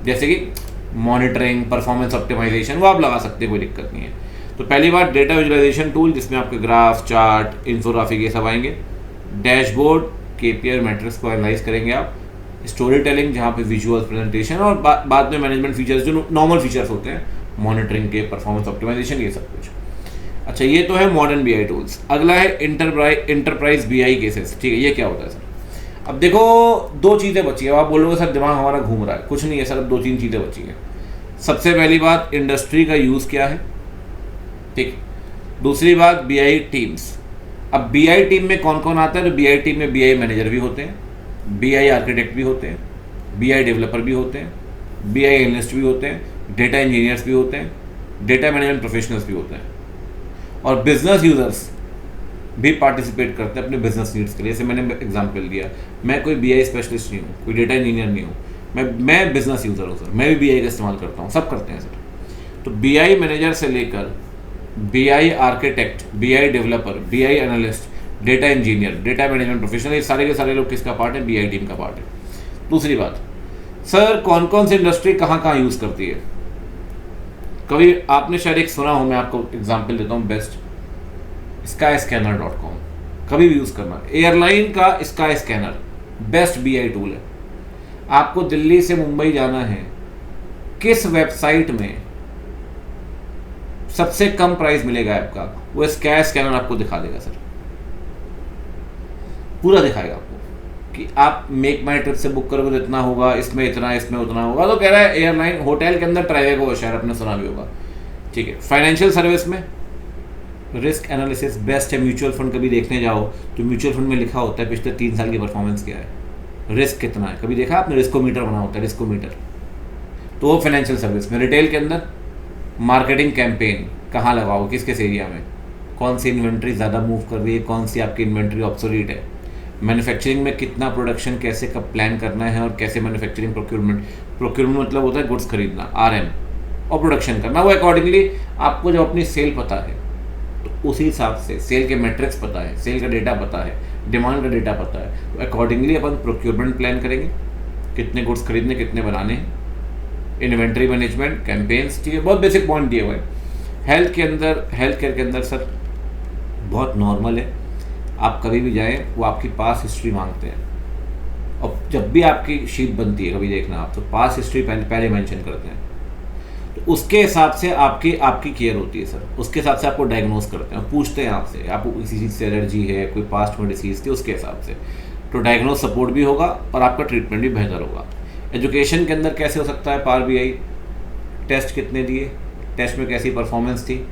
जैसे कि मॉनिटरिंग, परफॉर्मेंस ऑप्टिमाइजेशन, वो आप लगा सकते हैं, कोई दिक्कत नहीं है। तो पहली बात डेटा विजुअलाइजेशन टूल, जिसमें आपके ग्राफ, चार्ट, इन्फोग्राफिक ये सब आएंगे। डैशबोर्ड, केपीआई, मैट्रिक्स को एनालाइज करेंगे आप। स्टोरी टेलिंग, जहाँ पे विजुअल्स, प्रेजेंटेशन, और बाद में मैनेजमेंट फीचर्स जो नॉर्मल फीचर्स होते हैं, मॉनिटरिंग के, परफॉर्मेंस ऑप्टिमाइजेशन, ये सब कुछ। अच्छा, ये तो है मॉडर्न बीआई टूल्स। अगला है इंटरप्राइज बीआई केसेस, ठीक है। ये क्या होता है सर? अब देखो, 2 चीज़ें बची है। आप बोलोगे सर दिमाग हमारा घूम रहा है, कुछ नहीं है सर, अब 2-3 चीज़ें बची हैं। सबसे पहली बात, इंडस्ट्री का यूज़ क्या है, ठीक। दूसरी बात, बीआई टीम्स। अब बीआई टीम में कौन कौन आता है, तो बीआई टीम में बीआई मैनेजर भी होते हैं, बीआई आर्किटेक्ट भी होते हैं, बीआई डेवलपर भी होते हैं, बीआई एनालिस्ट भी होते हैं, डेटा इंजीनियर्स भी होते हैं, डेटा मैनेजमेंट प्रोफेशनल्स भी होते हैं, और बिजनेस यूजर्स भी पार्टिसिपेट करते हैं अपने बिजनेस नीड्स के लिए। जैसे मैंने एग्जांपल दिया, मैं कोई बीआई स्पेशलिस्ट नहीं हूँ, कोई डेटा इंजीनियर नहीं हूँ, मैं बिजनेस यूज़र हूँ सर, मैं भी बीआई का इस्तेमाल करता हूँ, सब करते हैं सर। तो बीआई मैनेजर से लेकर BI architect, BI developer, BI analyst, data engineer, data management professional, ये सारे के सारे लोग किसका पार्ट है, बीआई टीम का पार्ट है। दूसरी बात, सर कौन कौन सी इंडस्ट्री कहाँ कहाँ यूज़ करती है। कभी आपने शायद एक सुना हो, मैं आपको एग्जांपल देता हूँ बेस्ट, skyscanner.com, कभी भी यूज़ करना। एयरलाइन का sky scanner best BI tool है। आपको दिल्ली से मुंबई जाना है, किस वेबसाइट में सबसे कम प्राइस मिलेगा आपका, वो स्कैनर आपको दिखा देगा सर, पूरा दिखाएगा आपको कि आप मेक माई ट्रिप से बुक करोगे तो इतना होगा, इसमें इतना, इसमें उतना होगा। तो कह रहा है एयरलाइन होटल के अंदर ट्रैवेगो हो, शायद आपने सुना भी होगा, ठीक है। फाइनेंशियल सर्विस में रिस्क एनालिसिस बेस्ट है। म्यूचुअल फंड कभी देखने जाओ तो म्यूचुअल फंड में लिखा होता है पिछले 3 साल की परफॉर्मेंस क्या है, रिस्क कितना है, कभी देखा आपने? रिस्कोमीटर बना होता है, रिस्कोमीटर, तो वो फाइनेंशियल सर्विस में। रिटेल के अंदर मार्केटिंग कैंपेन कहाँ लगाओ, किस किस एरिया में, कौन सी इन्वेंट्री ज़्यादा मूव कर रही है, कौन सी आपकी इन्वेंट्री ऑब्सोलीट है। मैन्युफैक्चरिंग में कितना प्रोडक्शन कैसे कब प्लान करना है और कैसे मैन्युफैक्चरिंग प्रोक्योरमेंट मतलब होता है गुड्स खरीदना, RM, और प्रोडक्शन करना। वो अकॉर्डिंगली आपको जब अपनी सेल पता है तो उसी हिसाब से सेल के मैट्रिक्स पता है, सेल का डेटा पता है, डिमांड का डेटा पता है, तो अकॉर्डिंगली अपन प्रोक्योरमेंट प्लान करेंगे, कितने गुड्स खरीदने, कितने बनाने हैं, इन्वेंट्री मैनेजमेंट, कैंपेन्स, ठीक है, बहुत बेसिक पॉइंट दिए हुए हैं। हेल्थ केयर के अंदर सर बहुत नॉर्मल है, आप कभी भी जाएं वो आपकी पास हिस्ट्री मांगते हैं, और जब भी आपकी शीट बनती है कभी देखना आप, तो पास हिस्ट्री पहले मेंशन करते हैं, तो उसके हिसाब से आपकी केयर होती है सर, उसके हिसाब से आपको डायग्नोस करते हैं, पूछते हैं आपसे आपको किसी चीज़ से एलर्जी है, कोई पास्ट में डिसीज़ थी, उसके हिसाब से तो डायग्नोस सपोर्ट भी होगा और आपका ट्रीटमेंट भी बेहतर होगा। एजुकेशन के अंदर कैसे हो सकता है पावर BI, टेस्ट कितने दिए, टेस्ट में कैसी परफॉर्मेंस थी,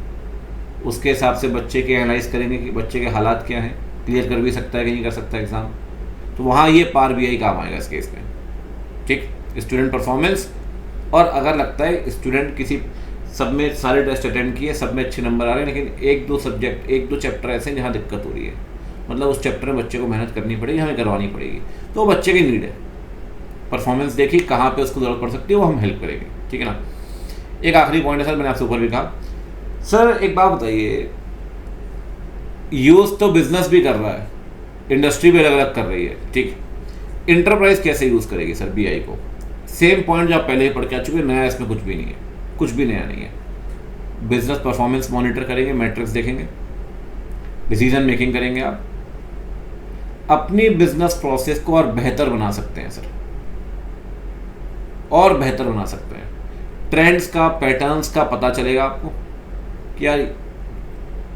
उसके हिसाब से बच्चे के एनालाइज करेंगे कि बच्चे के हालात क्या हैं, क्लियर कर भी सकता है कि नहीं कर सकता एग्ज़ाम, तो वहाँ ये पावर BI काम आएगा इस केस में, ठीक। स्टूडेंट परफॉर्मेंस, और अगर लगता है स्टूडेंट किसी सब में सारे टेस्ट अटेंड किए, सब में अच्छे नंबर आ रहे हैं, लेकिन एक दो चैप्टर ऐसे हैं जहाँ दिक्कत हो रही है, मतलब उस चैप्टर में बच्चे को मेहनत करनी पड़ेगी, हमें करवानी पड़ेगी, तो वो बच्चे की नीड है, परफॉर्मेंस देखी कहाँ पे उसको ज़रूरत पड़ सकती है, वो हम हेल्प करेंगे, ठीक है ना। एक आखिरी पॉइंट है सर, मैंने आपसे ऊपर भी कहा सर, एक बात बताइए, यूज़ तो बिजनेस भी कर रहा है, इंडस्ट्री भी अलग अलग कर रही है, ठीक, इंटरप्राइज कैसे यूज़ करेगी सर BI को? सेम पॉइंट जो आप पहले ही पढ़ के आ चुके हैं, नया इसमें कुछ भी नहीं है, कुछ भी नया नहीं है। बिजनेस परफॉर्मेंस मॉनिटर करेंगे, मैट्रिक्स देखेंगे, डिसीजन मेकिंग करेंगे, आप अपनी बिजनेस प्रोसेस को और बेहतर बना सकते हैं सर, और बेहतर बना सकते हैं। ट्रेंड्स का, पैटर्न्स का पता चलेगा आपको कि यार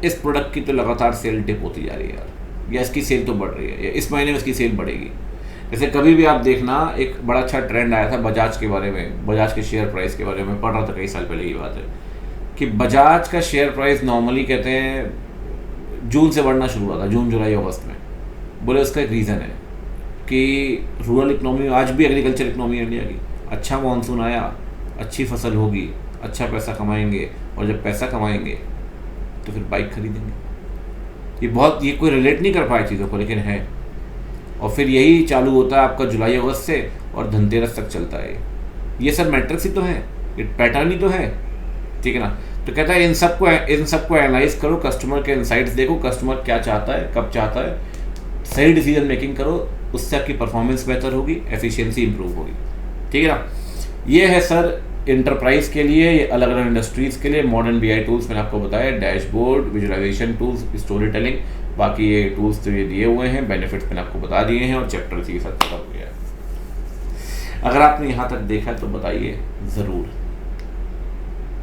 इस प्रोडक्ट की तो लगातार सेल डिप होती जा रही है यार, या इसकी सेल तो बढ़ रही है, या इस महीने में इसकी सेल बढ़ेगी। जैसे कभी भी आप देखना, एक बड़ा अच्छा ट्रेंड आया था बजाज के बारे में, बजाज के शेयर प्राइस के बारे में पढ़ रहा था कई साल पहले की बात है, कि बजाज का शेयर प्राइस नॉर्मली कहते हैं जून से बढ़ना शुरू हुआ था, जून जुलाई अगस्त में। बोले उसका एक रीज़न है कि रूरल इकनॉमी, आज भी एग्रीकल्चर इकनॉमी इंडिया की, अच्छा मानसून आया, अच्छी फसल होगी, अच्छा पैसा कमाएंगे, और जब पैसा कमाएंगे तो फिर बाइक खरीदेंगे। ये कोई रिलेट नहीं कर पाए चीज़ों को, लेकिन है। और फिर यही चालू होता है आपका जुलाई अगस्त से, और धनतेरस तक चलता है। ये सब मैट्रिक्स ही तो है, ये पैटर्न ही तो है, ठीक है ना। तो कहता है इन सबको एनालाइज करो, कस्टमर के इनसाइट्स देखो, कस्टमर क्या चाहता है, कब चाहता है, सही डिसीजन मेकिंग करो, उससे आपकी परफॉर्मेंस बेहतर होगी, एफिशिएंसी इंप्रूव होगी, ठीक है ना। ये है सर इंटरप्राइज के लिए, ये अलग अलग इंडस्ट्रीज़ के लिए मॉडर्न BI टूल्स मैंने आपको बताया, dashboard, visualisation tools, story telling, बाकी ये टूल्स तो ये दिए हुए हैं, बेनिफिट्स मैंने आपको बता दिए हैं, और चैप्टर इसी के साथ खत्म हो गया है। अगर आपने यहाँ तक देखा तो बताइए ज़रूर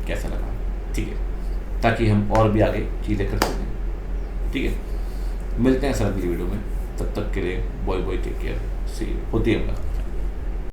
कैसा लगा, ठीक है, ताकि हम और भी आगे चीज़ें कर सकें, ठीक है। मिलते हैं सर अगली वीडियो में, तब तक के लिए बॉय टेक केयर, सी होती है।